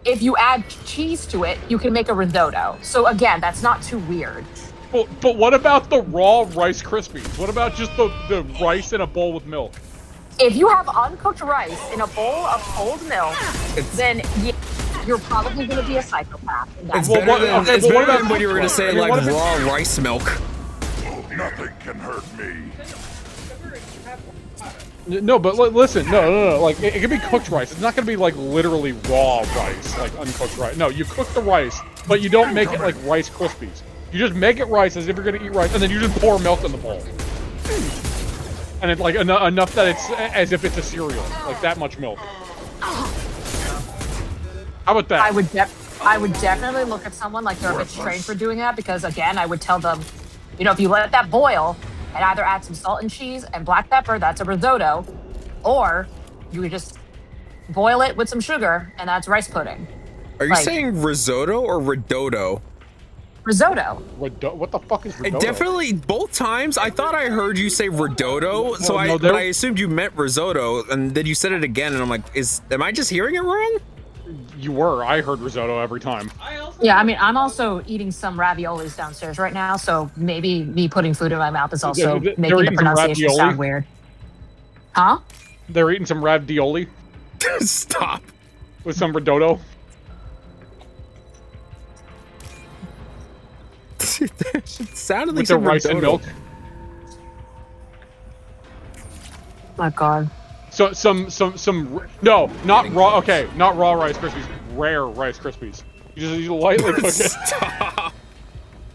Speaker 11: If you add cheese to it, you can make a risotto. So again, that's not too weird.
Speaker 2: But what about the raw Rice Krispies? What about just the rice in a bowl with milk?
Speaker 11: If you have uncooked rice in a bowl of cold milk, then you're probably going to be a psychopath.
Speaker 1: It's better than when you were going to say, like, raw rice milk.
Speaker 10: Nothing can hurt me.
Speaker 2: No, but listen, no. Like, it can be cooked rice. It's not going to be, like, literally raw rice, like uncooked rice. No, you cook the rice, but you don't make it like Rice Krispies. You just make it rice as if you're going to eat rice, and then you just pour milk in the bowl. And it's, like, enough that it's as if it's a cereal. Like, that much milk. How about that?
Speaker 11: I would definitely look at someone like they're a bit trained for doing that, because, again, I would tell them, you know, if you let that boil, and either add some salt and cheese and black pepper, that's a risotto, or you would just boil it with some sugar, and that's rice pudding.
Speaker 1: Are you saying risotto or ridotto?
Speaker 11: Risotto.
Speaker 2: What the fuck is risotto?
Speaker 1: It definitely, both times, I thought I heard you say ridotto, so but I assumed you meant risotto, and then you said it again, and I'm like, am I just hearing it wrong?
Speaker 2: You were. I heard risotto every time.
Speaker 11: Yeah, I mean, I'm also eating some raviolis downstairs right now, so maybe me putting food in my mouth is also making the pronunciation sound weird. Huh?
Speaker 2: They're eating some ravioli.
Speaker 1: Stop.
Speaker 2: With some risotto.
Speaker 1: It sounded like
Speaker 2: with the
Speaker 1: some
Speaker 2: rice and milk.
Speaker 11: My God.
Speaker 2: So no, not raw. Okay, not raw Rice Krispies. Rare Rice Krispies. You lightly cook it.
Speaker 1: Stop.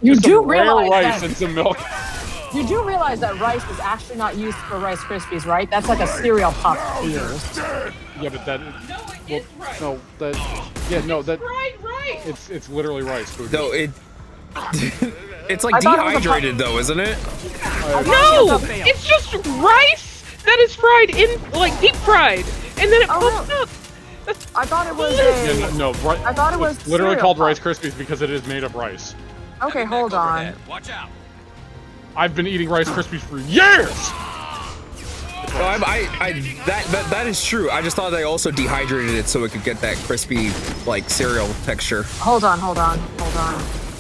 Speaker 11: You
Speaker 2: Just
Speaker 11: do
Speaker 2: some rare
Speaker 11: realize
Speaker 2: rice
Speaker 11: that,
Speaker 2: and some milk.
Speaker 11: You do realize that rice is actually not used for Rice Krispies, right? That's like a cereal puff they use.
Speaker 2: Yeah, but that. No, that.
Speaker 4: Fried rice.
Speaker 2: It's literally rice food.
Speaker 1: No, it's like dehydrated though, isn't it?
Speaker 4: No, it's just rice that is fried in, like, deep fried, and then it puffs up.
Speaker 11: I thought it was
Speaker 2: I
Speaker 11: thought it was
Speaker 2: it's literally
Speaker 11: cereal
Speaker 2: called
Speaker 11: puff.
Speaker 2: Rice Krispies because it is made of rice.
Speaker 11: Okay, hold on.
Speaker 10: Watch out.
Speaker 2: I've been eating Rice Krispies for years.
Speaker 1: No, that is true. I just thought they also dehydrated it so it could get that crispy, like, cereal texture.
Speaker 11: Hold on.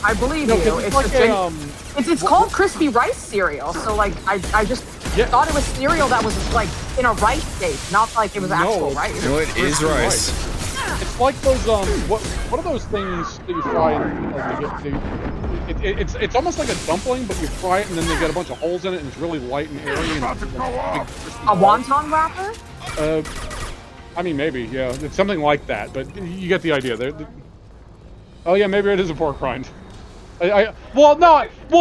Speaker 11: I believe you.
Speaker 2: It's like
Speaker 11: it's called crispy rice cereal. So like I just thought it was cereal that was like in a rice state, not like it was actual rice.
Speaker 1: No, it is rice.
Speaker 2: It's like those what are those things that you fry and it's almost like a dumpling, but you fry it and then they get a bunch of holes in it and it's really light and airy and it's
Speaker 11: a wonton wrapper?
Speaker 2: I mean maybe, yeah. It's something like that, but you get the idea. Oh yeah, maybe it is a pork rind. Well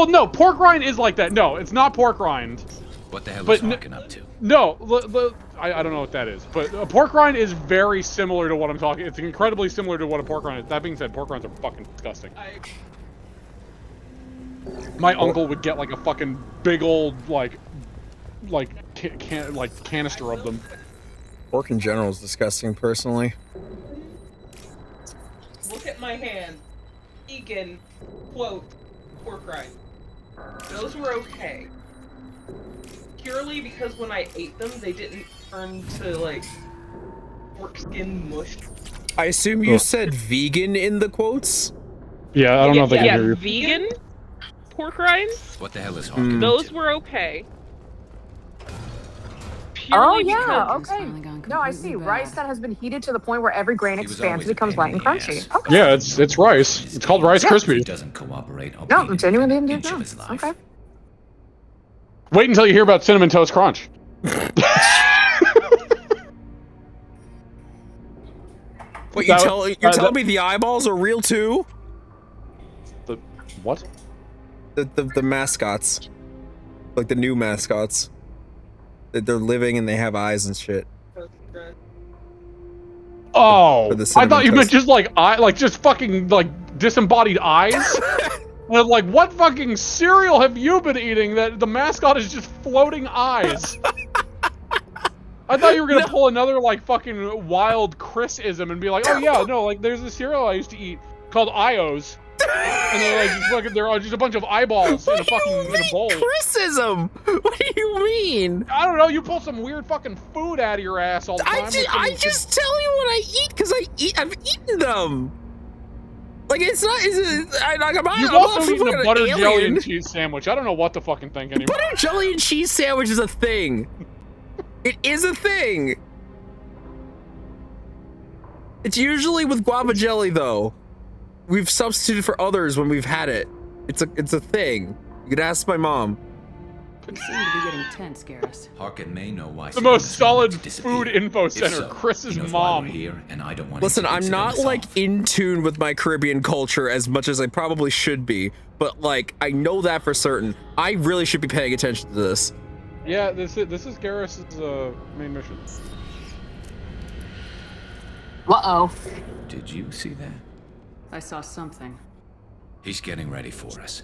Speaker 2: no, pork rind is like that. No, it's not pork rind.
Speaker 10: What the hell is Hawken up to?
Speaker 2: No, I don't know what that is, but a pork rind is very similar to what I'm talking. It's incredibly similar to what a pork rind is. That being said, pork rinds are fucking disgusting. My uncle would get like a fucking big old like canister of them.
Speaker 1: Pork in general is disgusting, personally.
Speaker 4: Look at my hand. Vegan, quote, pork rind. Those were okay. Purely because when I ate them, they didn't turn to, like, pork skin mush.
Speaker 1: I assume you said vegan in the quotes?
Speaker 2: Yeah, I don't know if they can hear you.
Speaker 4: Vegan pork rinds.
Speaker 10: What the hell is Hawken?
Speaker 4: Those were okay.
Speaker 11: Oh
Speaker 4: Purely
Speaker 11: yeah,
Speaker 4: because-
Speaker 11: okay. No, I see. Rice that has been heated to the point where every grain expands and becomes light and crunchy. Okay.
Speaker 2: Yeah, it's rice. It's called Rice Krispies.
Speaker 10: Doesn't cooperate.
Speaker 11: No, genuinely didn't do that. Okay.
Speaker 2: Wait until you hear about Cinnamon Toast Crunch.
Speaker 1: Wait, you're telling me the eyeballs are real too?
Speaker 2: The what?
Speaker 1: The mascots, like the new mascots. That they're living and they have eyes and shit.
Speaker 2: Oh, I thought you meant
Speaker 1: Toast.
Speaker 2: just like just fucking like disembodied eyes. And like, what fucking cereal have you been eating that the mascot is just floating eyes? I thought you were gonna pull another like fucking wild Chris-ism and be like, oh yeah, no, like there's a cereal I used to eat called Ios. And they're like, just fucking, they're just a bunch of eyeballs in a fucking in a bowl.
Speaker 1: Criticism? What do you mean?
Speaker 2: I don't know. You pull some weird fucking food out of your ass all the time.
Speaker 1: I just tell you what I eat because I've eaten them.
Speaker 5: Like, it's not.
Speaker 2: You've also eaten a butter jelly and cheese sandwich. I don't know what to fucking think anymore.
Speaker 5: Butter jelly and cheese sandwich is a thing. It is a thing. It's usually with guava jelly, though. We've substituted for others when we've had it. It's a thing. You could ask my mom.
Speaker 6: You seem to be getting tense, Garrus.
Speaker 10: Harkin may know why.
Speaker 2: The most solid food info center, Chris's mom.
Speaker 10: Here, and I don't want
Speaker 5: Listen, I'm not like in tune with my Caribbean culture as much as I probably should be, but like I know that for certain. I really should be paying attention to this.
Speaker 2: Yeah, this is Garrus's main mission.
Speaker 11: Uh-oh.
Speaker 10: Did you see that?
Speaker 6: I saw something.
Speaker 10: He's getting ready for us.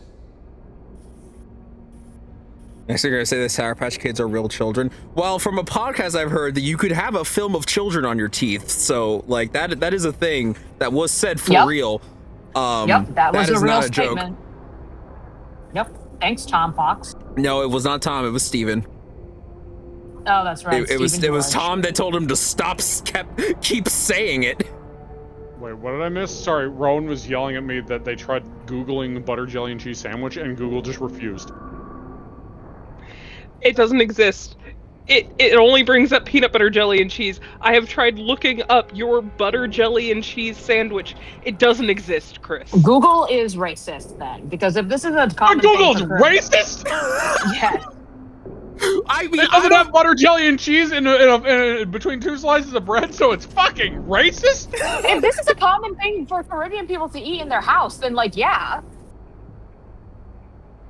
Speaker 5: Next, they're gonna say the Sour Patch Kids are real children. Well, from a podcast I've heard that you could have a film of children on your teeth. So, like that is a thing that was said for real.
Speaker 11: Yep, that was a real
Speaker 5: not
Speaker 11: statement. Yep. Thanks, Tom Fox.
Speaker 5: No, it was not Tom. It was Steven.
Speaker 11: Oh, that's right.
Speaker 5: It was Tom that told him to stop. Keep saying it.
Speaker 2: Wait, what did I miss? Sorry, Rowan was yelling at me that they tried Googling butter jelly and cheese sandwich, and Google just refused.
Speaker 4: It doesn't exist. It only brings up peanut butter jelly and cheese. I have tried looking up your butter jelly and cheese sandwich. It doesn't exist, Chris.
Speaker 11: Google is racist then, because if this is a common
Speaker 2: Google's
Speaker 11: thing for
Speaker 2: racist.
Speaker 11: Yes.
Speaker 2: I mean, it doesn't have butter jelly and cheese in between two slices of bread, so it's fucking racist.
Speaker 11: If this is a common thing for Caribbean people to eat in their house, then like, yeah.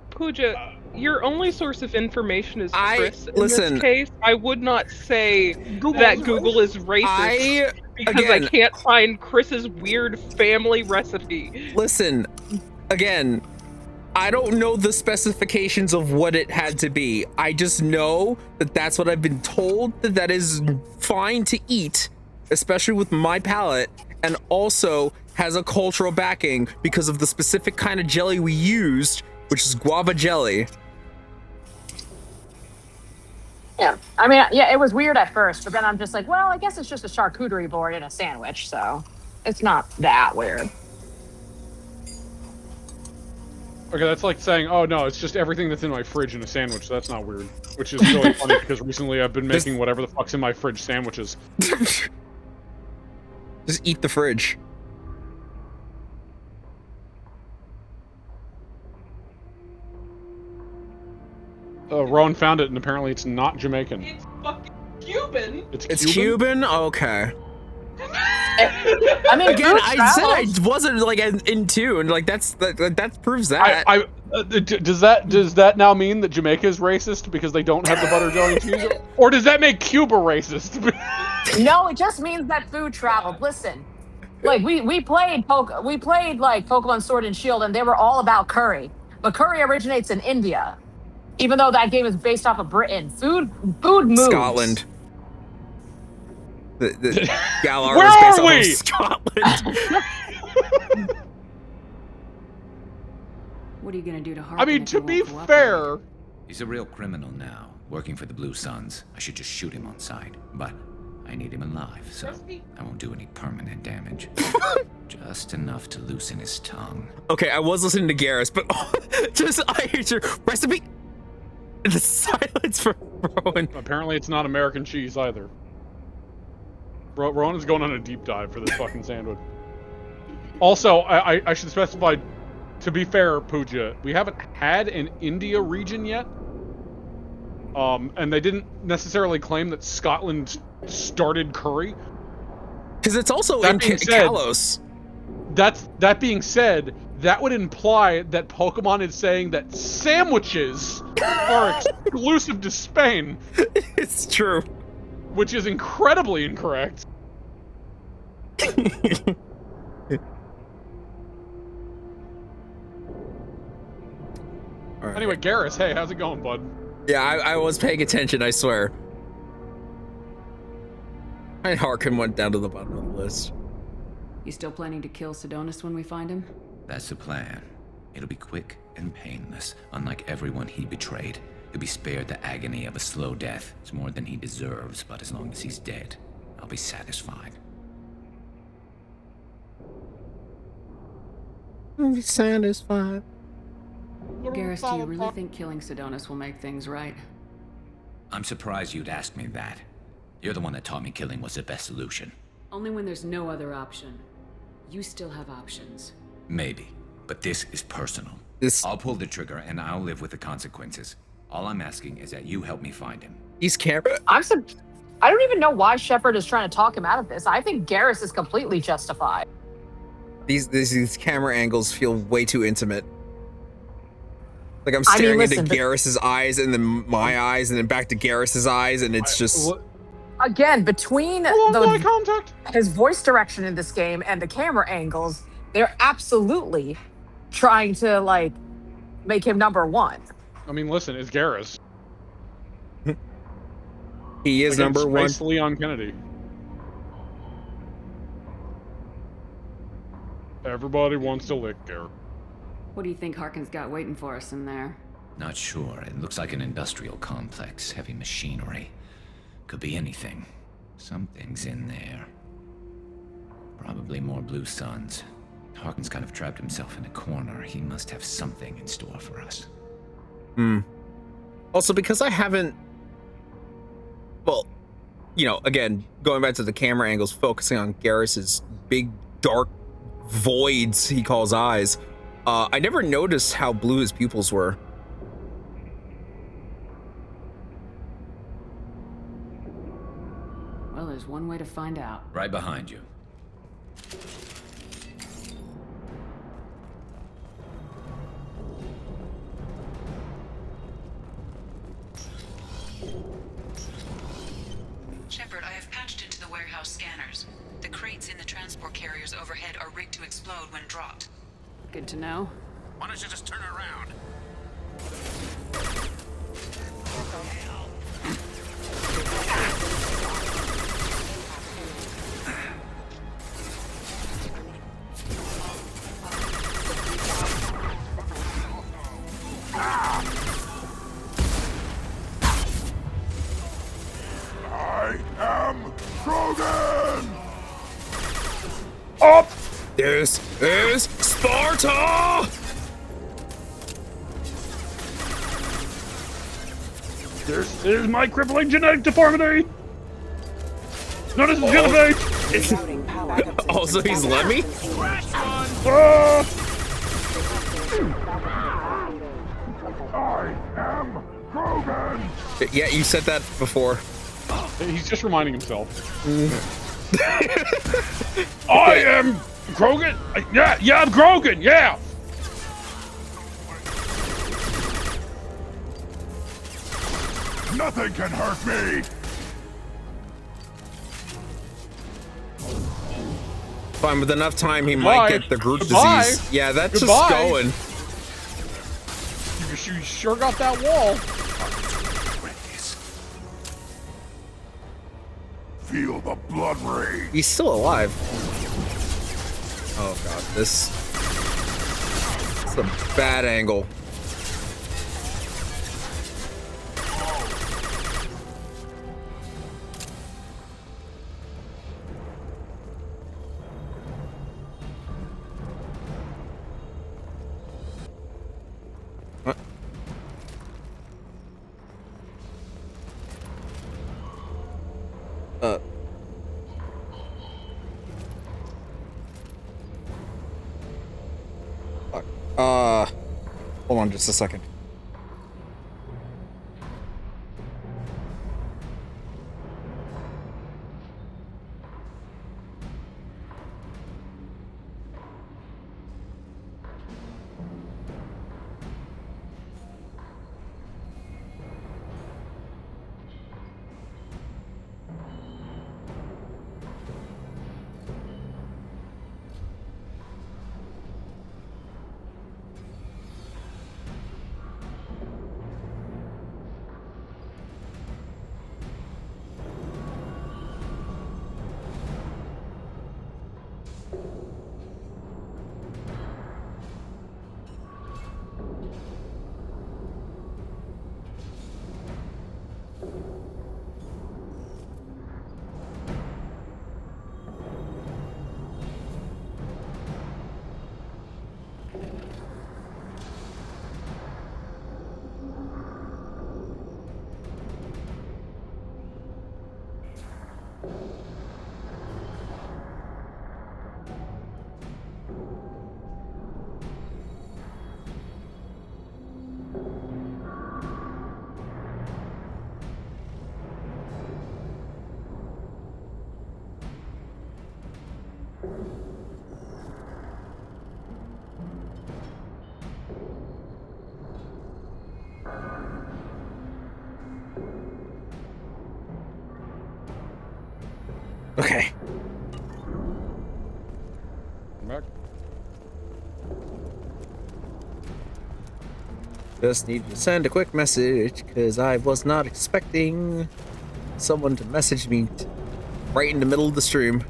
Speaker 4: Pooja, your only source of information is Chris. In
Speaker 5: listen.
Speaker 4: this case, I would not say that Google is racist because I
Speaker 5: again-
Speaker 4: can't find Chris's weird family recipe.
Speaker 5: Listen, again, I don't know the specifications of what it had to be. I just know that that's what I've been told, that is fine to eat, especially with my palate, and also has a cultural backing because of the specific kind of jelly we used, which is guava jelly.
Speaker 11: Yeah. I mean, yeah, it was weird at first, but then I'm just like, well, I guess it's just a charcuterie board in a sandwich, so it's not that weird.
Speaker 2: Okay, that's like saying, oh no, it's just everything that's in my fridge in a sandwich. That's not weird. Which is really funny because recently I've been making whatever the fuck's in my fridge sandwiches.
Speaker 5: Just eat the fridge.
Speaker 2: Rowan found it, and apparently it's not Jamaican.
Speaker 4: It's fucking Cuban.
Speaker 5: It's Cuban? Okay.
Speaker 11: I mean,
Speaker 5: again,
Speaker 11: food
Speaker 5: I said I
Speaker 11: travels.
Speaker 5: wasn't like in tune. Like that proves that.
Speaker 2: Does that now mean that Jamaica is racist because they don't have the butter jelly and cheese, or does that make Cuba racist?
Speaker 11: No, it just means that food traveled. Listen, like we played like Pokemon Sword and Shield, and they were all about curry. But curry originates in India, even though that game is based off of Britain. Food moves.
Speaker 5: Scotland. The Galar
Speaker 2: Where
Speaker 5: is based
Speaker 2: are
Speaker 5: off
Speaker 2: we?
Speaker 5: of Scotland.
Speaker 6: What are you gonna do to Harkin?
Speaker 2: I mean,
Speaker 6: if
Speaker 2: to
Speaker 6: he
Speaker 2: be
Speaker 6: won't cooperate?
Speaker 2: fair,
Speaker 10: He's a real criminal now, working for the Blue Suns. I should just shoot him on sight, but I need him alive, so I won't do any permanent damage. Just enough to loosen his tongue.
Speaker 5: Okay, I was listening to Garrus, but I heard your recipe. The silence for Rowan.
Speaker 2: apparently it's not American cheese either. Rowan is going on a deep dive for this fucking sandwich. Also, I should specify, to be fair, Pooja, we haven't had an India region yet. And they didn't necessarily claim that Scotland started curry.
Speaker 5: Because it's also
Speaker 2: That
Speaker 5: in
Speaker 2: being said-
Speaker 5: Kalos.
Speaker 2: That being said, that would imply that Pokemon is saying that sandwiches are exclusive to Spain.
Speaker 5: It's true.
Speaker 2: Which is incredibly incorrect.
Speaker 5: Right.
Speaker 2: Anyway, Garrus, hey, how's it going, bud?
Speaker 5: Yeah, I was paying attention, I swear. And Harkin went down to the bottom of the list.
Speaker 6: You still planning to kill Sidonis when we find him?
Speaker 10: That's the plan. It'll be quick and painless, unlike everyone he betrayed. He'll be spared the agony of a slow death. It's more than he deserves, but as long as he's dead, I'll be satisfied.
Speaker 5: Be satisfied.
Speaker 6: Garrus, do you really think killing Sidonis will make things right?
Speaker 10: I'm surprised you'd ask me that. You're the one that taught me killing was the best solution.
Speaker 6: Only when there's no other option. You still have options.
Speaker 10: Maybe, but this is personal. I'll pull the trigger and I'll live with the consequences. All I'm asking is that you help me find him.
Speaker 5: He's camera.
Speaker 11: I don't even know why Shepard is trying to talk him out of this. I think Garrus is completely justified.
Speaker 5: These camera angles feel way too intimate. Like I'm staring into Garrus's eyes and then my eyes and then back to Garrus's eyes and it's just...
Speaker 11: Again, between his voice direction in this game and the camera angles, they're absolutely trying to, like, make him number one.
Speaker 2: I mean, listen, it's Garrus.
Speaker 5: He is number one.
Speaker 2: Space Leon Kennedy. Everybody wants to lick Garrus.
Speaker 6: What do you think Harkin's got waiting for us in there?
Speaker 10: Not sure. It looks like an industrial complex. Heavy machinery. Could be anything. Something's in there. Probably more Blue Suns. Harkin's kind of trapped himself in a corner. He must have something in store for us.
Speaker 5: Also, because I haven't... Well, you know, again, going back to the camera angles, focusing on Garrus's big, dark voids he calls eyes, I never noticed how blue his pupils were.
Speaker 6: Well, there's one way to find out.
Speaker 10: Right behind you.
Speaker 16: Shepard, I have patched into the warehouse scanners. The crates in the transport carriers overhead are rigged to explode when dropped.
Speaker 6: Good to know.
Speaker 20: Why don't you just turn around?
Speaker 3: I am Krogan!
Speaker 5: Up! This is Sparta!
Speaker 2: This is my crippling genetic deformity! Not as Genovate!
Speaker 5: Also, he's Lemmy?
Speaker 3: I am Krogan!
Speaker 5: Yeah, you said that before.
Speaker 2: He's just reminding himself. I am Krogan! Yeah, I'm Krogan, yeah!
Speaker 3: Nothing can hurt me!
Speaker 5: Fine, with enough time, he might get the Groot disease. Yeah, that's just going.
Speaker 2: You sure got that wall.
Speaker 3: Feel the blood rage.
Speaker 5: He's still alive. Oh god, this is a bad angle. Hold on just a second. Okay.
Speaker 2: Come back.
Speaker 5: Just need to send a quick message because I was not expecting someone to message me right in the middle of the stream.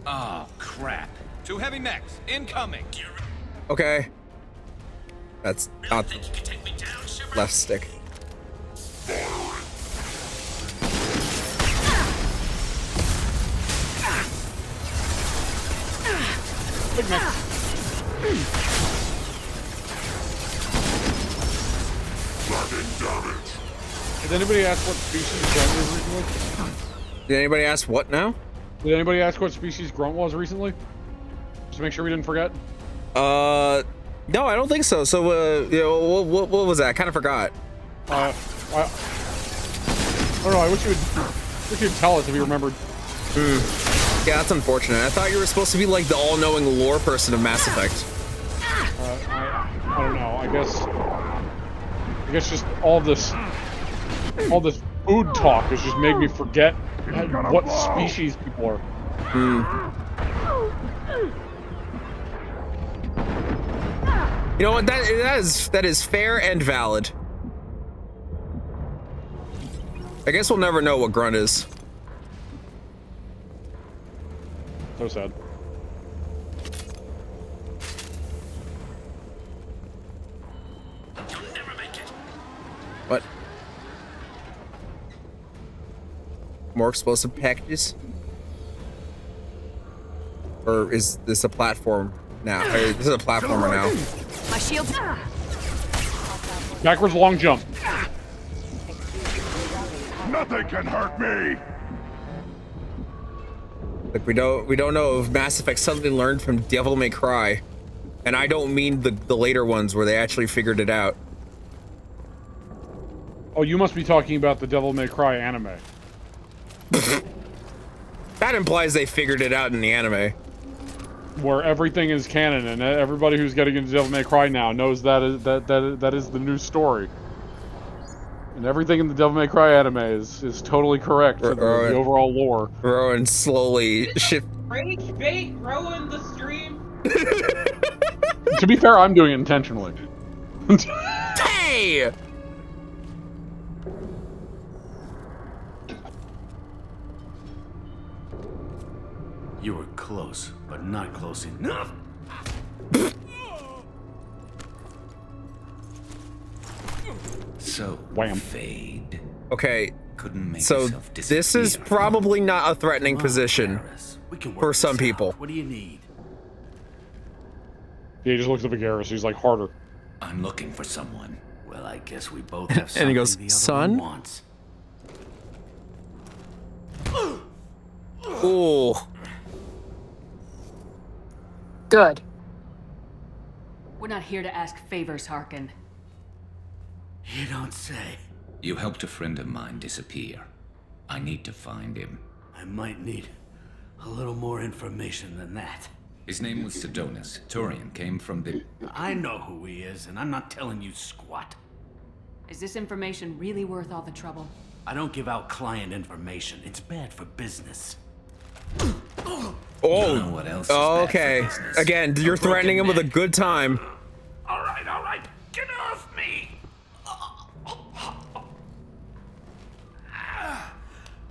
Speaker 9: Oh, crap. 2 heavy mechs, incoming.
Speaker 5: Okay. That's not the left stick.
Speaker 2: Big Mac. Did anybody ask what species Grunt was recently?
Speaker 5: Did anybody ask what now?
Speaker 2: Did anybody ask what species Grunt was recently? Just to make sure we didn't forget.
Speaker 5: No, I don't think so. So, you know, what was that? I kind of forgot.
Speaker 2: I don't know. I wish you'd tell us if you remembered.
Speaker 5: Yeah, that's unfortunate. I thought you were supposed to be like the all-knowing lore person of Mass Effect.
Speaker 2: I don't know. I guess just all this food talk has just made me forget what species people are.
Speaker 5: You know what? That is fair and valid. I guess we'll never know what Grunt is.
Speaker 2: So sad.
Speaker 5: What? More explosive packages? Or is this a platform now? This is a platformer now.
Speaker 6: My shield.
Speaker 2: Backwards long jump.
Speaker 12: Nothing can hurt me.
Speaker 5: Like we don't know if Mass Effect suddenly learned from Devil May Cry, and I don't mean the later ones where they actually figured it out.
Speaker 2: Oh, you must be talking about the Devil May Cry anime.
Speaker 5: That implies they figured it out in the anime.
Speaker 2: Where everything is canon, and everybody who's getting into Devil May Cry now knows that is the new story. And everything in the Devil May Cry anime is totally correct to the overall lore.
Speaker 5: Rowan slowly shift.
Speaker 22: Rage bait, Rowan the stream.
Speaker 2: To be fair, I'm doing it intentionally.
Speaker 5: Hey!
Speaker 23: You were close, but not close enough.
Speaker 10: So,
Speaker 2: Wham.
Speaker 10: Fade.
Speaker 5: Okay,
Speaker 10: Couldn't make
Speaker 5: so
Speaker 10: yourself
Speaker 5: this is probably not a threatening position for some people.
Speaker 23: What do you need?
Speaker 2: Yeah, he just looks at Garrus. He's like, harder.
Speaker 10: I'm looking for someone.
Speaker 23: Well, I guess we both have something
Speaker 5: And he goes,
Speaker 23: the other
Speaker 5: son?
Speaker 23: one wants.
Speaker 5: Ooh.
Speaker 11: Good.
Speaker 6: We're not here to ask favors, Harkin.
Speaker 23: You don't say.
Speaker 10: You helped a friend of mine disappear. I need to find him.
Speaker 23: I might need a little more information than that.
Speaker 10: His name was Sidonus. Turian came from the...
Speaker 23: I know who he is, and I'm not telling you squat.
Speaker 6: Is this information really worth all the trouble?
Speaker 23: I don't give out client information. It's bad for business.
Speaker 5: Oh,
Speaker 10: what else is bad
Speaker 5: okay.
Speaker 10: for business?
Speaker 5: Again, you're threatening him with a good time.
Speaker 23: All right. Get off me!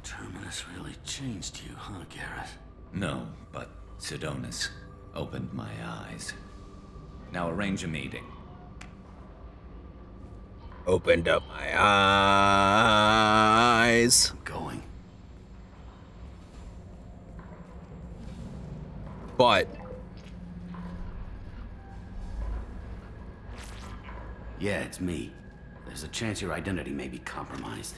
Speaker 23: Terminus really changed you, huh, Garrus?
Speaker 10: No, but Sidonus opened my eyes. Now arrange a meeting.
Speaker 5: Opened up my eyes.
Speaker 23: I'm going.
Speaker 5: But
Speaker 23: Yeah, it's me. There's a chance your identity may be compromised.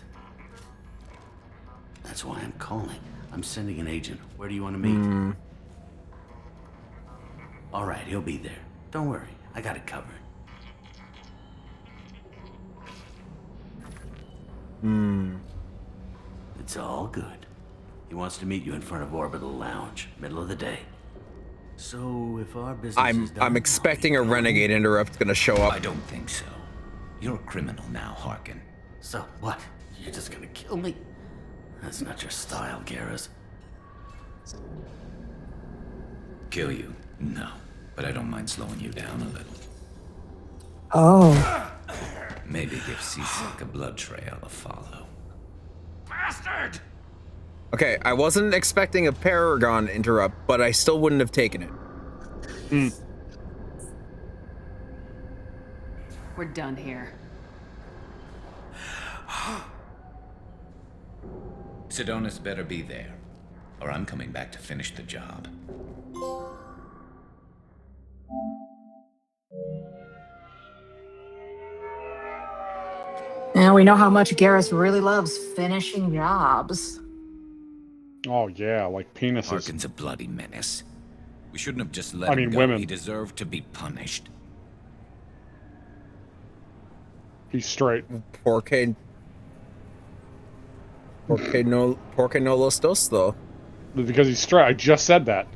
Speaker 23: That's why I'm calling. I'm sending an agent. Where do you want to meet? All right, he'll be there. Don't worry, I got it covered. It's all good. He wants to meet you in front of Orbital Lounge, middle of the day. So if our business is done,
Speaker 5: I'm expecting a renegade interrupt gonna show up.
Speaker 10: I don't think so. You're a criminal now, Harkin.
Speaker 23: So what? You're just gonna kill me? That's not your style, Garrus.
Speaker 10: Kill you? No. But I don't mind slowing you down a little.
Speaker 11: Oh.
Speaker 10: Maybe give C-Sec a blood trail to follow. Bastard!
Speaker 5: Okay, I wasn't expecting a Paragon interrupt, but I still wouldn't have taken it.
Speaker 6: We're done here.
Speaker 10: Sidonis better be there, or I'm coming back to finish the job.
Speaker 11: Now we know how much Garrus really loves finishing jobs.
Speaker 2: Oh yeah, like penises.
Speaker 10: Harkin's a bloody menace. We shouldn't have just let
Speaker 2: I
Speaker 10: him
Speaker 2: mean,
Speaker 10: go.
Speaker 2: women.
Speaker 10: He deserved to be punished.
Speaker 2: He's straight.
Speaker 5: Porque no los dos, though.
Speaker 2: Because he's straight. I just said that.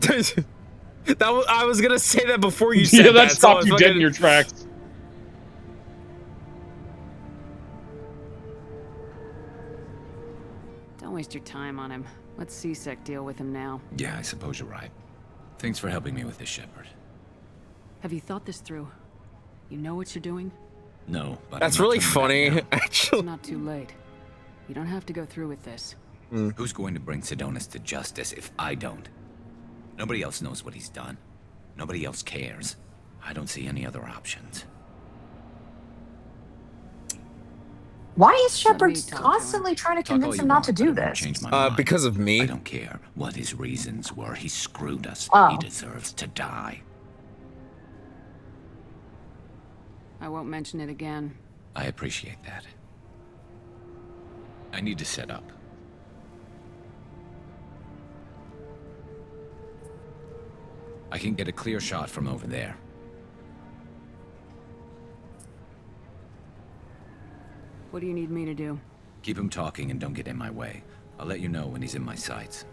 Speaker 5: I was gonna say that before you said
Speaker 2: Yeah,
Speaker 5: that.
Speaker 2: that stopped you dead in your tracks.
Speaker 6: Don't waste your time on him. Let C-Sec deal with him now.
Speaker 10: Yeah, I suppose you're right. Thanks for helping me with this, Shepard.
Speaker 6: Have you thought this through? You know what you're doing?
Speaker 10: No, but
Speaker 5: That's
Speaker 10: I'm not
Speaker 5: really
Speaker 10: turning
Speaker 5: funny,
Speaker 10: back now.
Speaker 5: actually.
Speaker 6: It's not too late. You don't have to go through with this.
Speaker 10: Who's going to bring Sidonis to justice if I don't? Nobody else knows what he's done. Nobody else cares. I don't see any other options.
Speaker 11: Why is Shepard
Speaker 6: me talk to him.
Speaker 11: constantly trying to
Speaker 10: Talk all
Speaker 11: convince
Speaker 10: you
Speaker 11: him not to
Speaker 10: want,
Speaker 11: do
Speaker 10: but it won't
Speaker 11: this?
Speaker 10: change my mind.
Speaker 5: Because of me.
Speaker 10: I don't care what his reasons were. He screwed us.
Speaker 11: Oh.
Speaker 10: He deserves to die.
Speaker 6: I won't mention it again.
Speaker 10: I appreciate that. I need to set up. I can get a clear shot from over there.
Speaker 6: What do you need me to do?
Speaker 10: Keep him talking and don't get in my way. I'll let you know when he's in my sights.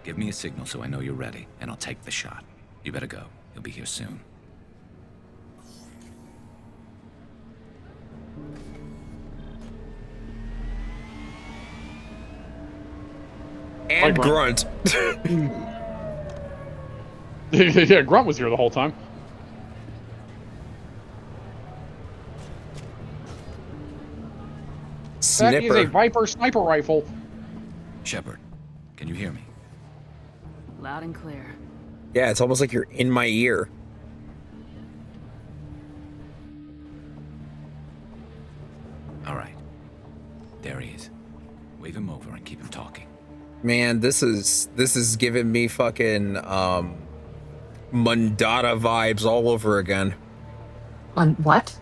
Speaker 10: Give me a signal so I know you're ready, and I'll take the shot. You better go. He'll be here soon.
Speaker 5: And Grunt.
Speaker 2: Yeah, Grunt was here the whole time. That is a
Speaker 5: Snipper.
Speaker 2: Viper sniper rifle.
Speaker 10: Shepard, can you hear me?
Speaker 6: Loud and clear.
Speaker 5: Yeah, it's almost like you're in my ear.
Speaker 10: All right. There he is. Wave him over and keep him talking.
Speaker 5: Man, this is giving me fucking Mundata vibes all over again.
Speaker 11: On what?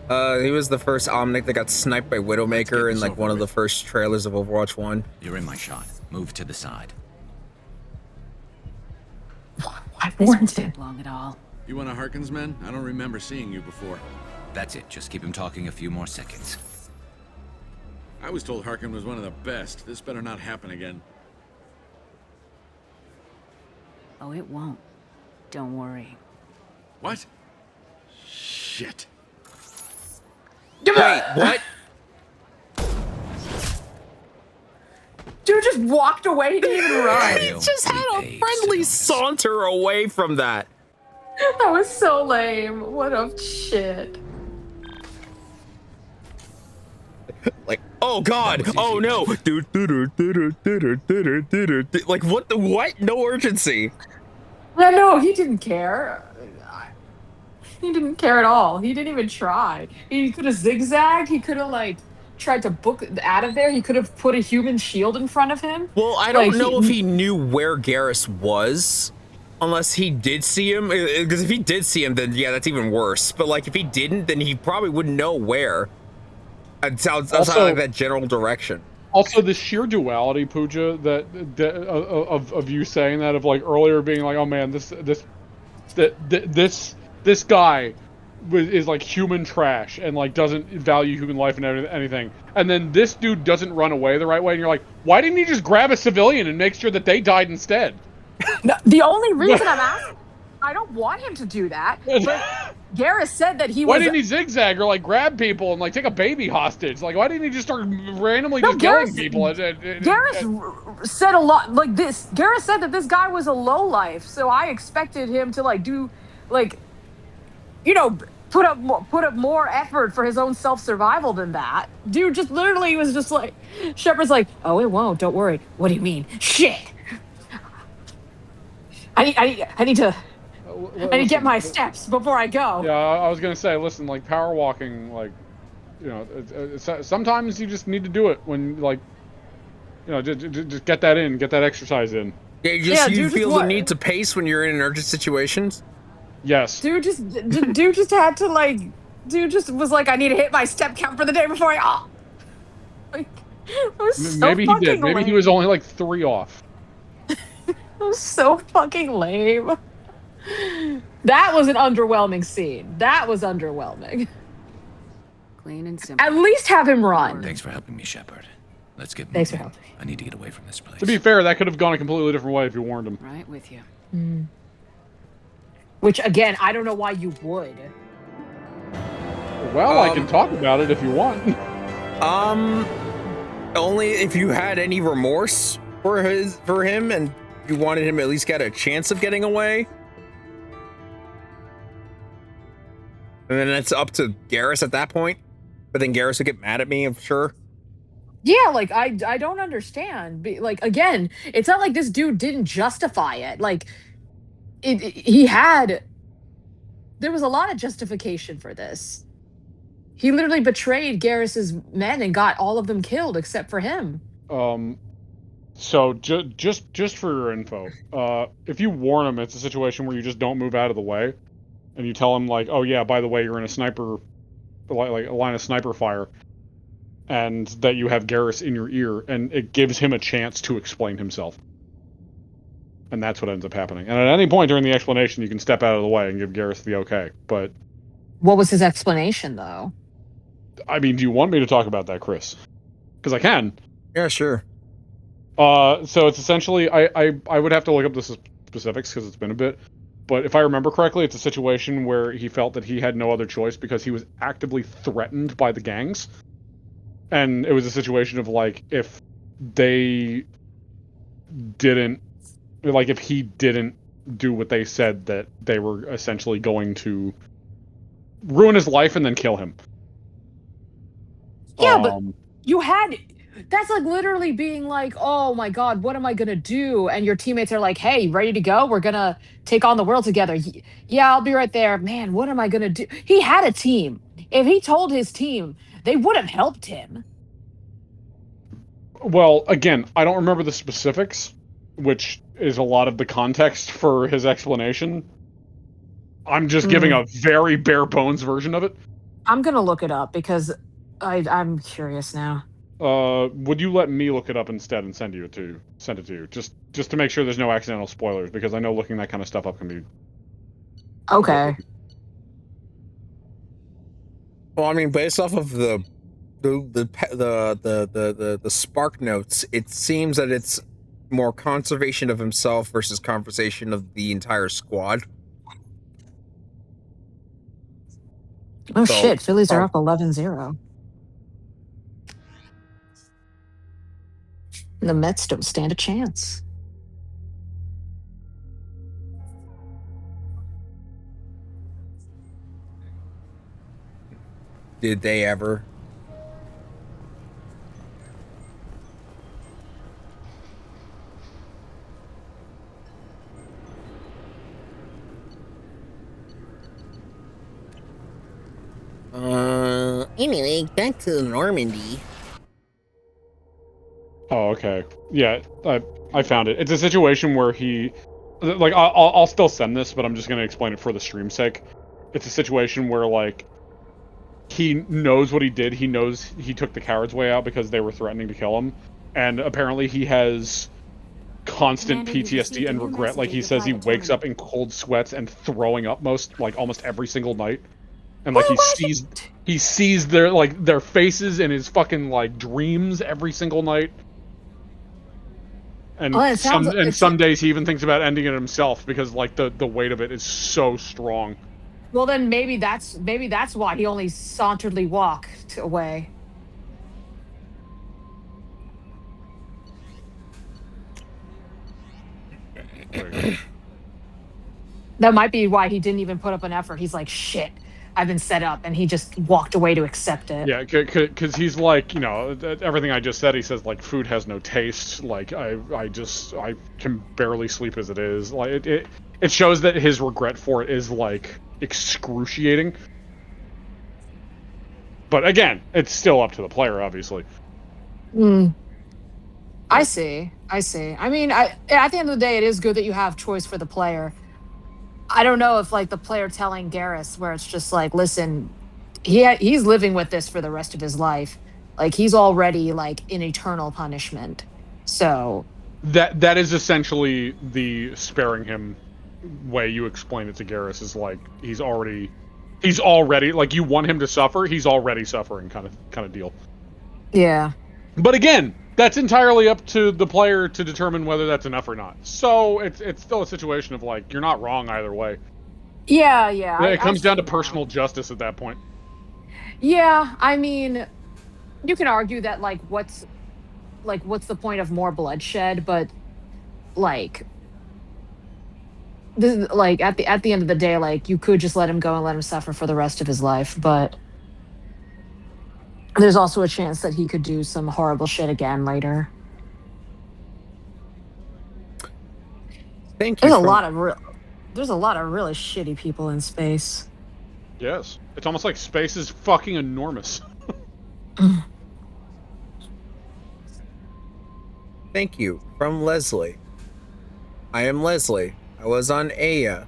Speaker 5: He was the first Omnic that got sniped by Widowmaker in like one of the first trailers of Overwatch 1.
Speaker 10: You're in my shot. Move to the side.
Speaker 11: I warned him.
Speaker 6: Long at all.
Speaker 23: You one of Harkin's men? I don't remember seeing you before.
Speaker 10: That's it. Just keep him talking a few more seconds.
Speaker 23: I was told Harkin was one of the best. This better not happen again.
Speaker 6: Oh, it won't. Don't worry.
Speaker 23: What? Shit.
Speaker 5: Wait, what?
Speaker 11: Dude just walked away. He didn't even run.
Speaker 5: He just had a friendly saunter away from that.
Speaker 11: That was so lame. What a shit.
Speaker 5: Like, oh god, oh no. Like, what? No urgency.
Speaker 11: No, he didn't care. He didn't care at all. He didn't even try. He could have zigzagged. He could have, like, tried to book out of there. He could have put a human shield in front of him.
Speaker 5: Well, I don't know if he knew where Garrus was. Unless he did see him, because if he did see him, then yeah, that's even worse. But like, if he didn't, then he probably wouldn't know where. Outside of that general direction.
Speaker 2: Also, the sheer duality, Pooja, of you saying that, of like earlier being like, oh man, this guy is like human trash and like doesn't value human life and anything, and then this dude doesn't run away the right way, and you're like, why didn't he just grab a civilian and make sure that they died instead?
Speaker 11: No, the only reason I'm asking, I don't want him to do that. But Garrus said that he
Speaker 2: Why
Speaker 11: was.
Speaker 2: didn't he zigzag or like grab people and like take a baby hostage? Like, why didn't he just start randomly
Speaker 11: No,
Speaker 2: just killing
Speaker 11: Garrus-
Speaker 2: people?
Speaker 11: Garrus said a lot like this. Garrus said that this guy was a lowlife, so I expected him to like do, like, you know, put up more effort for his own self-survival than that. Dude just literally was just like, Shepard's like, oh, it won't. Don't worry. What do you mean? Shit. I need to get my steps before I go.
Speaker 2: Yeah, I was gonna say, listen, like power walking, like, you know, sometimes you just need to do it when, like, you know, just get that in, get that exercise in.
Speaker 5: Yeah, you feel the need to pace when you're in urgent situations.
Speaker 2: Yes.
Speaker 11: Dude just had to like, dude just was like, I need to hit my step count for the day before I. Like, it was so
Speaker 2: Maybe he did. Maybe
Speaker 11: lame.
Speaker 2: he was only like 3 off.
Speaker 11: It was so fucking lame. That was an underwhelming scene. That was underwhelming.
Speaker 6: Clean and simple.
Speaker 11: At least have him run.
Speaker 10: Thanks for helping me, Shepard. Let's get moving.
Speaker 11: Thanks for helping.
Speaker 10: I need to get away from this place.
Speaker 2: To be fair, that could have gone a completely different way if you warned him.
Speaker 6: Right with you.
Speaker 11: Which again, I don't know why you would.
Speaker 2: Well, I can talk about it if you want.
Speaker 5: Only if you had any remorse for him and you wanted him to at least get a chance of getting away. And then it's up to Garrus at that point. But then Garrus would get mad at me, I'm sure.
Speaker 11: Yeah, like I don't understand. Like again, it's not like this dude didn't justify it. Like he had. There was a lot of justification for this. He literally betrayed Garrus's men and got all of them killed except for him.
Speaker 2: So just for your info, if you warn him, it's a situation where you just don't move out of the way, and you tell him like, oh yeah, by the way, you're in a sniper, like a line of sniper fire, and that you have Garrus in your ear, and it gives him a chance to explain himself. And that's what ends up happening. And at any point during the explanation, you can step out of the way and give Garrus the okay. But
Speaker 11: What was his explanation, though?
Speaker 2: I mean, do you want me to talk about that, Chris? Because I can.
Speaker 5: Yeah, sure.
Speaker 2: So it's essentially, I would have to look up the specifics because it's been a bit. But if I remember correctly, it's a situation where he felt that he had no other choice because he was actively threatened by the gangs. And it was a situation of, like, if they didn't, like, if he didn't do what they said, that they were essentially going to ruin his life and then kill him.
Speaker 11: Yeah, but you had... That's like literally being like, oh my god, what am I gonna do? And your teammates are like, hey, ready to go? We're gonna take on the world together. Yeah, I'll be right there. Man, what am I gonna do? He had a team. If he told his team, they would have helped him.
Speaker 2: Well, again, I don't remember the specifics, which is a lot of the context for his explanation. I'm just giving a very bare bones version of it.
Speaker 11: I'm gonna look it up because I'm curious now.
Speaker 2: Would you let me look it up instead and send it to you? Just to make sure there's no accidental spoilers, because I know looking that kind of stuff up can be...
Speaker 11: Okay.
Speaker 5: Well, I mean, based off of the spark notes, it seems that it's more conservation of himself versus conversation of the entire squad.
Speaker 11: Oh shit, Phillies are up 11-0. The Mets don't stand a chance.
Speaker 5: Did they ever?
Speaker 7: Anyway, back to Normandy.
Speaker 2: Oh, okay. Yeah, I found it. It's a situation where he like I'll still send this, but I'm just gonna explain it for the stream's sake. It's a situation where like he knows what he did. He knows he took the coward's way out because they were threatening to kill him, and apparently he has constant PTSD and regret. Like he says, he wakes up in cold sweats and throwing up almost every single night, and like he sees their faces in his fucking like dreams every single night. And some days he even thinks about ending it himself because like the weight of it is so strong.
Speaker 11: Well, then maybe that's why he only saunteredly walked away. That might be why he didn't even put up an effort. He's like, shit, I've been set up, and he just walked away to accept it.
Speaker 2: Yeah, because he's like, everything I just said. He says like, food has no taste. Like I can barely sleep as it is. Like it shows that his regret for it is like excruciating. But again, it's still up to the player, obviously.
Speaker 11: I see. I mean, at the end of the day, it is good that you have choice for the player. I don't know if like the player telling Garrus, where it's just like, listen, he's living with this for the rest of his life. Like he's already like in eternal punishment. So
Speaker 2: that is essentially the sparing him way you explain it to Garrus, is like he's already like, you want him to suffer, he's already suffering kind of deal.
Speaker 11: Yeah.
Speaker 2: But again, that's entirely up to the player to determine whether that's enough or not. So it's still a situation of like, you're not wrong either way.
Speaker 11: Yeah.
Speaker 2: It comes down to personal justice at that point.
Speaker 11: Yeah, I mean, you can argue that like what's the point of more bloodshed, but like this, like at the end of the day, like you could just let him go and let him suffer for the rest of his life, but there's also a chance that he could do some horrible shit again later.
Speaker 5: Thank you.
Speaker 11: There's a lot of really shitty people in space.
Speaker 2: Yes. It's almost like space is fucking enormous.
Speaker 5: Thank you. From Leslie. I am Leslie. I was on Aya.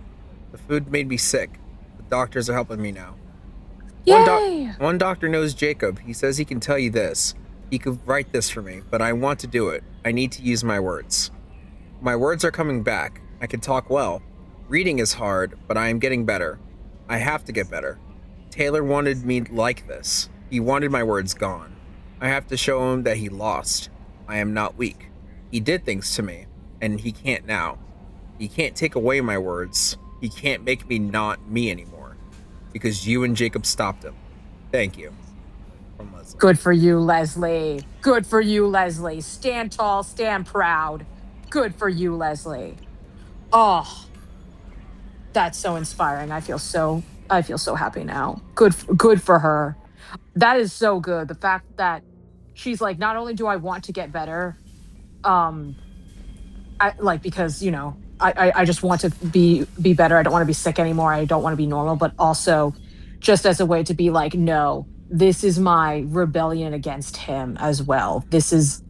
Speaker 5: The food made me sick. The doctors are helping me now.
Speaker 11: Yay!
Speaker 5: One doctor knows Jacob. He says he can tell you this. He could write this for me, but I want to do it. I need to use my words. My words are coming back. I can talk well. Reading is hard, but I am getting better. I have to get better. Taylor wanted me like this. He wanted my words gone. I have to show him that he lost. I am not weak. He did things to me, and he can't now. He can't take away my words. He can't make me not me anymore. Because you and Jacob stopped him. Thank you. From Leslie.
Speaker 11: Good for you, Leslie. Good for you, Leslie. Stand tall, stand proud. Good for you, Leslie. Oh, that's so inspiring. I feel so happy now. Good for her. That is so good. The fact that she's like, not only do I want to get better, because I just want to be better. I don't want to be sick anymore. I don't want to be normal, but also just as a way to be like, no, this is my rebellion against him as well. This is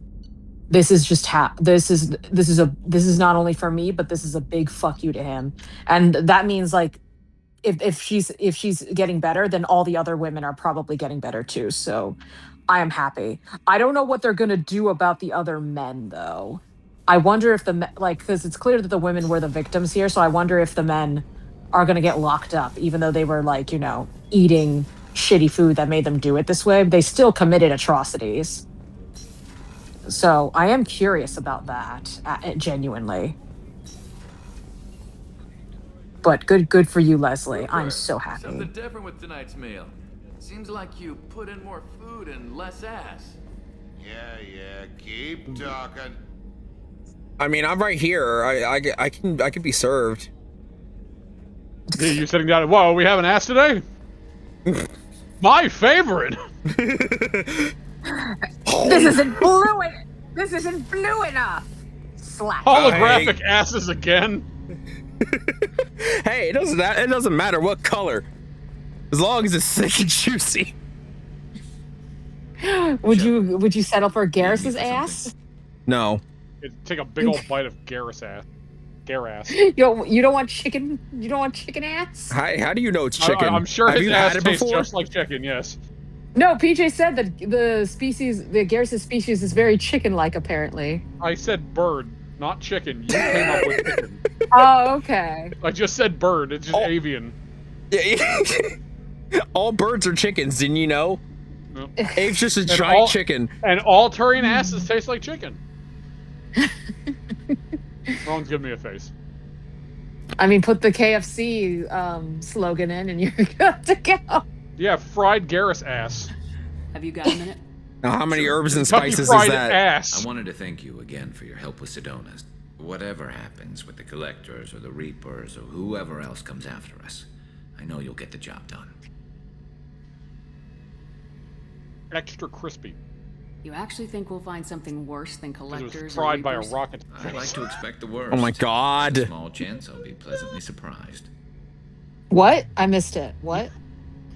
Speaker 11: not only for me, but this is a big fuck you to him. And that means like if she's getting better, then all the other women are probably getting better too. So I am happy. I don't know what they're going to do about the other men though. I wonder if because it's clear that the women were the victims here, so I wonder if the men are going to get locked up, even though they were like, eating shitty food that made them do it this way. They still committed atrocities. So I am curious about that, genuinely. But good for you, Leslie. I'm so happy.
Speaker 8: Something different with tonight's meal. Seems like you put in more food and less ass.
Speaker 3: Yeah, keep talking.
Speaker 5: I mean, I'm right here. I can be served.
Speaker 2: Yeah, you're sitting down. Whoa, we have an ass today? My favorite.
Speaker 11: This isn't blue enough. Slap.
Speaker 2: Holographic asses again.
Speaker 5: Hey, it doesn't matter what color, as long as it's thick and juicy.
Speaker 11: Would you settle for Garrus's ass?
Speaker 5: No.
Speaker 2: Take a big old bite of Garrus ass. Garass.
Speaker 11: You don't want chicken? You don't want chicken ass?
Speaker 5: How do you know it's chicken?
Speaker 2: I'm sure
Speaker 5: Have
Speaker 2: his
Speaker 5: you
Speaker 2: ass
Speaker 5: had it
Speaker 2: tastes
Speaker 5: before?
Speaker 2: just like chicken. Yes.
Speaker 11: No, PJ said that the Garrus species is very chicken-like, apparently.
Speaker 2: I said bird, not chicken. You came up with chicken.
Speaker 11: Oh, okay.
Speaker 2: I just said bird. It's just avian.
Speaker 5: All birds are chickens, didn't you know?
Speaker 2: No.
Speaker 5: Abe's just a
Speaker 2: And
Speaker 5: giant chicken.
Speaker 2: And all Turian asses taste like chicken. Ron's giving me a face.
Speaker 11: I mean, put the KFC slogan in, and you're good to go.
Speaker 2: Yeah, fried Garrus ass.
Speaker 6: Have you got a minute?
Speaker 5: Now, how many herbs and
Speaker 2: Kentucky
Speaker 5: spices
Speaker 2: Fried
Speaker 5: is that?
Speaker 2: Ass.
Speaker 10: I wanted to thank you again for your help with Sedona's. Whatever happens with the Collectors or the Reapers or whoever else comes after us, I know you'll get the job done.
Speaker 2: Extra crispy.
Speaker 6: You actually think we'll find something worse than
Speaker 2: It
Speaker 6: collectors
Speaker 2: was
Speaker 6: or
Speaker 2: fried by a
Speaker 6: reapers?
Speaker 2: rocket.
Speaker 10: I like to expect the worst.
Speaker 5: Oh my god.
Speaker 10: Small chance I'll be pleasantly surprised.
Speaker 11: What? I missed it. What?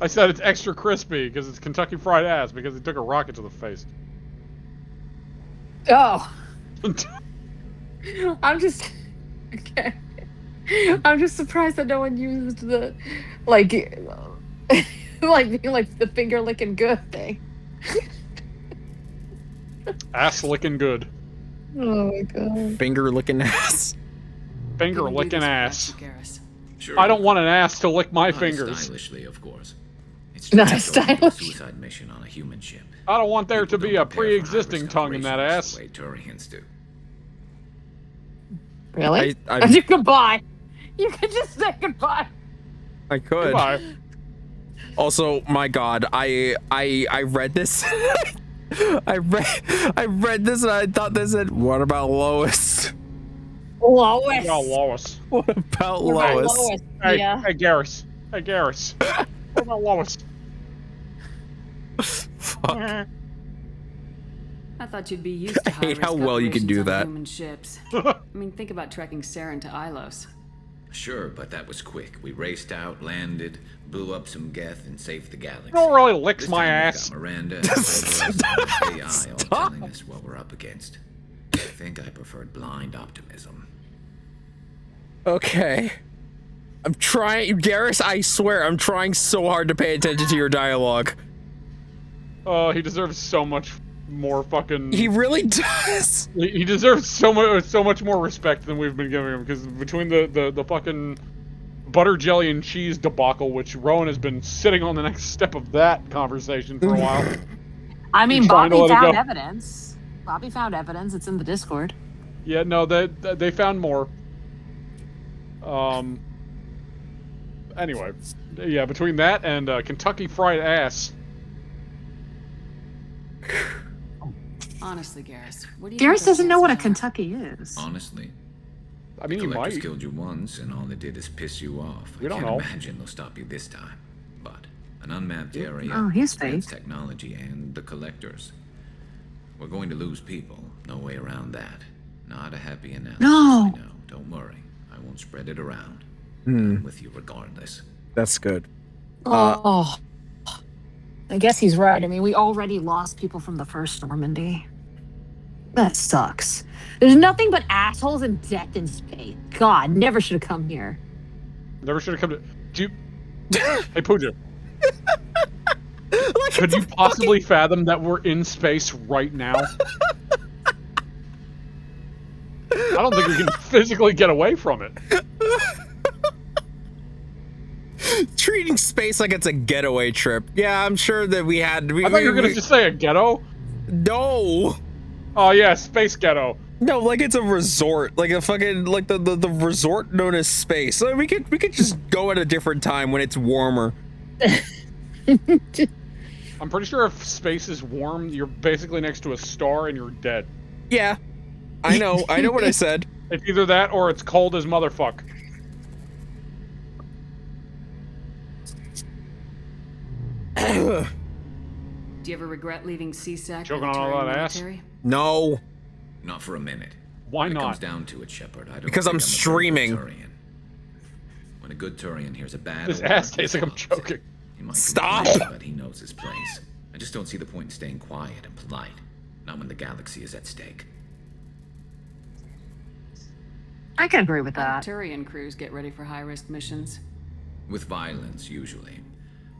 Speaker 2: I said it's extra crispy because it's Kentucky Fried Ass because he took a rocket to the face.
Speaker 11: Oh. I'm just okay. I'm just surprised that no one used the like the finger licking good thing.
Speaker 2: Ass licking good.
Speaker 11: Oh my god.
Speaker 5: Finger licking ass.
Speaker 2: Finger licking ass.
Speaker 10: Sure.
Speaker 2: I don't want an ass to lick my
Speaker 10: Not
Speaker 2: fingers.
Speaker 10: Stylishly, of course. It's
Speaker 11: Not
Speaker 10: just going to be a
Speaker 11: stylish.
Speaker 10: suicide mission on a human ship.
Speaker 2: I don't want there to be a
Speaker 10: Prepare for
Speaker 2: pre-existing
Speaker 10: high-risk
Speaker 2: tongue in that
Speaker 10: operations
Speaker 2: ass.
Speaker 10: the way Turians do.
Speaker 11: Really?
Speaker 5: I'm-
Speaker 11: You goodbye. You could just say goodbye.
Speaker 5: I could.
Speaker 2: Goodbye.
Speaker 5: Also, my god, I read this. I read this and I thought they said, what about Lois?
Speaker 11: Lois.
Speaker 2: What about Lois?
Speaker 5: What about
Speaker 11: What about
Speaker 5: Lois?
Speaker 11: Lois?
Speaker 2: Hey,
Speaker 11: Yeah.
Speaker 2: hey, Garrus. Hey, Garrus. What about Lois?
Speaker 5: Fuck.
Speaker 6: I thought you'd be used to
Speaker 5: I hate
Speaker 6: high-risk
Speaker 5: how well you can do
Speaker 6: operations on
Speaker 5: that.
Speaker 6: human ships. I mean, think about trekking Saren to Ilos.
Speaker 10: Sure, but that was quick. We raced out, landed, blew up some Geth, and saved the galaxy.
Speaker 2: No one really licks
Speaker 10: This
Speaker 2: my
Speaker 10: time we've
Speaker 2: ass.
Speaker 10: got Miranda and Cerberus and AI all telling us what we're up against. I think I preferred blind optimism.
Speaker 5: Okay. I'm trying, Garrus, I swear, I'm trying so hard to pay attention to your dialogue.
Speaker 2: Oh, he deserves so much more fucking.
Speaker 5: He really does.
Speaker 2: He deserves so much more respect than we've been giving him because between the fucking butter jelly and cheese debacle, which Rowan has been sitting on the next step of that conversation for a while.
Speaker 11: I mean,
Speaker 2: He's trying to
Speaker 11: Bobby
Speaker 2: let it
Speaker 11: found
Speaker 2: go.
Speaker 11: evidence. Bobby found evidence. It's in the Discord.
Speaker 2: Yeah, no, they found more. Anyway, yeah, between that and Kentucky Fried Ass.
Speaker 6: Honestly, Garrus, what do you
Speaker 11: Garrus
Speaker 6: think
Speaker 11: doesn't know what a
Speaker 6: our chances
Speaker 11: Kentucky is.
Speaker 10: Honestly,
Speaker 2: I mean, he
Speaker 10: Collectors
Speaker 2: might.
Speaker 10: killed you once, and all it did is piss you off.
Speaker 2: We don't
Speaker 10: I
Speaker 2: know.
Speaker 10: can't imagine they'll stop you this time. But an unmapped area,
Speaker 11: Oh, he's
Speaker 10: advanced
Speaker 11: fake.
Speaker 10: technology, and the Collectors. We're going to lose people. No way around that. Not a happy analysis.
Speaker 11: No.
Speaker 10: I know. Don't worry. I won't spread it around.
Speaker 5: Hmm.
Speaker 10: I'm with you regardless.
Speaker 5: That's good.
Speaker 11: Oh. I guess he's right. I mean, we already lost people from the first Normandy. That sucks. There's nothing but assholes and death in space. God, never should have come here.
Speaker 2: Never should have come to. Do you... Hey, Pooja. Could you possibly fathom that we're in space right now? I don't think we can physically get away from it.
Speaker 5: Treating space like it's a getaway trip. Yeah, I'm sure that we had.
Speaker 2: I thought you were gonna just say a ghetto.
Speaker 5: No.
Speaker 2: Oh yeah, space ghetto.
Speaker 5: No, like it's a resort, like a fucking like the resort known as space. So we could just go at a different time when it's warmer.
Speaker 2: I'm pretty sure if space is warm, you're basically next to a star and you're dead.
Speaker 5: Yeah, I know what I said.
Speaker 2: It's either that or it's cold as motherfuck.
Speaker 6: Do you ever regret leaving CSEC?
Speaker 2: Choking on all that ass?
Speaker 5: No.
Speaker 10: Not for a minute.
Speaker 2: Why
Speaker 10: when
Speaker 2: not?
Speaker 10: It comes down to it, Shepard. I don't
Speaker 5: Because
Speaker 10: think
Speaker 5: I'm
Speaker 10: a very good
Speaker 5: streaming.
Speaker 10: Turian. When a good Turian hears a bad
Speaker 2: His
Speaker 10: order,
Speaker 2: ass tastes like I'm choking.
Speaker 10: he might
Speaker 5: Stop.
Speaker 10: complain, but he knows his place. I just don't see the point in staying quiet and polite. Not when the galaxy is at stake.
Speaker 11: I can agree with
Speaker 6: How
Speaker 11: that.
Speaker 6: do Turian crews get ready for high-risk missions?
Speaker 10: With violence, usually.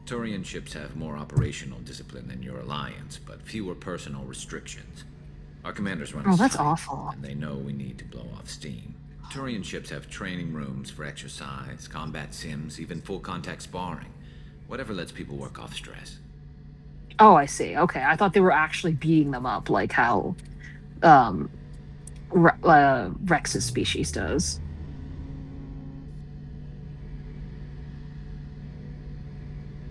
Speaker 10: Turian ships have more operational discipline than your alliance, but fewer personal restrictions. Our commanders run
Speaker 11: Oh,
Speaker 10: us
Speaker 11: that's
Speaker 10: tight,
Speaker 11: awful.
Speaker 10: and they know we need to blow off steam. Turian ships have training rooms for exercise, combat sims, even full-contact sparring. Whatever lets people work off stress.
Speaker 11: Oh, I see. Okay, I thought they were actually beating them up like how Rex's species does.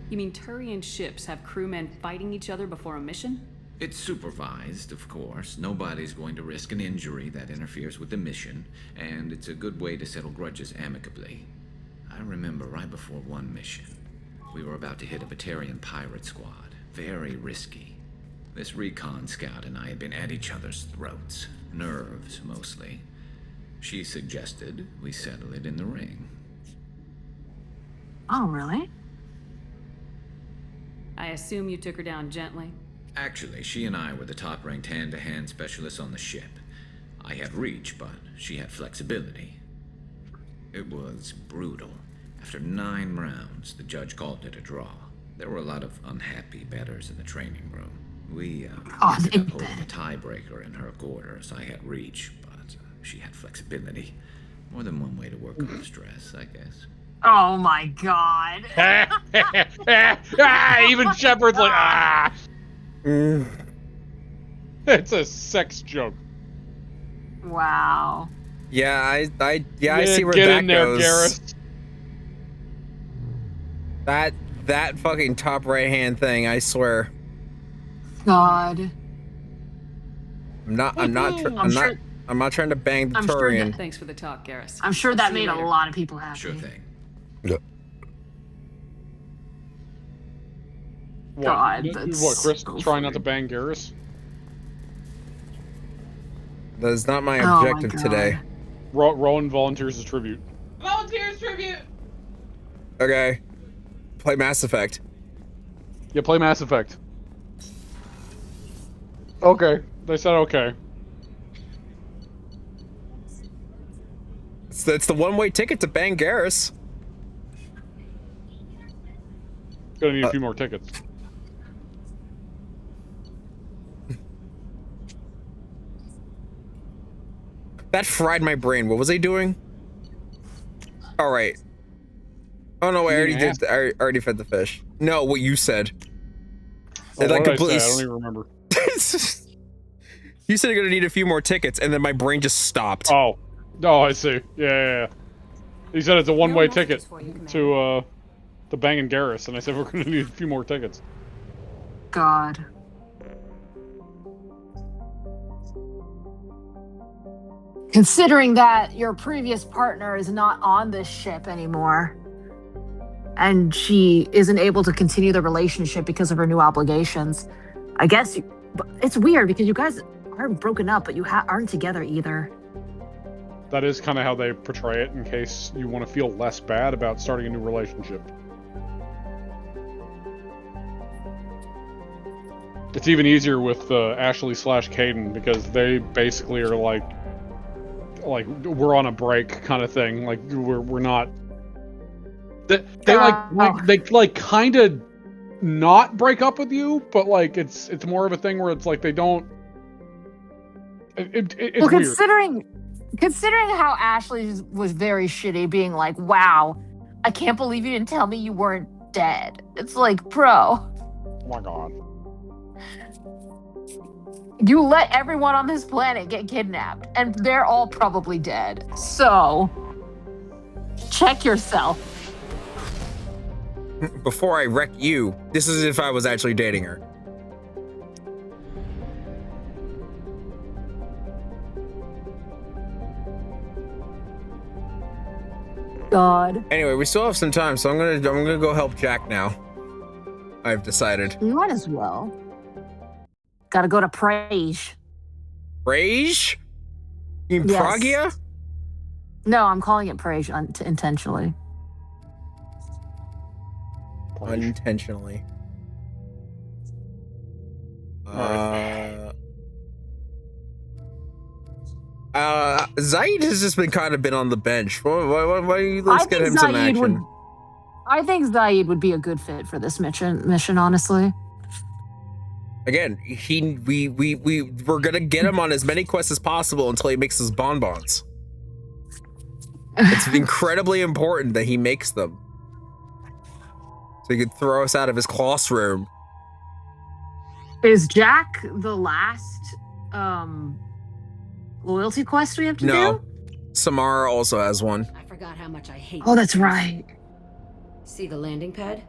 Speaker 6: You mean Turian ships have crewmen fighting each other before a mission?
Speaker 10: It's supervised, of course. Nobody's going to risk an injury that interferes with the mission, and it's a good way to settle grudges amicably. I remember right before one mission, we were about to hit a Batarian pirate squad. Very risky. This recon scout and I had been at each other's throats. Nerves, mostly. She suggested we settle it in the ring.
Speaker 11: Oh, really?
Speaker 6: I assume you took her down gently?
Speaker 10: Actually, she and I were the top-ranked hand-to-hand specialists on the ship. I had reach, but she had flexibility. It was brutal. After 9 rounds, the judge called it a draw. There were a lot of unhappy bettors in the training room. We ended up holding a tiebreaker in her quarters. I had reach, but she had flexibility. More than one way to work off stress, I guess.
Speaker 11: Oh my god.
Speaker 2: Even Shepard's like, ah! It's a sex joke.
Speaker 11: Wow.
Speaker 5: Yeah, I see where
Speaker 2: get
Speaker 5: that
Speaker 2: in there,
Speaker 5: goes.
Speaker 2: Garrus.
Speaker 5: That fucking top right hand thing, I swear.
Speaker 11: God.
Speaker 5: I'm not trying to bang the
Speaker 11: I'm sure
Speaker 5: Turian.
Speaker 6: Thanks for the talk, Garrus.
Speaker 11: I'm sure
Speaker 6: I'll
Speaker 11: that
Speaker 6: see you
Speaker 11: made a
Speaker 6: later.
Speaker 11: lot of people happy.
Speaker 10: Sure thing.
Speaker 2: What?
Speaker 11: God,
Speaker 2: What,
Speaker 11: that's
Speaker 2: Chris
Speaker 11: so
Speaker 2: trying not to bang Garrus?
Speaker 5: That's not my
Speaker 11: Oh my
Speaker 5: objective
Speaker 11: God.
Speaker 5: today.
Speaker 2: Rowan volunteers as tribute.
Speaker 22: Volunteers tribute.
Speaker 5: Okay. Play Mass Effect.
Speaker 2: Yeah, play Mass Effect. Okay. They said okay.
Speaker 5: It's the one-way ticket to bang Garrus.
Speaker 2: Gonna need a few more tickets.
Speaker 5: That fried my brain. What was I doing? All right. Oh no, I already did. I already fed the fish. No, what you said.
Speaker 2: Oh,
Speaker 5: It, like,
Speaker 2: what did I
Speaker 5: completely
Speaker 2: say? I don't even remember.
Speaker 5: You said you're gonna need a few more tickets, and then my brain just stopped.
Speaker 2: Oh, I see. Yeah. He said it's a one-way ticket to Bang & Garrus, and I said we're gonna need a few more tickets.
Speaker 11: God. Considering that your previous partner is not on this ship anymore, and she isn't able to continue the relationship because of her new obligations, I guess it's weird because you guys aren't broken up, but you aren't together either.
Speaker 2: That is kind of how they portray it, in case you want to feel less bad about starting a new relationship. It's even easier with Ashley/Caden because they basically are like we're on a break kind of thing. Like we're not. They kind of not break up with you, but like it's more of a thing where it's like they don't. It's
Speaker 11: well,
Speaker 2: weird.
Speaker 11: Considering how Ashley was very shitty, being like, "Wow, I can't believe you didn't tell me you weren't dead." It's like, bro.
Speaker 2: Oh my god.
Speaker 11: You let everyone on this planet get kidnapped, and they're all probably dead. So, check yourself.
Speaker 5: Before I wreck you, this is if I was actually dating her.
Speaker 11: God.
Speaker 5: Anyway, we still have some time, so I'm gonna go help Jack now. I've decided.
Speaker 11: You might as well. Gotta go to Prague.
Speaker 5: Prague? You mean
Speaker 11: Yes.
Speaker 5: Pragia?
Speaker 11: No, I'm calling it Prague intentionally.
Speaker 5: Unintentionally. Zaid has just been on the bench. Why let's get him some action.
Speaker 11: I think Zaid would be a good fit for this mission, honestly.
Speaker 5: Again, we're gonna get him on as many quests as possible until he makes his bonbons. It's incredibly important that he makes them. So he could throw us out of his classroom.
Speaker 11: Is Jack the last loyalty quest we have to do?
Speaker 5: No. Samara also has one.
Speaker 13: I forgot how much I hate
Speaker 11: Oh, that's right.
Speaker 13: See the landing pad?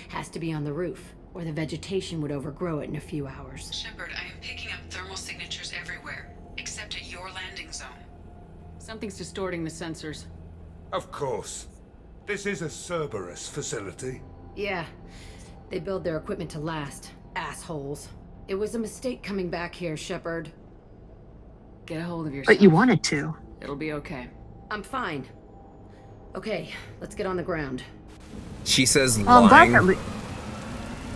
Speaker 13: Has to be on the roof, or the vegetation would overgrow it in a few hours.
Speaker 16: Shepard, I am picking up thermal signatures everywhere, except at your landing zone.
Speaker 6: Something's distorting the sensors.
Speaker 14: Of course. This is a Cerberus facility.
Speaker 13: Yeah, they build their equipment to last. Assholes. It was a mistake coming back here, Shepard.
Speaker 6: Get a hold of yourself.
Speaker 11: But you wanted to.
Speaker 6: It'll be okay.
Speaker 13: I'm fine. Okay, let's get on the ground.
Speaker 5: She says
Speaker 11: Well,
Speaker 5: lying.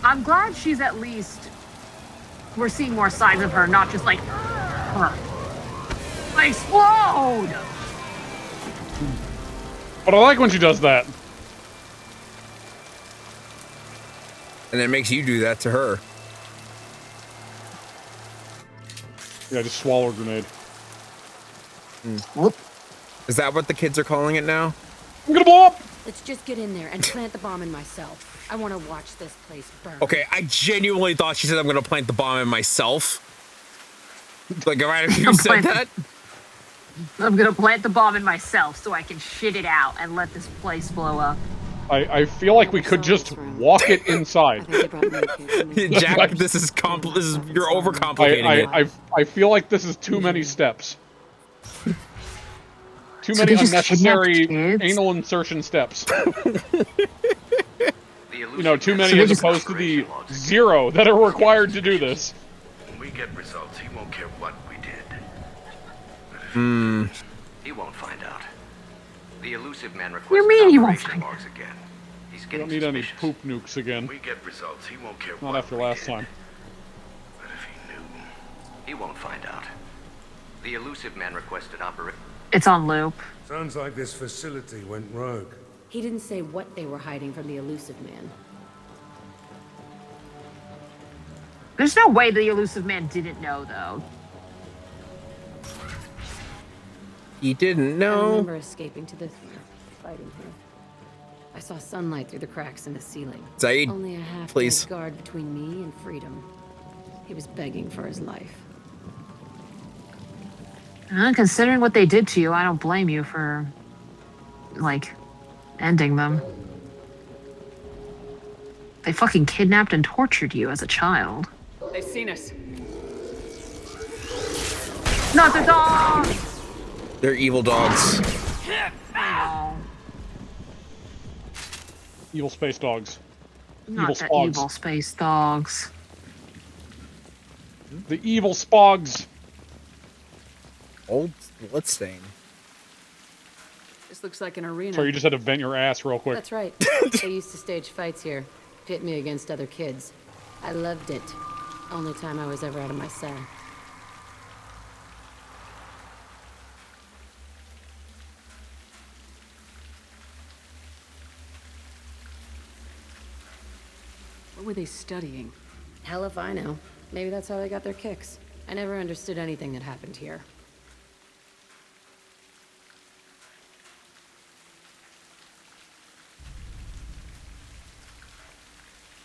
Speaker 11: I'm glad she's at least. We're seeing more sides of her, not just like. Explode!
Speaker 2: But I like when she does that.
Speaker 5: And it makes you do that to her.
Speaker 2: Yeah, just swallow a grenade.
Speaker 5: Whoop. Is that what the kids are calling it now?
Speaker 2: I'm gonna blow up!
Speaker 13: Let's just get in there and plant the bomb in myself. I want to watch this place burn.
Speaker 5: Okay, I genuinely thought she said I'm gonna plant the bomb in myself. Like, right if you said that?
Speaker 11: I'm gonna plant the bomb in myself so I can shit it out and let this place blow up.
Speaker 2: I feel like we could just walk it inside.
Speaker 5: Jack, this is you're overcomplicating it.
Speaker 2: I feel like this is too many steps. Too many unnecessary anal insertion steps. You know, too many as opposed to the 0 that are required to do this.
Speaker 14: When we get results, he won't care what we did.
Speaker 15: He won't find out. The elusive man requests
Speaker 11: You mean he won't find
Speaker 15: logs again. He's
Speaker 2: We
Speaker 15: getting
Speaker 2: don't need any
Speaker 15: suspicious.
Speaker 2: poop nukes again.
Speaker 14: We get results, he won't care
Speaker 2: Not after last time.
Speaker 14: But if he knew...
Speaker 15: He won't find out. The elusive man requested operation.
Speaker 11: It's on loop.
Speaker 14: Sounds like this facility went rogue.
Speaker 13: He didn't say what they were hiding from the elusive man.
Speaker 11: There's no way the elusive man didn't know, though.
Speaker 5: He didn't
Speaker 13: I
Speaker 5: know.
Speaker 13: remember escaping to this fighting here. I saw sunlight through the cracks in the ceiling.
Speaker 5: Zaid,
Speaker 13: Only a half
Speaker 5: please.
Speaker 13: guard between me and freedom. He was begging for his life.
Speaker 11: Considering what they did to you, I don't blame you for, like, ending them. They fucking kidnapped and tortured you as a child.
Speaker 6: They've seen us.
Speaker 11: Not the dog!
Speaker 5: They're evil dogs.
Speaker 11: Oh,
Speaker 2: Evil space dogs.
Speaker 11: not
Speaker 2: Evil
Speaker 11: the
Speaker 2: spogs.
Speaker 11: evil space dogs.
Speaker 2: The evil spogs.
Speaker 5: Old Bloodstain.
Speaker 6: This looks like an arena.
Speaker 2: Sorry, you just had to vent your ass real quick.
Speaker 13: That's right. They used to stage fights here, pit me against other kids. I loved it. Only time I was ever out of my cell.
Speaker 6: What were they studying?
Speaker 13: Hell if I know. Maybe that's how they got their kicks. I never understood anything that happened here.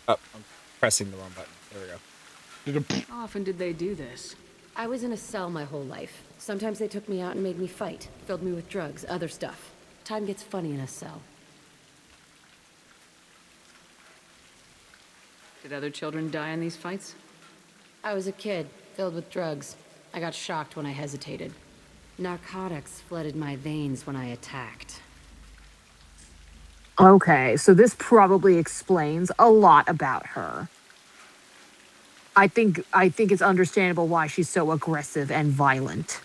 Speaker 5: Oh, I'm pressing the wrong button. There we go.
Speaker 6: How often did they do this?
Speaker 13: I was in a cell my whole life. Sometimes they took me out and made me fight, filled me with drugs, other stuff. Time gets funny in a cell.
Speaker 6: Did other children die in these fights?
Speaker 13: I was a kid, filled with drugs. I got shocked when I hesitated. Narcotics flooded my veins when I attacked.
Speaker 11: Okay, so this probably explains a lot about her. I think it's understandable why she's so aggressive and violent.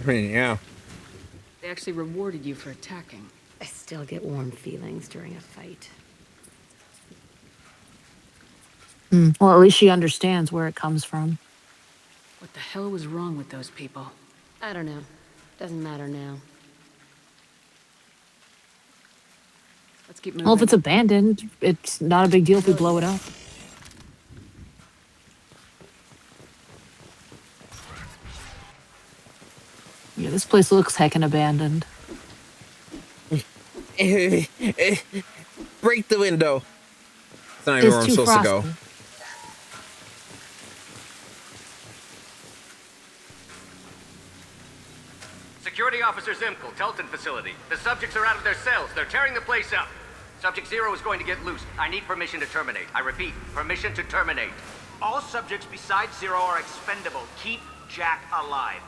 Speaker 5: I mean, yeah.
Speaker 6: They actually rewarded you for attacking.
Speaker 13: I still get warm feelings during a fight.
Speaker 11: Well, at least she understands where it comes from.
Speaker 6: What the hell was wrong with those people?
Speaker 13: I don't know. Doesn't matter now.
Speaker 6: Let's keep moving.
Speaker 11: Well, if it's abandoned, it's not a big deal if we blow it up. Yeah, this place looks heckin' abandoned.
Speaker 5: Break the window. It's not even where I'm
Speaker 11: too
Speaker 5: supposed to go.
Speaker 11: frosty.
Speaker 15: Security Officer Zimkel, Telton facility. The subjects are out of their cells. They're tearing the place up. Subject Zero is going to get loose. I need permission to terminate. I repeat, permission to terminate.
Speaker 17: All subjects besides Zero are expendable. Keep Jack alive.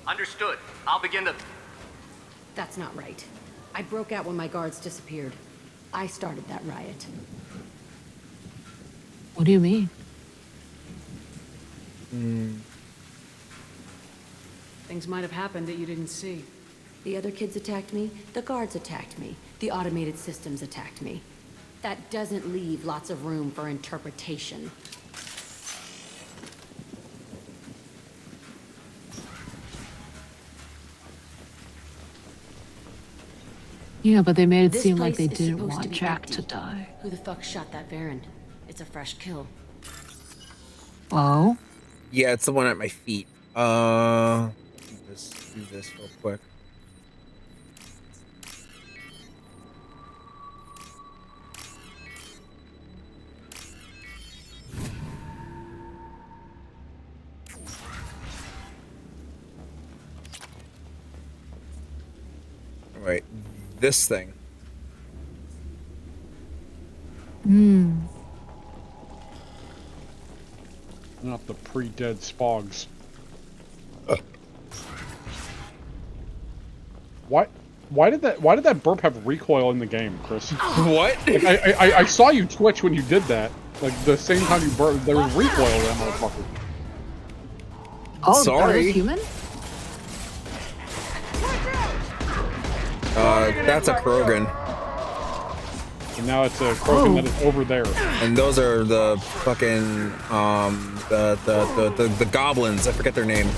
Speaker 15: Understood. I'll begin the...
Speaker 13: That's not right. I broke out when my guards disappeared. I started that riot.
Speaker 11: What do you mean?
Speaker 6: Things might have happened that you didn't see.
Speaker 13: The other kids attacked me, the guards attacked me, the automated systems attacked me. That doesn't leave lots of room for interpretation.
Speaker 11: Yeah, but they made it
Speaker 13: This
Speaker 11: seem like they
Speaker 13: place is
Speaker 11: didn't
Speaker 13: supposed to
Speaker 11: want
Speaker 13: be
Speaker 11: Jack
Speaker 13: empty.
Speaker 11: to die.
Speaker 13: Who the fuck shot that Baron? It's a fresh kill.
Speaker 11: Oh?
Speaker 5: Yeah, it's the one at my feet. Let's do this real quick. Right, this thing.
Speaker 2: Not the pre-dead Spogs. Why did that burp have recoil in the game, Chris?
Speaker 5: What?
Speaker 2: Like, I saw you twitch when you did that. Like the same time you burped, there was recoil in that motherfucker.
Speaker 11: Oh,
Speaker 5: sorry.
Speaker 11: that was human?
Speaker 5: That's a Krogan.
Speaker 2: And now it's a Krogan that is over there.
Speaker 5: And those are the fucking the goblins. I forget their name.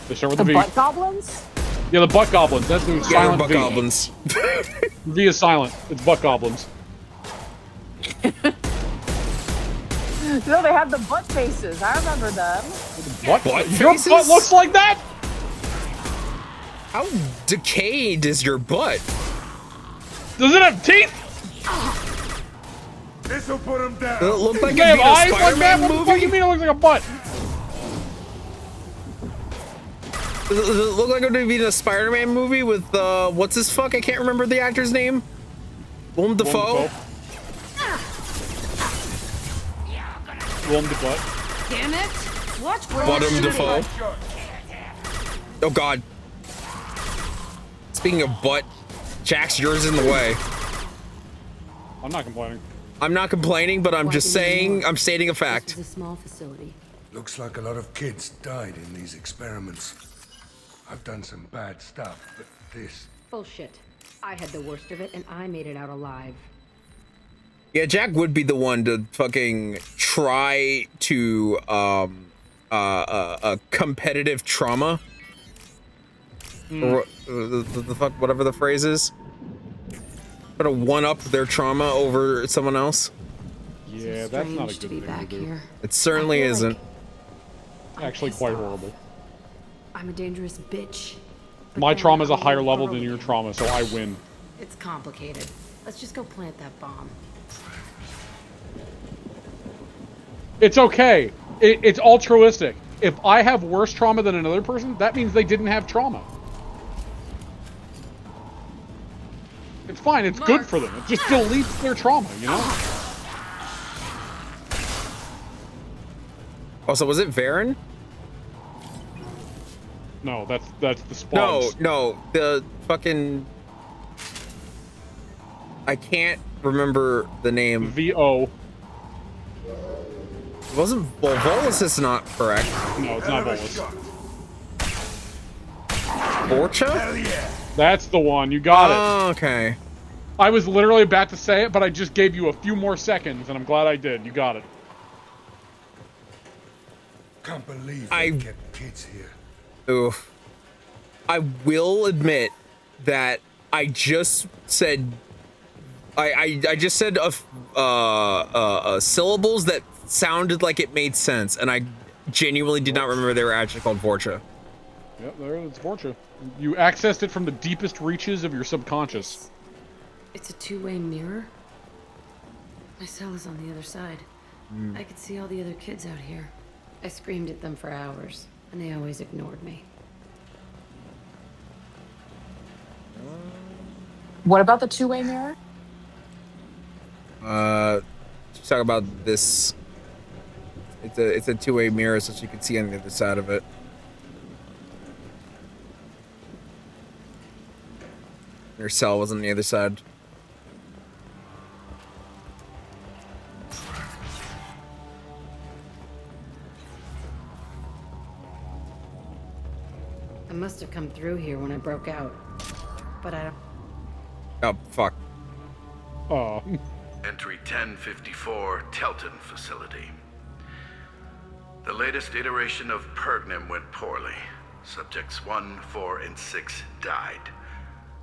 Speaker 2: They start with
Speaker 11: The
Speaker 2: V.
Speaker 11: butt goblins?
Speaker 2: Yeah, the butt goblins. That's the
Speaker 5: Yeah, they're
Speaker 2: silent
Speaker 5: butt
Speaker 2: V.
Speaker 5: goblins.
Speaker 2: V is silent. It's butt goblins.
Speaker 11: No, they have the butt faces. I remember them.
Speaker 2: What?
Speaker 5: Butt
Speaker 2: Your
Speaker 5: faces?
Speaker 2: butt looks like that?
Speaker 5: How decayed is your butt?
Speaker 2: Does it have teeth?
Speaker 14: This'll put him down.
Speaker 5: Does it look like
Speaker 2: Does it have
Speaker 5: a
Speaker 2: eyes like that?
Speaker 5: Spider-Man
Speaker 2: What the fuck
Speaker 5: movie?
Speaker 2: you mean it looks like a butt?
Speaker 5: Does it look like it would be in a Spider-Man movie with what's his fuck? I can't remember the actor's name. Willem Dafoe.
Speaker 2: Willem Dafoe.
Speaker 13: Damn it! Watch where
Speaker 5: Bottom
Speaker 13: you're
Speaker 5: Dafoe.
Speaker 13: shooting.
Speaker 5: Oh God. Speaking of butt, Jax, yours in the way.
Speaker 2: I'm not complaining.
Speaker 5: I'm not complaining, but I'm just saying, I'm stating a fact.
Speaker 13: This is a small facility.
Speaker 14: Looks like a lot of kids died in these experiments. I've done some bad stuff, but this...
Speaker 13: Bullshit. I had the worst of it, and I made it out alive.
Speaker 5: Yeah, Jack would be the one to fucking try to competitive trauma. Or the fuck, whatever the phrase is. Try to one up their trauma over someone else.
Speaker 2: Yeah, that's not a
Speaker 13: Strange to
Speaker 2: good
Speaker 13: be
Speaker 2: thing
Speaker 13: back
Speaker 2: to do.
Speaker 13: here.
Speaker 5: It certainly
Speaker 13: I feel
Speaker 5: isn't.
Speaker 2: Actually, quite horrible.
Speaker 13: I'm a dangerous bitch. but
Speaker 2: My
Speaker 13: then
Speaker 2: trauma is a
Speaker 13: I'm
Speaker 2: higher
Speaker 13: really
Speaker 2: level
Speaker 13: thorough
Speaker 2: than your
Speaker 13: again.
Speaker 2: trauma, so I win.
Speaker 13: It's complicated. Let's just go plant that bomb.
Speaker 2: It's okay. It's altruistic. If I have worse trauma than another person, that means they didn't have trauma. It's fine. It's good for them. It just deletes their trauma, you know?
Speaker 5: Also, was it Varen?
Speaker 2: No, that's the
Speaker 5: No,
Speaker 2: Spogs.
Speaker 5: no, the fucking... I can't remember the name.
Speaker 2: VO.
Speaker 5: It wasn't... Well, Volus is not correct.
Speaker 2: No, it's not Volus.
Speaker 5: Borcha?
Speaker 2: That's the one. You got it.
Speaker 5: Oh, okay.
Speaker 2: I was literally about to say it, but I just gave you a few more seconds, and I'm glad I did. You got it.
Speaker 14: Can't believe they kept kids here.
Speaker 5: Oof. I will admit that I just said I just said syllables that sounded like it made sense, and I genuinely did not remember they were actually called Vorcha.
Speaker 2: Yep, there it is, Vorcha. You accessed it from the deepest reaches of your subconscious.
Speaker 13: It's a two-way mirror? My cell is on the other side. I could see all the other kids out here. I screamed at them for hours, and they always ignored me.
Speaker 11: What about the two-way mirror?
Speaker 5: Let's talk about this. It's a two-way mirror, so you can see on the other side of it. Your cell was on the other side.
Speaker 13: I must have come through here when I broke out, but I don't...
Speaker 5: Oh, fuck.
Speaker 2: Oh.
Speaker 18: Entry 1054, Telton facility. The latest iteration of Pergnim went poorly. Subjects 1, 4, and 6 died.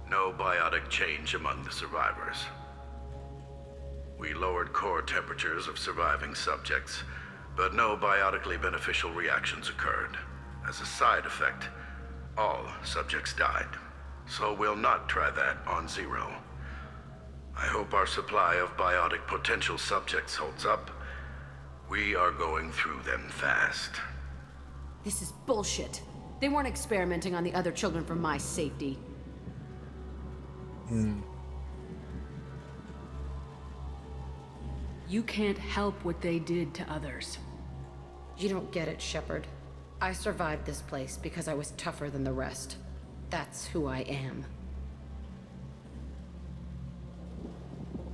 Speaker 18: No biotic change among the survivors. We lowered core temperatures of surviving subjects, but no biotically beneficial reactions occurred. As a side effect, all subjects died. So we'll not try that on Zero. I hope our supply of biotic potential subjects holds up. We are going through them fast.
Speaker 13: This is bullshit. They weren't experimenting on the other children for my safety. You can't help what they did to others. You don't get it, Shepard. I survived this place because I was tougher than the rest. That's who I am.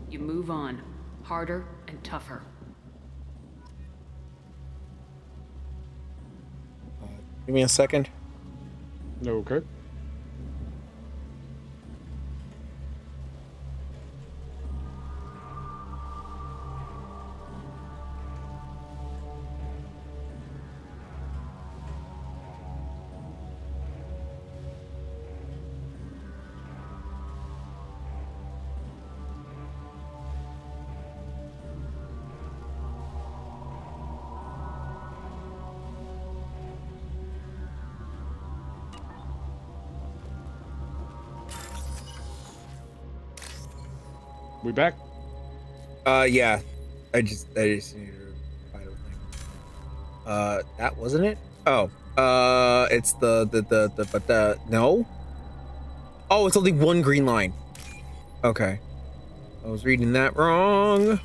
Speaker 13: You move on, harder and tougher.
Speaker 5: Give me a second.
Speaker 2: Okay. We back?
Speaker 5: Yeah. I just needed to find a thing. That wasn't it? Oh. It's the no? Oh, it's only one green line. Okay. I was reading that wrong.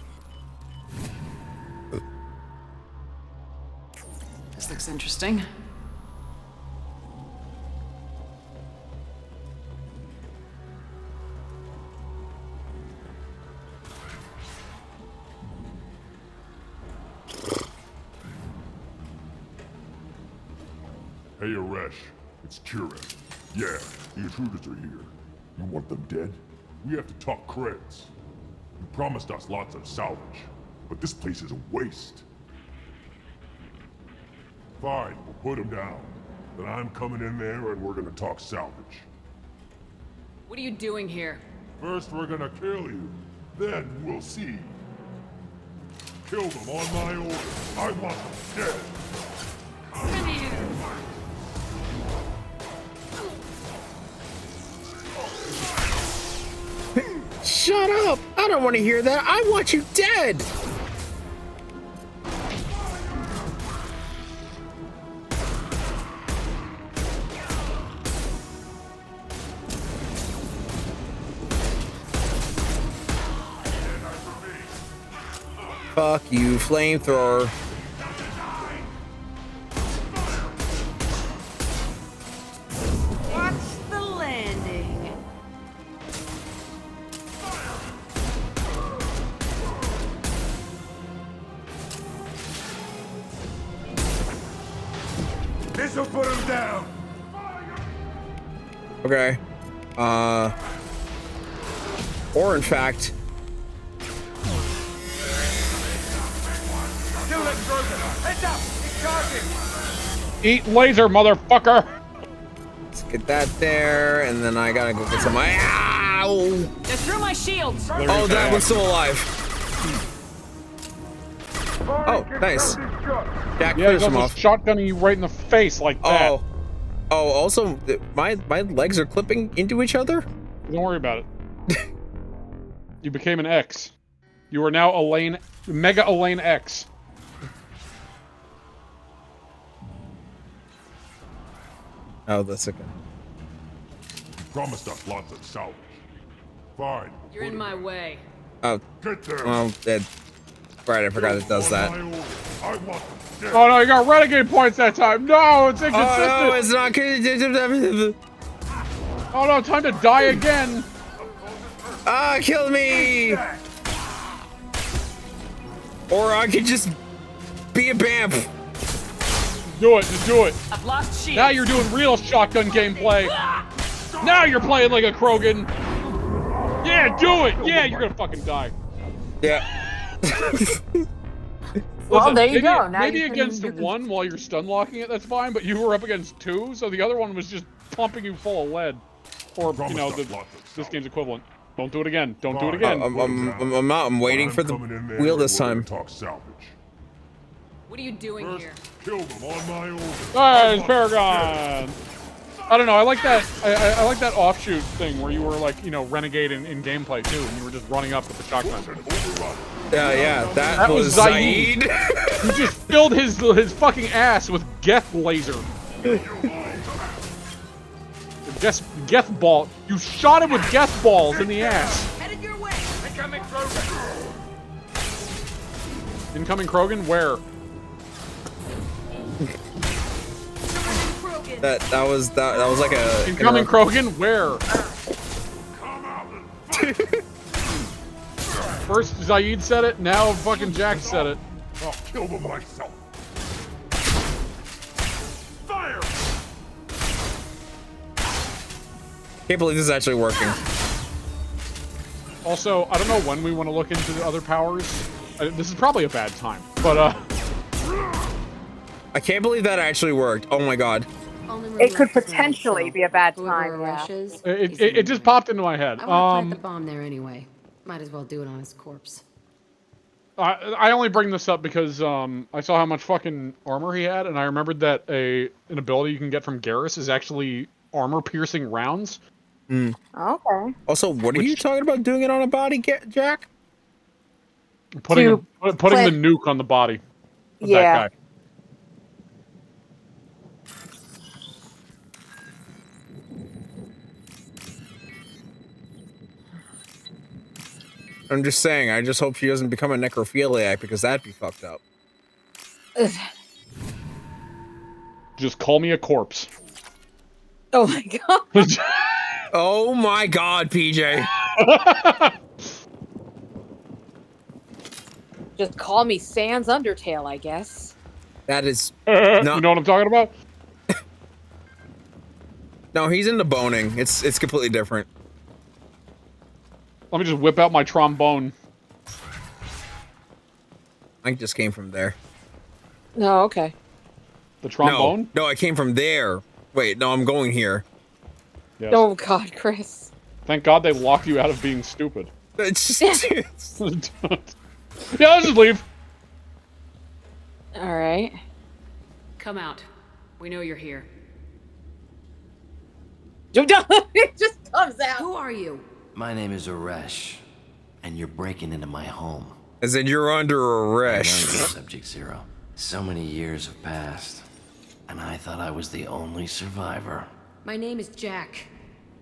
Speaker 6: This looks interesting.
Speaker 19: Hey, Aresh. It's Kira. Yeah, the intruders are here. You want them dead? We have to talk credits. You promised us lots of salvage, but this place is a waste. Fine, we'll put them down. Then I'm coming in there and we're gonna talk salvage.
Speaker 6: What are you doing here?
Speaker 19: First we're gonna kill you, then we'll see. Kill them on my order. I want them dead.
Speaker 6: Come here.
Speaker 5: Shut up! I don't want to hear that. I want you dead. Fuck you, flamethrower.
Speaker 13: Watch the landing.
Speaker 14: This'll put him down.
Speaker 5: Okay. Or in fact,
Speaker 14: Kill that Grogan. Heads up.
Speaker 2: Eat laser, motherfucker!
Speaker 5: Let's get that there, and then I gotta go get some. Ow!
Speaker 6: They're through my shields.
Speaker 5: Oh, that one's still alive. Oh, nice. Jack,
Speaker 2: Yeah,
Speaker 5: finish
Speaker 2: he's
Speaker 5: him
Speaker 2: also
Speaker 5: off.
Speaker 2: shotgunning you right in the face like that.
Speaker 5: Oh, also, my legs are clipping into each other.
Speaker 2: Don't worry about it. You became an X. You are now Elaine, Mega Elaine X.
Speaker 5: Oh, that's okay.
Speaker 19: You promised us lots of salvage. Fine.
Speaker 6: You're in my way.
Speaker 5: Oh,
Speaker 19: Get there.
Speaker 5: well, right, I forgot it does that.
Speaker 19: I want them dead.
Speaker 2: Oh no, you got renegade points that time. No, it's inconsistent.
Speaker 5: Oh no, it's not good.
Speaker 2: Oh no, time to die again.
Speaker 5: Ah, kill me! Or I could just be a BAMF.
Speaker 2: Do it, just do it.
Speaker 6: I've lost shields.
Speaker 2: Now you're doing real shotgun gameplay. Now you're playing like a Krogan. Yeah, do it. Yeah, you're gonna fucking die.
Speaker 5: Yeah.
Speaker 11: Well,
Speaker 2: Listen,
Speaker 11: there you
Speaker 2: maybe,
Speaker 11: go. Now
Speaker 2: maybe
Speaker 11: you can-
Speaker 2: against
Speaker 11: you can-
Speaker 2: one while you're stun locking it, that's fine. But you were up against two, so the other one was just pumping you full of lead, or you know, this game's equivalent. Don't do it again. Don't do it again.
Speaker 5: I'm not. I'm waiting for the wheel this time.
Speaker 19: Talk salvage.
Speaker 6: What are you doing here?
Speaker 19: Kill them on my own.
Speaker 2: Hey, Paragon. I don't know. I like that. I like that offshoot thing where you were like, you know, renegade in gameplay too, and you were just running up with the shotgun.
Speaker 5: Yeah, that was
Speaker 2: Zaid.
Speaker 5: Zaid.
Speaker 2: You just filled his fucking ass with Geth laser. Geth ball. You shot him with Geth balls in the ass.
Speaker 17: Headed your way. Incoming Krogan.
Speaker 2: Incoming Krogan? Where?
Speaker 5: That was like a
Speaker 2: Incoming Krogan? Where? First Zaid said it, now fucking Jack said it.
Speaker 19: I'll kill them myself. Fire!
Speaker 5: Can't believe this is actually working.
Speaker 2: Also, I don't know when we want to look into the other powers. This is probably a bad time, but
Speaker 5: I can't believe that actually worked. Oh my god.
Speaker 11: It could potentially be a bad time.
Speaker 13: Whoever
Speaker 11: Yeah.
Speaker 13: rushes,
Speaker 2: it just popped into my head.
Speaker 13: I want to plant the bomb there anyway. Might as well do it on his corpse.
Speaker 2: I only bring this up because I saw how much fucking armor he had, and I remembered that an ability you can get from Garrus is actually armor-piercing rounds.
Speaker 5: Mm.
Speaker 11: Okay.
Speaker 5: Also, what are you talking about doing it on a body, Jack?
Speaker 2: Putting the nuke on the body of that guy.
Speaker 5: I'm just saying, I just hope she doesn't become a necrophiliac because that'd be fucked up.
Speaker 2: Just call me a corpse.
Speaker 11: Oh my god.
Speaker 5: Oh my god, PJ.
Speaker 11: Just call me Sans Undertale, I guess.
Speaker 5: That is
Speaker 2: You know what I'm talking about?
Speaker 5: No, he's into boning. It's completely different.
Speaker 2: Let me just whip out my trombone.
Speaker 5: I just came from there.
Speaker 11: No, okay.
Speaker 2: The trombone?
Speaker 5: No, I came from there. Wait, no, I'm going here.
Speaker 2: Yes.
Speaker 11: Oh god, Chris.
Speaker 2: Thank God they locked you out of being stupid.
Speaker 5: It's
Speaker 2: just... Yeah, let's just leave.
Speaker 11: Alright.
Speaker 6: Come out. We know you're here.
Speaker 11: It just comes out.
Speaker 13: Who are you?
Speaker 23: My name is Aresh, and you're breaking into my home.
Speaker 5: As in you're under
Speaker 23: I know
Speaker 5: arrest.
Speaker 23: you're Subject Zero. So many years have passed, and I thought I was the only survivor.
Speaker 13: My name is Jack.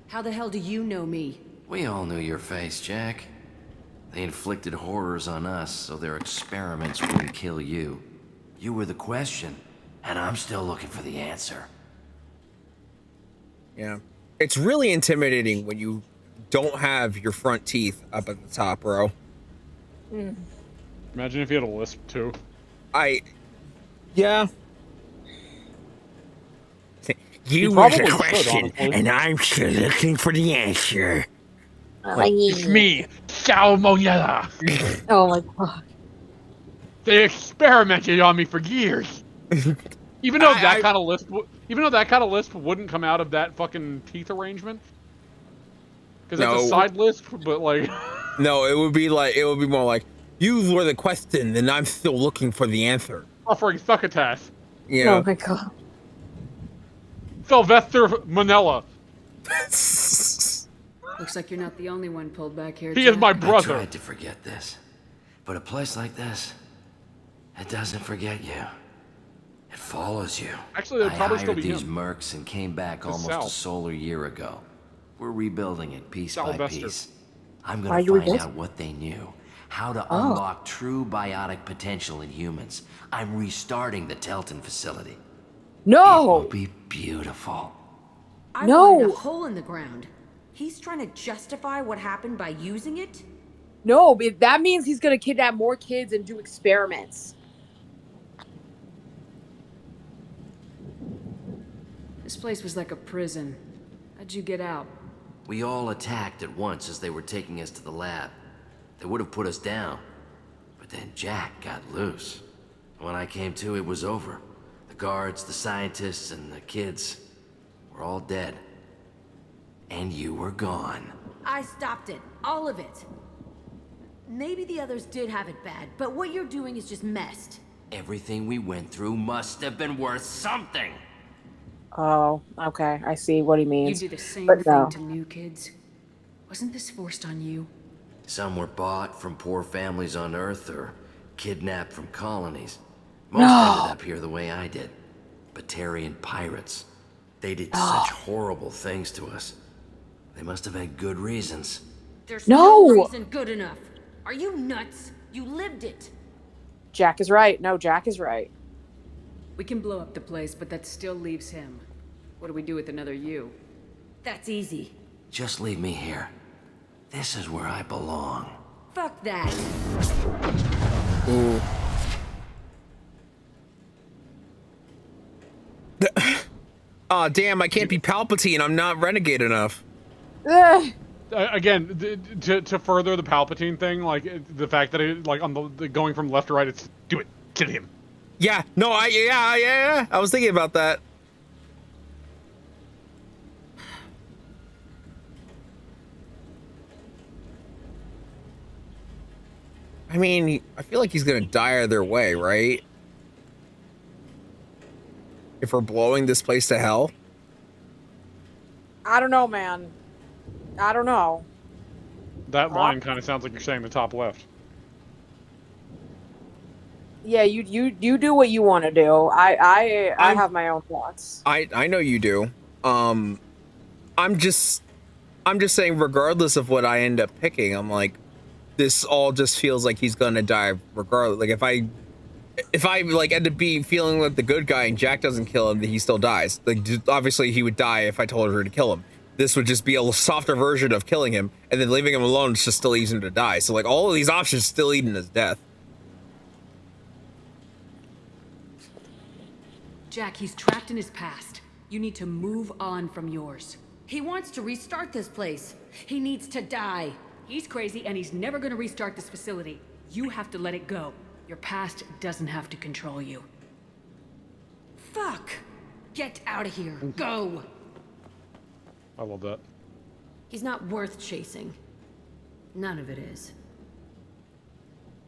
Speaker 13: How the hell do you know me?
Speaker 23: We all knew your face, Jack. They inflicted horrors on us so their experiments wouldn't kill you. You were the question, and I'm still looking for the answer.
Speaker 5: Yeah. It's really intimidating when you don't have your front teeth up at the top, bro.
Speaker 2: Imagine if you had a lisp too.
Speaker 5: Yeah.
Speaker 2: You
Speaker 5: was
Speaker 2: was
Speaker 5: the
Speaker 2: the question,
Speaker 5: and I'm still looking for the answer.
Speaker 2: It's me, Sal Monella.
Speaker 11: Oh my god.
Speaker 2: They experimented on me for years. Even though that kind of lisp wouldn't come out of that fucking teeth arrangement, because it's a side lisp, but like.
Speaker 5: No, it would be more like, you were the question, and I'm still looking for the answer.
Speaker 2: Offering succotash.
Speaker 5: You know?
Speaker 11: Oh my god.
Speaker 2: Sylvester Manella.
Speaker 6: Looks like you're not the only one pulled back here.
Speaker 2: He is my brother.
Speaker 23: I tried to forget this, but a place like this, it doesn't forget you. It follows you.
Speaker 2: Actually, it'd probably still be
Speaker 23: these
Speaker 2: him.
Speaker 23: mercs and came back
Speaker 2: It's
Speaker 23: almost
Speaker 2: Sal.
Speaker 23: a solar year ago. We're rebuilding it piece by
Speaker 2: Sylvester.
Speaker 23: piece. I'm
Speaker 11: Why are
Speaker 23: gonna
Speaker 11: you
Speaker 23: find
Speaker 11: rebuilding?
Speaker 23: out what they knew, how to
Speaker 11: Oh.
Speaker 23: unlock true biotic potential in humans. I'm restarting the Telton facility.
Speaker 11: No.
Speaker 23: It will be beautiful.
Speaker 13: I
Speaker 11: No.
Speaker 13: wanted a hole in the ground. He's trying to justify what happened by using it?
Speaker 1: No, but that means he's gonna kidnap more kids and do experiments.
Speaker 6: This place was like a prison. How'd you get out?
Speaker 23: We all attacked at once as they were taking us to the lab. They would have put us down. But then Jack got loose. When I came to, it was over. The guards, the scientists, and the kids were all dead. And you were gone.
Speaker 13: I stopped it. All of it. Maybe the others did have it bad, but what you're doing is just messed.
Speaker 23: Everything we went through must have been worth something.
Speaker 1: Oh, okay. I see what he
Speaker 6: You
Speaker 1: means.
Speaker 6: do the same
Speaker 1: But
Speaker 6: thing
Speaker 1: no.
Speaker 6: to new kids. Wasn't this forced on you?
Speaker 23: Some were bought from poor families on Earth or kidnapped from colonies. Most
Speaker 1: No.
Speaker 23: ended up here the way I did. Batarian pirates. They did such horrible things to us. They must have had good reasons.
Speaker 13: There's
Speaker 1: No.
Speaker 13: no reason good enough. Are you nuts? You lived it.
Speaker 1: Jack is right. No, Jack is right.
Speaker 6: We can blow up the place, but that still leaves him. What do we do with another you?
Speaker 13: That's easy.
Speaker 23: Just leave me here. This is where I belong.
Speaker 13: Fuck that.
Speaker 5: Ooh. Aw, damn, I can't be Palpatine. I'm not renegade enough.
Speaker 1: Ugh.
Speaker 2: Again, to further the Palpatine thing, like the fact that it, like on the going from left to right, it's do it, kill him.
Speaker 5: Yeah, no, yeah. I was thinking about that. I mean, I feel like he's gonna die either way, right? If we're blowing this place to hell.
Speaker 1: I don't know, man. I don't know.
Speaker 2: That line kind of sounds like you're saying the top left.
Speaker 1: Yeah, you do what you want to do. I have my own thoughts.
Speaker 5: I know you do. I'm just saying, regardless of what I end up picking, I'm like, this all just feels like he's gonna die regardless. Like if I like end up feeling like the good guy and Jack doesn't kill him, then he still dies. Like obviously he would die if I told her to kill him. This would just be a softer version of killing him, and then leaving him alone is just still easier to die. So like all of these options still leading to his death.
Speaker 6: Jack, he's trapped in his past. You need to move on from yours.
Speaker 13: He wants to restart this place. He needs to die.
Speaker 6: He's crazy and he's never gonna restart this facility. You have to let it go. Your past doesn't have to control you.
Speaker 13: Fuck. Get out of here. Go.
Speaker 2: I love that.
Speaker 13: He's not worth chasing. None of it is.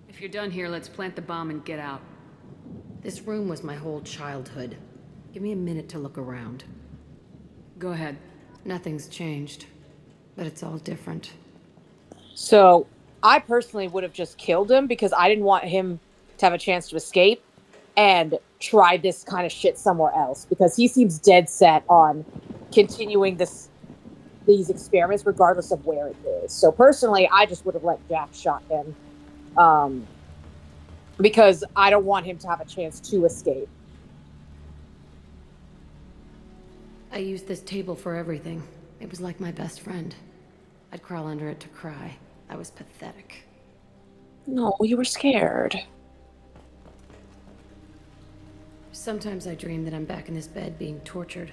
Speaker 6: If you're done here, let's plant the bomb and get out.
Speaker 13: This room was my whole childhood. Give me a minute to look around.
Speaker 6: Go ahead.
Speaker 13: Nothing's changed, but it's all different.
Speaker 1: So I personally would have just killed him because I didn't want him to have a chance to escape and try this kind of shit somewhere else, because he seems dead set on continuing these experiments regardless of where it is. So personally, I just would have let Jack shot him because I don't want him to have a chance to escape.
Speaker 13: I used this table for everything. It was like my best friend. I'd crawl under it to cry. I was pathetic.
Speaker 1: No, you were scared.
Speaker 13: Sometimes I dream that I'm back in this bed being tortured.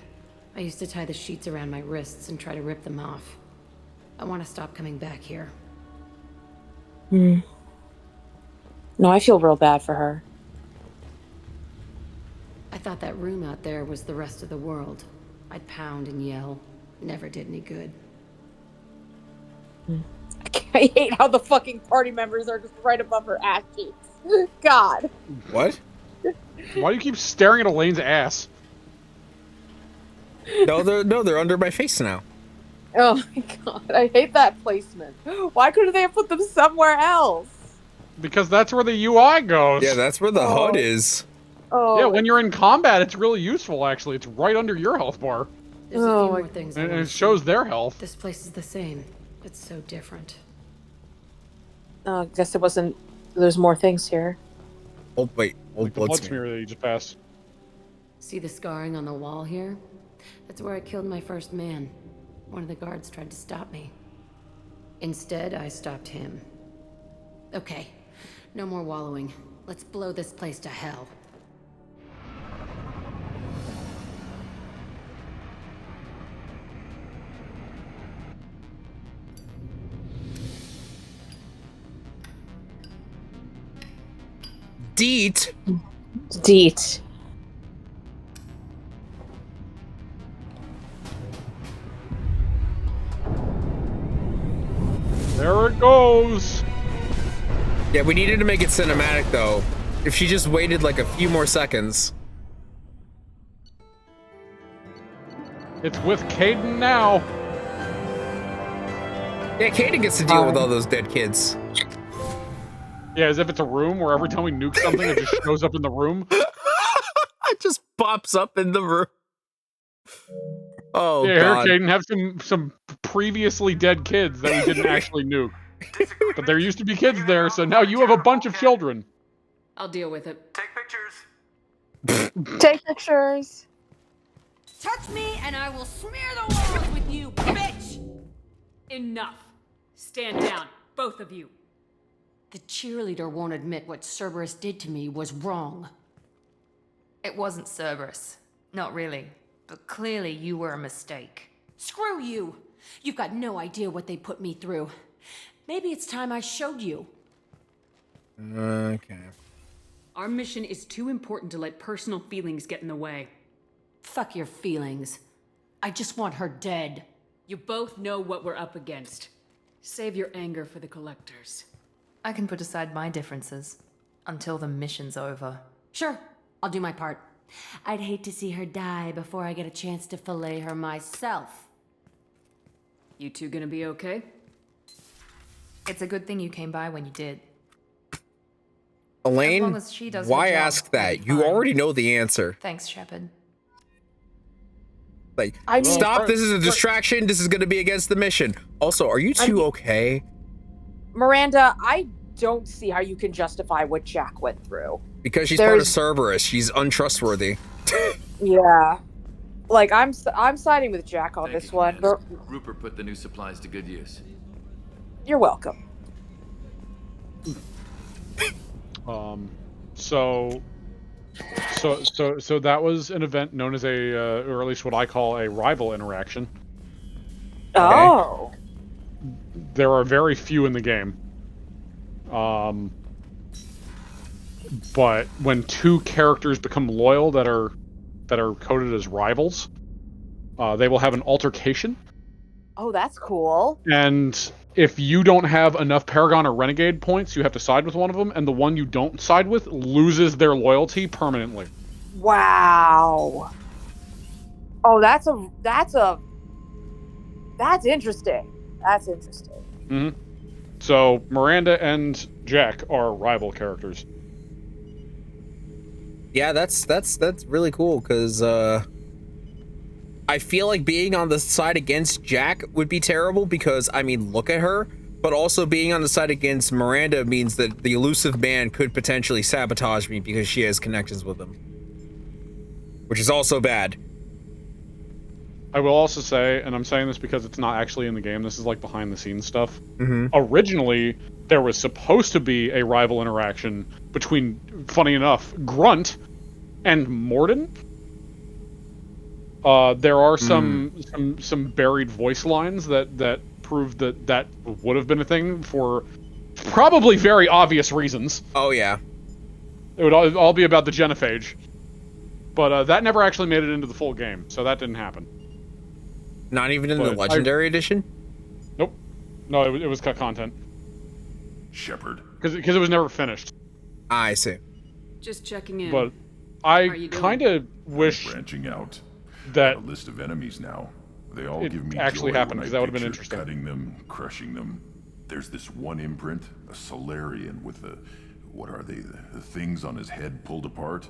Speaker 13: I used to tie the sheets around my wrists and try to rip them off. I want to stop coming back here.
Speaker 1: No, I feel real bad for her.
Speaker 13: thought that room out there was the rest of the world. I'd pound and yell. Never did any good.
Speaker 1: I hate how the fucking party members are just right above her ass cheeks. God.
Speaker 5: What?
Speaker 2: Why do you keep staring at Elaine's ass?
Speaker 5: No, they're under my face now.
Speaker 1: Oh my god, I hate that placement. Why couldn't they have put them somewhere else?
Speaker 2: Because that's where the UI goes.
Speaker 5: Yeah, that's where the HUD is.
Speaker 1: Oh.
Speaker 2: Yeah, when you're in combat, it's really useful, actually. It's right under your health bar.
Speaker 13: There's a few more things.
Speaker 2: And it shows their health.
Speaker 13: This place is the same. It's so different.
Speaker 1: I guess it wasn't... There's more things here.
Speaker 5: Oh, wait.
Speaker 2: Like the blood smear that you just passed.
Speaker 13: See the scarring on the wall here? That's where I killed my first man. One of the guards tried to stop me. Instead, I stopped him. Okay, no more wallowing. Let's blow this place to hell.
Speaker 5: Deet.
Speaker 1: Deet.
Speaker 2: There it goes.
Speaker 5: Yeah, we needed to make it cinematic, though. If she just waited like a few more seconds.
Speaker 2: It's with Kaidan now.
Speaker 5: Yeah, Kaidan gets to deal with all those dead kids.
Speaker 2: Yeah, as if it's a room where every time we nuke something, it just shows up in the room.
Speaker 5: It just pops up in the room. Oh,
Speaker 2: yeah,
Speaker 5: God.
Speaker 2: here, Kaidan, have some previously dead kids that we didn't actually nuke. But there used to be kids there, so now you have a bunch of children.
Speaker 6: I'll deal with it.
Speaker 17: Take pictures.
Speaker 1: Take pictures.
Speaker 6: Touch me and I will smear the walls with you, bitch! Enough. Stand down, both of you.
Speaker 13: The cheerleader won't admit what Cerberus did to me was wrong.
Speaker 4: It wasn't Cerberus. Not really. But clearly you were a mistake.
Speaker 13: Screw you! You've got no idea what they put me through. Maybe it's time I showed you.
Speaker 5: Okay.
Speaker 6: Our mission is too important to let personal feelings get in the way.
Speaker 13: Fuck your feelings. I just want her dead.
Speaker 6: You both know what we're up against. Save your anger for the collectors.
Speaker 4: I can put aside my differences until the mission's over.
Speaker 13: Sure, I'll do my part. I'd hate to see her die before I get a chance to fillet her myself.
Speaker 6: You two gonna be okay?
Speaker 4: It's a good thing you came by when you did.
Speaker 5: Elaine,
Speaker 4: As long as she does
Speaker 5: why
Speaker 4: her job,
Speaker 5: ask that?
Speaker 4: we'll be
Speaker 5: You
Speaker 4: fine.
Speaker 5: already know the answer.
Speaker 4: Thanks, Shepard.
Speaker 5: Like,
Speaker 1: I mean,
Speaker 5: stop, this is a distraction, this is gonna be against the mission. Also, are you two okay?
Speaker 1: Miranda, I don't see how you can justify what Jack went through.
Speaker 5: Because she's part of Cerberus, she's untrustworthy.
Speaker 1: Yeah. Like, I'm siding with Jack on this one. But
Speaker 8: Rupert put the new supplies to good use.
Speaker 1: you're welcome.
Speaker 2: So that was an event known as or at least what I call a rival interaction.
Speaker 1: Oh.
Speaker 2: There are very few in the game. But when two characters become loyal that are coded as rivals, they will have an altercation.
Speaker 1: Oh, that's cool.
Speaker 2: And if you don't have enough Paragon or Renegade points, you have to side with one of them, and the one you don't side with loses their loyalty permanently.
Speaker 1: Wow. Oh, that's interesting. That's interesting.
Speaker 2: Mm-hmm. So Miranda and Jack are rival characters.
Speaker 5: Yeah, that's really cool, because I feel like being on the side against Jack would be terrible, because, I mean, look at her, but also being on the side against Miranda means that the elusive man could potentially sabotage me because she has connections with him. Which is also bad.
Speaker 2: I will also say, and I'm saying this because it's not actually in the game, this is like behind the scenes stuff.
Speaker 5: Mm-hmm.
Speaker 2: Originally, there was supposed to be a rival interaction between, funny enough, Grunt and Morden. There are some buried voice lines that prove that would have been a thing for probably very obvious reasons.
Speaker 5: Oh yeah.
Speaker 2: It would all be about the genophage. But that never actually made it into the full game, so that didn't happen.
Speaker 5: Not even in the Legendary Edition?
Speaker 2: Nope. No, it was cut content.
Speaker 19: Shepard.
Speaker 2: Because it was never finished.
Speaker 5: I see.
Speaker 6: Just checking in.
Speaker 2: But I kind of wish
Speaker 19: branching out.
Speaker 2: that
Speaker 19: a list of enemies now. They all
Speaker 2: it
Speaker 19: give me
Speaker 2: actually
Speaker 19: joy
Speaker 2: happened,
Speaker 19: when I
Speaker 2: because that would have been
Speaker 19: picture
Speaker 2: interesting.
Speaker 19: Cutting them, crushing them. There's this one imprint, a Solarian with the, what are they, the things on his head pulled apart.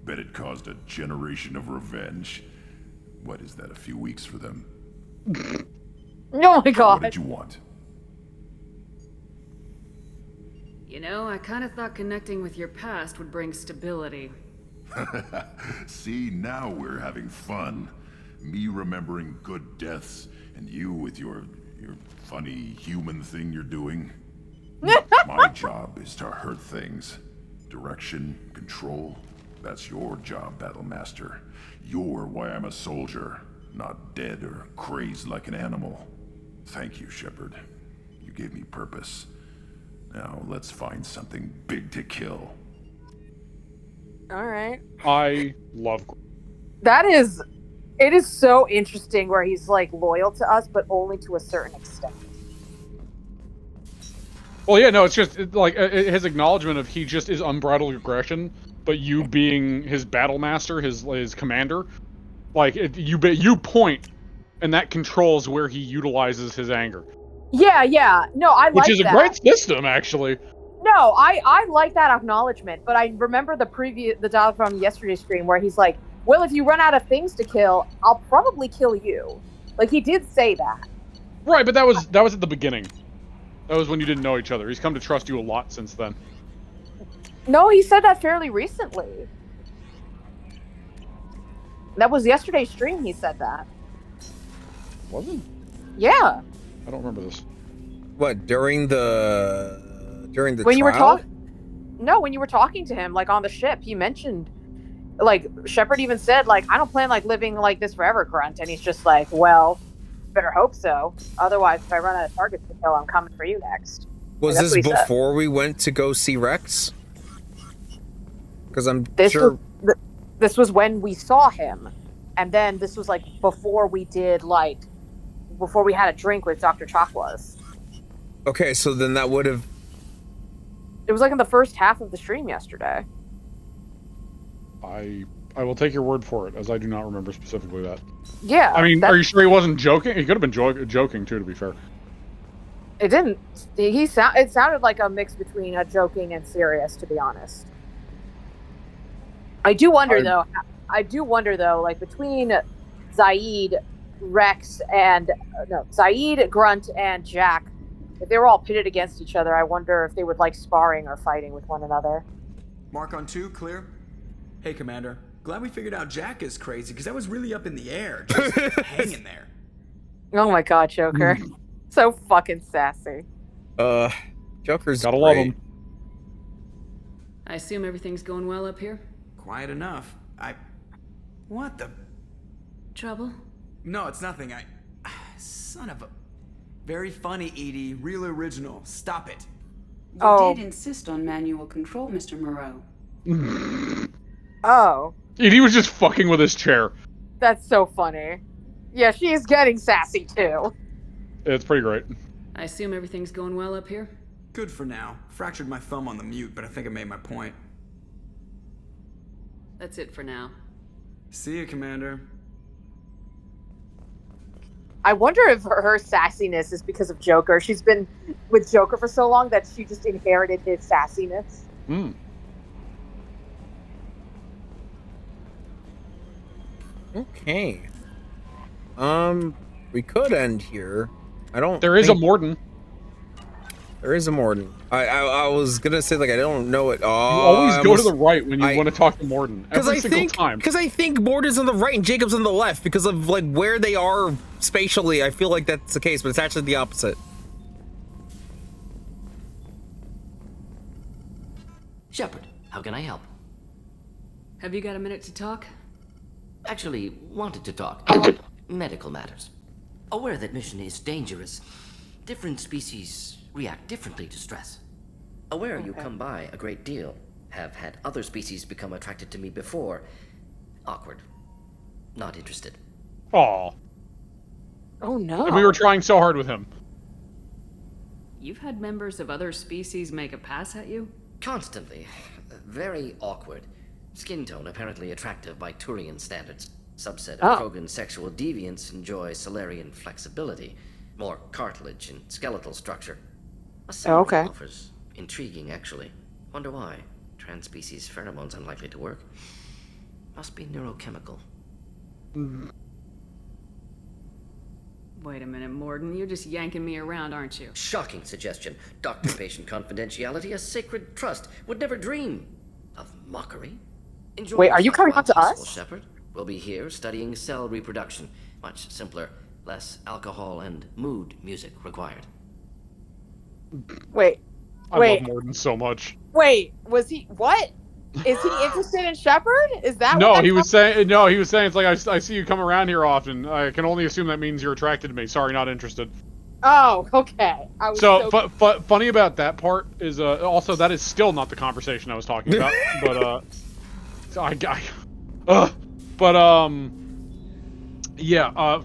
Speaker 19: Bet it caused a generation of revenge. What is that? A few weeks for them.
Speaker 1: Oh my god.
Speaker 19: What did you want?
Speaker 6: You know, I kind of thought connecting with your past would bring stability.
Speaker 19: See, now we're having fun. Me remembering good deaths, and you with your funny human thing you're doing. My job is to hurt things. Direction, control. That's your job, Battlemaster. You're why I'm a soldier, not dead or crazed like an animal. Thank you, Shepard. You gave me purpose. Now let's find something big to kill.
Speaker 1: All right.
Speaker 2: I love.
Speaker 1: It is so interesting where he's like loyal to us, but only to a certain extent.
Speaker 2: Well, yeah, no, it's just like his acknowledgement of he just is unbridled aggression, but you being his battle master, his commander, like you point, and that controls where he utilizes his anger.
Speaker 1: Yeah. No, I like that.
Speaker 2: Which is a great system, actually.
Speaker 1: No, I like that acknowledgement, but I remember the dialogue from yesterday's stream where he's like, well, if you run out of things to kill, I'll probably kill you. Like, he did say that.
Speaker 2: Right, but that was at the beginning. That was when you didn't know each other. He's come to trust you a lot since then.
Speaker 1: No, he said that fairly recently. That was yesterday's stream he said that.
Speaker 2: Was it?
Speaker 1: Yeah.
Speaker 2: I don't remember this.
Speaker 5: What, during the
Speaker 1: when you were
Speaker 5: trial?
Speaker 1: when you were talking to him, like, on the ship, he mentioned, like, Shepard even said, like, I don't plan, like, living like this forever, Grunt. And he's just like, well, better hope so. Otherwise, if I run out of targets to kill, I'm coming for you next.
Speaker 5: Was this before we went to go see Rex? Because
Speaker 1: this was when we saw him. And then this was, like, before we had a drink with Dr. Chakwas.
Speaker 5: Okay, so then that would have...
Speaker 1: It was, like, in the first half of the stream yesterday.
Speaker 2: I will take your word for it, as I do not remember specifically that.
Speaker 1: Yeah.
Speaker 2: I mean, are you sure he wasn't joking? He could have been joking, too, to be fair.
Speaker 1: It didn't. It sounded like a mix between a joking and serious, to be honest. I do wonder, though, like, between Zaid, Rex, and... Zaid, Grunt, and Jack, if they were all pitted against each other, I wonder if they would like sparring or fighting with one another.
Speaker 9: Mark on 2, clear? Hey, Commander. Glad we figured out Jack is crazy, because that was really up in the air, just hanging there.
Speaker 1: Oh my god, Joker. So fucking sassy.
Speaker 5: Joker's
Speaker 2: gotta love him.
Speaker 6: I assume everything's going well up here?
Speaker 9: Quiet enough. What the...
Speaker 6: Trouble?
Speaker 9: No, it's nothing. Son of a... Very funny, Edie. Real original. Stop it.
Speaker 16: You did insist on manual control, Mr. Moreau.
Speaker 1: Oh.
Speaker 2: He was just fucking with his chair.
Speaker 1: That's so funny. Yeah, she is getting sassy, too.
Speaker 2: It's pretty great.
Speaker 6: I assume everything's going well up here?
Speaker 9: Good for now. Fractured my thumb on the mute, but I think I made my point.
Speaker 6: That's it for now.
Speaker 9: See you, Commander.
Speaker 1: I wonder if her sassiness is because of Joker. She's been with Joker for so long that she just inherited his sassiness.
Speaker 5: Okay. We could end here.
Speaker 2: There is a Morden.
Speaker 5: There is a Morden. I was gonna say, like, I don't know it.
Speaker 2: You always go to the right when you want to talk to Morden. Every single time.
Speaker 5: Because I think Morden's on the right and Jacob's on the left because of, like, where they are spatially. I feel like that's the case, but it's actually the opposite.
Speaker 23: Shepard, how can I help?
Speaker 6: Have you got a minute to talk?
Speaker 23: Actually, wanted to talk. Medical matters. Aware that mission is dangerous. Different species react differently to stress. Aware you come by a great deal. Have had other species become attracted to me before.
Speaker 12: awkward. Not interested.
Speaker 2: Aw.
Speaker 1: Oh no.
Speaker 2: And we were trying so hard with him.
Speaker 6: You've had members of other species make a pass at you?
Speaker 12: Constantly. Very awkward. Skin tone apparently attractive by Turian standards. Subset of Krogan sexual deviants enjoy Solarian flexibility. More cartilage and skeletal structure. A summary offers intriguing, actually. Wonder why. Trans-species pheromones unlikely to work. Must be neurochemical.
Speaker 6: Wait a minute, Morden. You're just yanking me around, aren't you?
Speaker 12: Shocking suggestion. Doctor-patient confidentiality, a sacred trust. Would never dream of mockery. Enjoy
Speaker 1: Wait, are you coming up to us?
Speaker 12: Shepherd. We'll be here studying cell reproduction. Much simpler. Less alcohol and mood music required.
Speaker 1: Wait.
Speaker 2: I love Morden so much.
Speaker 1: Wait, was he what? Is he interested in Shepard? Is that
Speaker 2: No,
Speaker 1: what
Speaker 2: he was saying it's like I see you come around here often. I can only assume that means you're attracted to me. Sorry, not interested.
Speaker 1: Oh, okay. I was
Speaker 2: funny about that part is also that is still not the conversation I was talking about.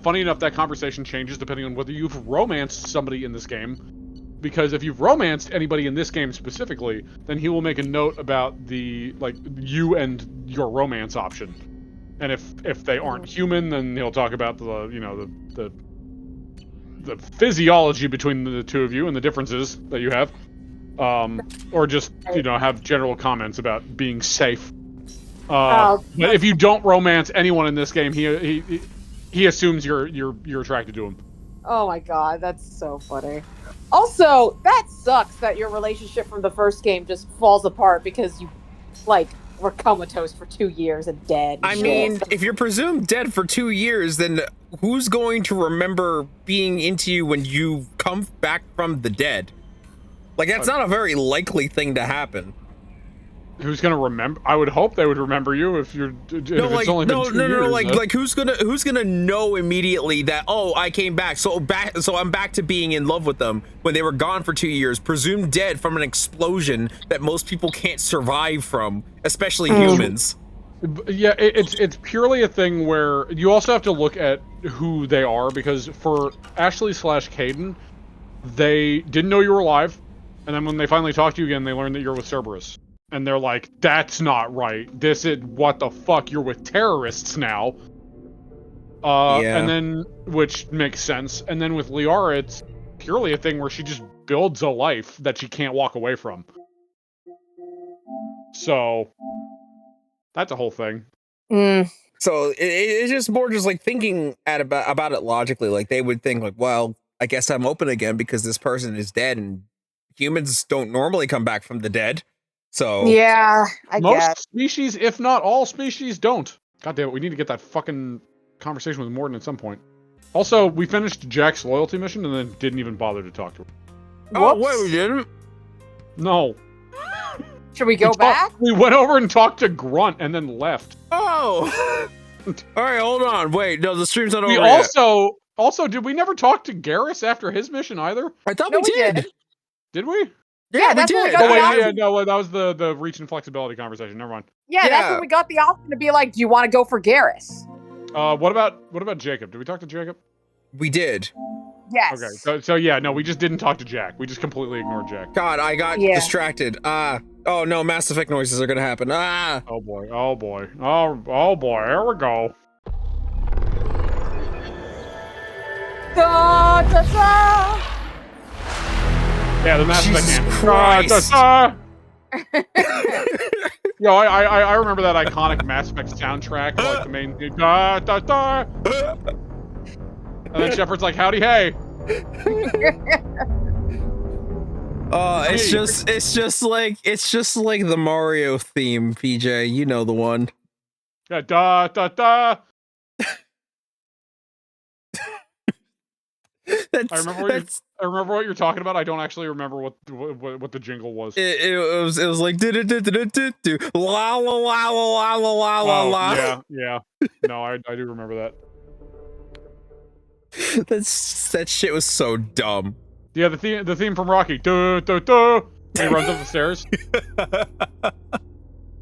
Speaker 2: Funny enough, that conversation changes depending on whether you've romanced somebody in this game. Because if you've romanced anybody in this game specifically, then he will make a note about the you and your romance option. And if they aren't human, then he'll talk about the physiology between the two of you and the differences that you have. Or just have general comments about being safe. But if you don't romance anyone in this game, he assumes you're attracted to him.
Speaker 1: Oh my god, that's so funny. Also, that sucks that your relationship from the first game just falls apart because you, were comatose for 2 years and dead.
Speaker 5: I mean, if you're presumed dead for 2 years, then who's going to remember being into you when you come back from the dead? That's not a very likely thing to happen.
Speaker 2: Who's gonna remember? I would hope they would remember you if you're. It's only been 2 years.
Speaker 5: Who's gonna know immediately that I came back, so I'm back to being in love with them when they were gone for 2 years, presumed dead from an explosion that most people can't survive from, especially humans.
Speaker 2: Yeah, it's purely a thing where you also have to look at who they are, because for Ashley/Kaidan, they didn't know you were alive, and then when they finally talked to you again, they learned that you're with Cerberus. And they're like, that's not right. This is, what the fuck, you're with terrorists now. And then, which makes sense. And then with Liara, it's purely a thing where she just builds a life that she can't walk away from. So, that's a whole thing.
Speaker 5: So, it's just more just thinking about it logically. They would think well, I guess I'm open again because this person is dead, and humans don't normally come back from the dead. So
Speaker 1: yeah,
Speaker 2: most species, if not all species, don't. God damn it, we need to get that fucking conversation with Morden at some point. Also, we finished Jack's loyalty mission and then didn't even bother to talk to her.
Speaker 5: Oh, wait, we didn't?
Speaker 2: No.
Speaker 1: Should we go back?
Speaker 2: We went over and talked to Grunt and then left.
Speaker 5: Oh! Alright, hold on. Wait, no, the stream's not over yet.
Speaker 2: Also, did we never talk to Garrus after his mission either?
Speaker 5: I thought we did.
Speaker 2: Did we?
Speaker 1: Yeah, that's when we got
Speaker 2: that was the reach and flexibility conversation. Never mind.
Speaker 1: Yeah, that's when we got the option to be like, do you want to go for Garrus?
Speaker 2: What about Jacob? Did we talk to Jacob?
Speaker 5: We did.
Speaker 1: Yes.
Speaker 2: Okay, so yeah, no, we just didn't talk to Jack. We just completely ignored Jack.
Speaker 5: God, I got distracted. Oh no, Mass Effect noises are gonna happen.
Speaker 2: Oh boy, oh boy, here we go.
Speaker 1: Da, da, da.
Speaker 2: Yeah, the Mass Effect
Speaker 5: Jesus Christ.
Speaker 2: Yo, I remember that iconic Mass Effect soundtrack, the main da da da. And then Shepard's like, "Howdy, hey."
Speaker 5: It's just like the Mario theme, PJ. You know the one.
Speaker 2: Yeah, da da da. I remember what you're talking about. I don't actually remember what the jingle was.
Speaker 5: It was like do la la la la la la la.
Speaker 2: Yeah. No, I do remember that.
Speaker 5: That shit was so dumb.
Speaker 2: Yeah, the theme from Rocky. Duh, duh, duh. He runs up the stairs.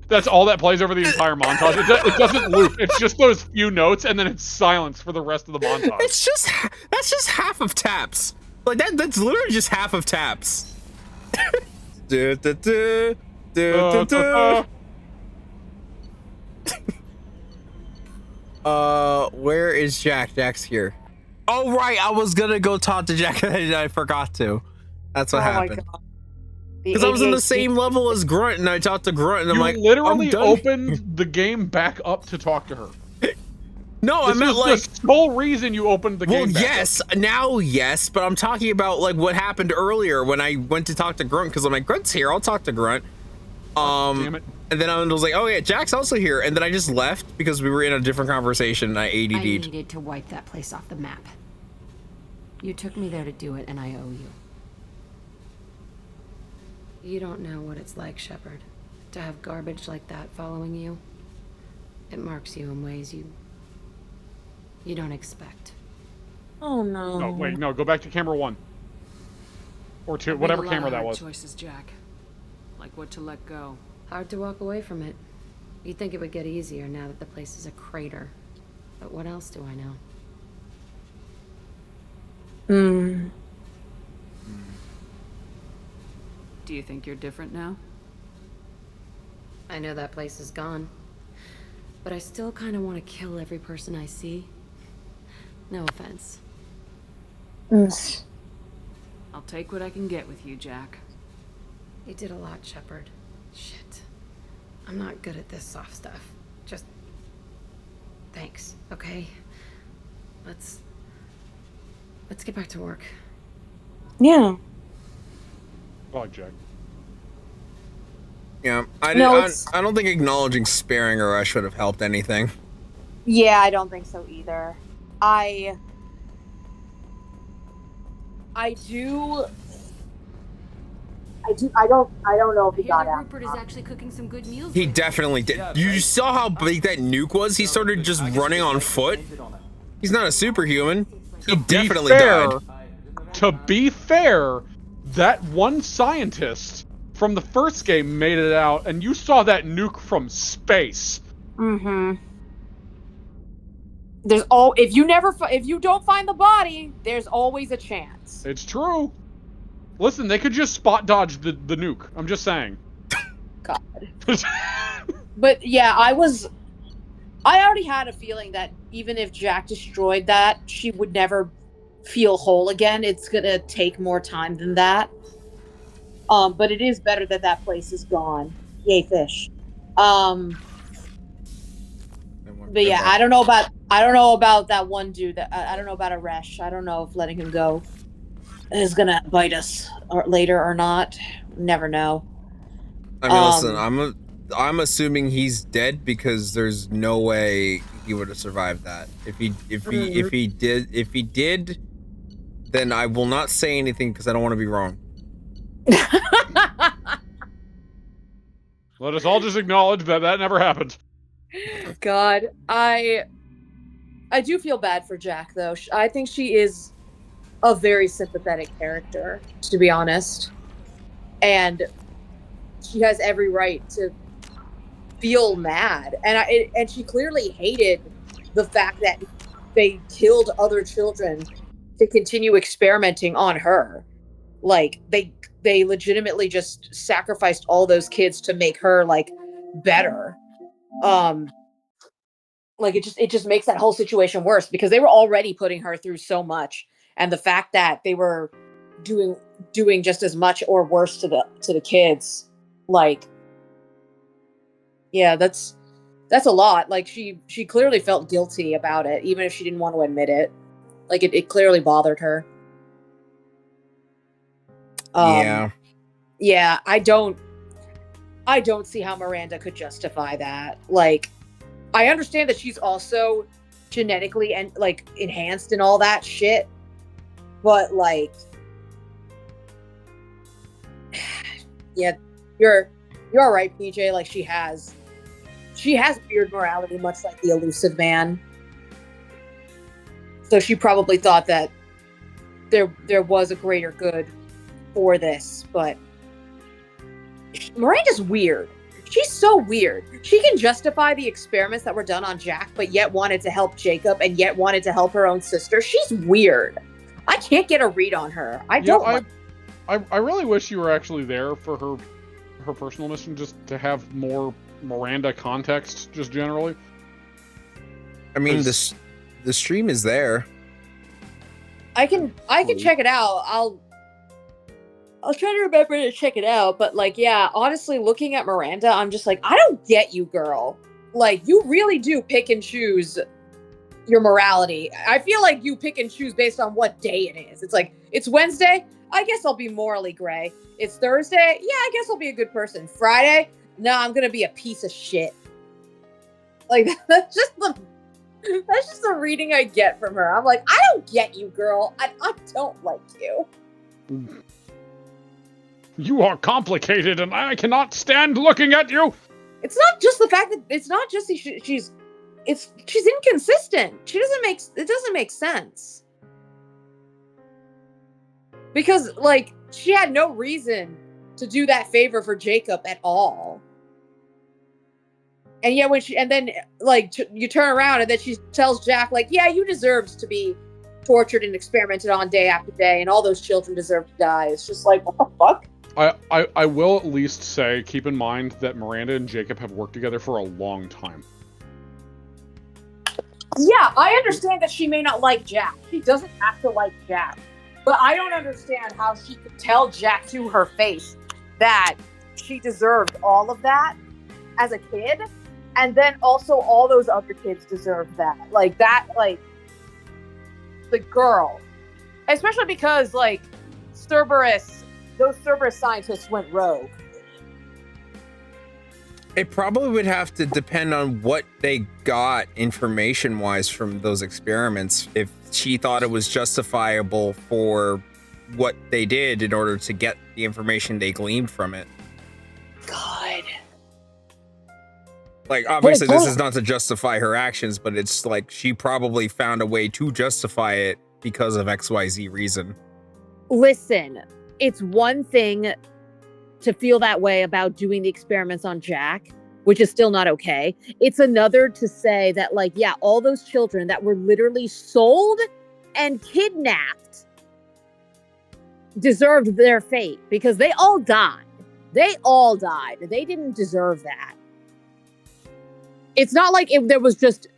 Speaker 2: That's all that plays over the entire montage. It doesn't loop. It's just those few notes, and then it's silence for the rest of the montage.
Speaker 5: That's just half of taps. Like that's literally just half of taps. Where is Jack? Jack's here. Oh right, I was gonna go talk to Jack and I forgot to. That's what happened. Because I was in the same level as Grunt, and I talked to Grunt, and I'm like,
Speaker 2: literally opened the game back up to talk to her.
Speaker 5: No, I meant like
Speaker 2: the sole reason you opened the game.
Speaker 5: Well,
Speaker 2: back
Speaker 5: yes,
Speaker 2: up.
Speaker 5: now yes, but I'm talking about like what happened earlier when I went to talk to Grunt, because I'm like, Grunt's here, I'll talk to Grunt.
Speaker 2: Damn it.
Speaker 5: And then I was like, oh yeah, Jack's also here, and then I just left because we were in a different conversation, and I ADD'd.
Speaker 13: I needed to wipe that place off the map. You took me there to do it, and I owe you. You don't know what it's like, Shepard, to have garbage like that following you. It marks you in ways you don't expect.
Speaker 1: Oh no.
Speaker 2: No, wait, no, go back to camera 1. Or 2,
Speaker 6: I've made
Speaker 2: whatever
Speaker 6: a lot
Speaker 2: camera
Speaker 6: of
Speaker 2: that
Speaker 6: hard
Speaker 2: was.
Speaker 6: Choices, Jack. Like what to let go.
Speaker 13: Hard to walk away from it. You'd think it would get easier now that the place is a crater. But what else do I know?
Speaker 6: Do you think you're different now?
Speaker 13: I know that place is gone. But I still kind of want to kill every person I see. No offense.
Speaker 6: I'll take what I can get with you, Jack.
Speaker 13: You did a lot, Shepard. Shit. I'm not good at this soft stuff. Just... thanks, okay? Let's get back to work.
Speaker 1: Yeah.
Speaker 2: Fuck, Jack.
Speaker 5: Yeah, I don't think acknowledging sparing her should have helped anything.
Speaker 1: Yeah, I don't think so either. I don't know if he got out.
Speaker 13: Rupert is actually cooking some good meals.
Speaker 5: He definitely did. You saw how big that nuke was? He started just running on foot. He's not a superhuman. He definitely died.
Speaker 2: To be fair, that one scientist from the first game made it out, and you saw that nuke from space.
Speaker 1: Mm-hmm. If you don't find the body, there's always a chance.
Speaker 2: It's true. Listen, they could just spot dodge the nuke. I'm just saying.
Speaker 1: God. But yeah, I already had a feeling that even if Jack destroyed that, she would never feel whole again. It's gonna take more time than that. But it is better that that place is gone. Yay, fish. But yeah, I don't know about that one dude. I don't know about Aresh. I don't know if letting him go is gonna bite us later or not. Never know.
Speaker 5: I mean, listen, I'm assuming he's dead because there's no way he would have survived that. If he did, then I will not say anything because I don't want to be wrong.
Speaker 2: Let us all just acknowledge that never happened.
Speaker 1: God, I do feel bad for Jack though. I think she is a very sympathetic character, to be honest, and she has every right to feel mad, and she clearly hated the fact that they killed other children to continue experimenting on her. Like they legitimately just sacrificed all those kids to make her like better. Like it just makes that whole situation worse because they were already putting her through so much, and the fact that they were doing just as much or worse to the kids, like, yeah, that's a lot. Like she clearly felt guilty about it, even if she didn't want to admit it. Like it clearly bothered her. Yeah, I don't see how Miranda could justify that. Like, I understand that she's also genetically and like enhanced and all that shit, but like, yeah, you're all right, PJ. Like she has weird morality, much like the elusive man. So she probably thought that there was a greater good for this, but Miranda's weird. she's so weird. She can justify the experiments that were done on Jack, but yet wanted to help Jacob and yet wanted to help her own sister. She's weird. I can't get a read on her. I
Speaker 2: really wish you were actually there for her personal mission, just to have more Miranda context, just generally.
Speaker 5: I mean, the stream is there.
Speaker 1: I can check it out. I'll try to remember to check it out. But like, yeah, honestly, looking at Miranda, I'm just like, I don't get you, girl. Like, you really do pick and choose your morality. I feel like you pick and choose based on what day it is. It's like, it's Wednesday, I guess I'll be morally gray. It's Thursday, yeah, I guess I'll be a good person. Friday, no, I'm gonna be a piece of shit. Like, that's just the reading I get from her. I'm like, I don't get you, girl. I don't like you.
Speaker 2: You are complicated, and I cannot stand looking at you.
Speaker 1: It's not just the fact that it's not just she's inconsistent. It doesn't make sense. Because like she had no reason to do that favor for Jacob at all. And yet then you turn around and then she tells Jack like, yeah, you deserved to be tortured and experimented on day after day, and all those children deserve to die. It's just like, what the fuck?
Speaker 2: I will at least say, keep in mind that Miranda and Jacob have worked together for a long time.
Speaker 1: Yeah, I understand that she may not like Jack. She doesn't have to like Jack. But I don't understand how she could tell Jack to her face that she deserved all of that as a kid, and then also all those other kids deserved that. Like, that, like, the girl. Especially because, like, those Cerberus scientists went rogue.
Speaker 5: It probably would have to depend on what they got information-wise from those experiments. If she thought it was justifiable for what they did in order to get the information they gleaned from it.
Speaker 1: God.
Speaker 5: Like, obviously, this is not to justify her actions, but it's like she probably found a way to justify it because of XYZ reason.
Speaker 1: Listen, it's one thing to feel that way about doing the experiments on Jack, which is still not okay. It's another to say that, like, yeah, all those children that were literally sold and kidnapped deserved their fate because they all died. They all died. They didn't deserve that. It's not like if there was just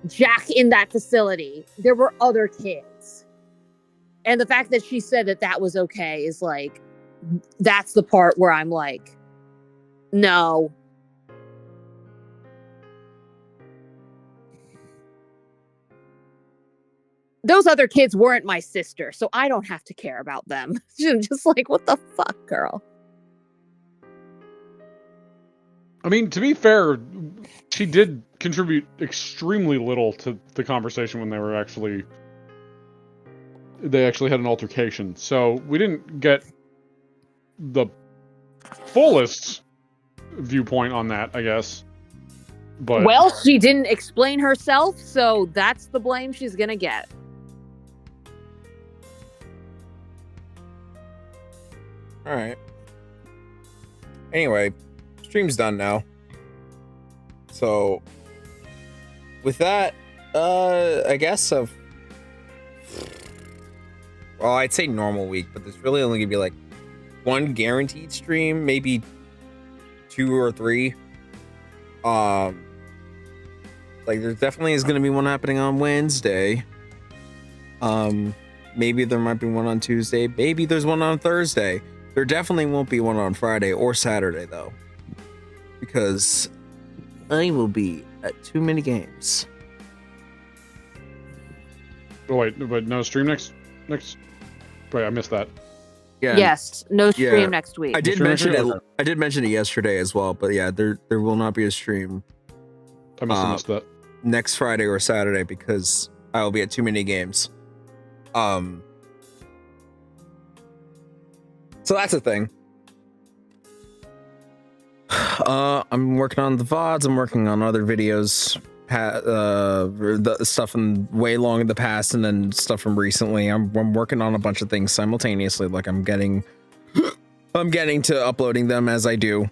Speaker 1: Jack in that facility. There were other kids. And the fact that she said that that was okay is like, that's the part where I'm like, no. Those other kids weren't my sister, so I don't have to care about them. Just like, what the fuck, girl?
Speaker 2: I mean, to be fair, she did contribute extremely little to the conversation when they actually had an altercation. So we didn't get the fullest viewpoint on that, I guess. But
Speaker 1: well, she didn't explain herself, so that's the blame she's gonna get.
Speaker 5: All right. Anyway, stream's done now. So with that, I guess well, I'd say normal week, but there's really only gonna be like one guaranteed stream, maybe 2 or 3. Like there definitely is gonna be one happening on Wednesday. Maybe there might be one on Tuesday. Maybe there's one on Thursday. There definitely won't be one on Friday or Saturday though, because I will be at too many games.
Speaker 2: Oh wait, but no stream next. Wait, I missed that.
Speaker 5: Yeah.
Speaker 1: Yes, no stream next week.
Speaker 5: I did mention it. I did mention it yesterday as well, but yeah, there will not be a stream.
Speaker 2: I must have missed that.
Speaker 5: Next Friday or Saturday because I will be at too many games. So that's a thing. I'm working on the VODs. I'm working on other videos. The stuff from way long in the past, and then stuff from recently. I'm working on a bunch of things simultaneously. Like I'm getting to uploading them as I do.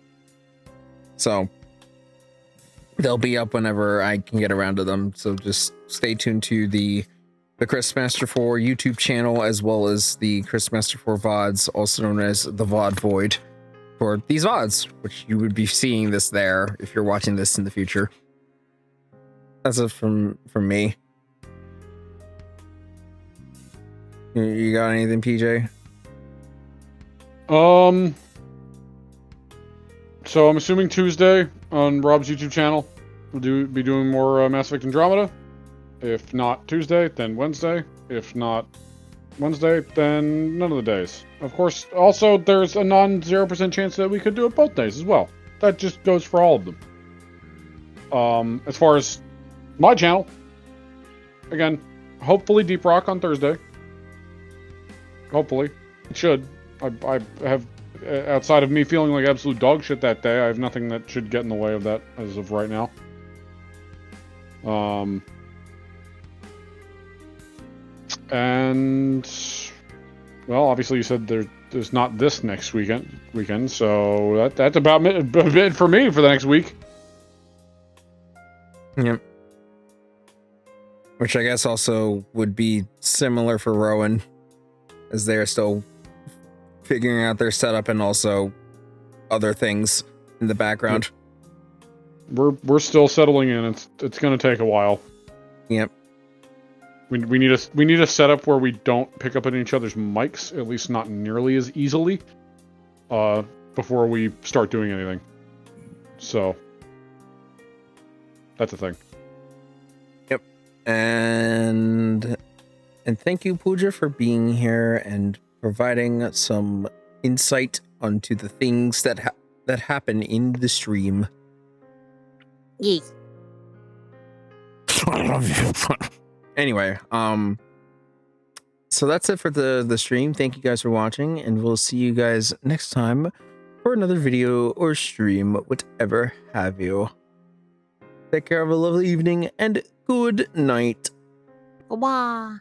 Speaker 5: So they'll be up whenever I can get around to them. So just stay tuned to the Chris Master 4 YouTube channel, as well as the Chris Master 4 VODs, also known as the VOD Void, for these VODs, which you would be seeing this there if you're watching this in the future. That's it from me. You got anything, PJ?
Speaker 2: So I'm assuming Tuesday on Rob's YouTube channel we'll be doing more Mass Effect Andromeda. If not Tuesday, then Wednesday. If not Wednesday, then none of the days. Of course, also there's a non-0% chance that we could do it both days as well. That just goes for all of them. As far as my channel, again, hopefully Deep Rock on Thursday. Hopefully. It should. I have, outside of me feeling like absolute dog shit that day, I have nothing that should get in the way of that as of right now. And, well, obviously you said there's not this next weekend, so that's about it for me for the next week.
Speaker 5: Yep. Which I guess also would be similar for Rowan, as they're still figuring out their setup and also other things in the background.
Speaker 2: We're still settling in. It's going to take a while.
Speaker 5: Yep.
Speaker 2: We need a setup where we don't pick up on each other's mics, at least not nearly as easily, before we start doing anything. So that's a thing.
Speaker 5: Yep. And thank you, Pooja, for being here and providing some insight onto the things that happen in the stream.
Speaker 1: Yes.
Speaker 5: I love you. Anyway, so that's it for the stream. Thank you guys for watching, and we'll see you guys next time for another video or stream, whatever have you. Take care, have a lovely evening, and good night.
Speaker 1: Goodbye.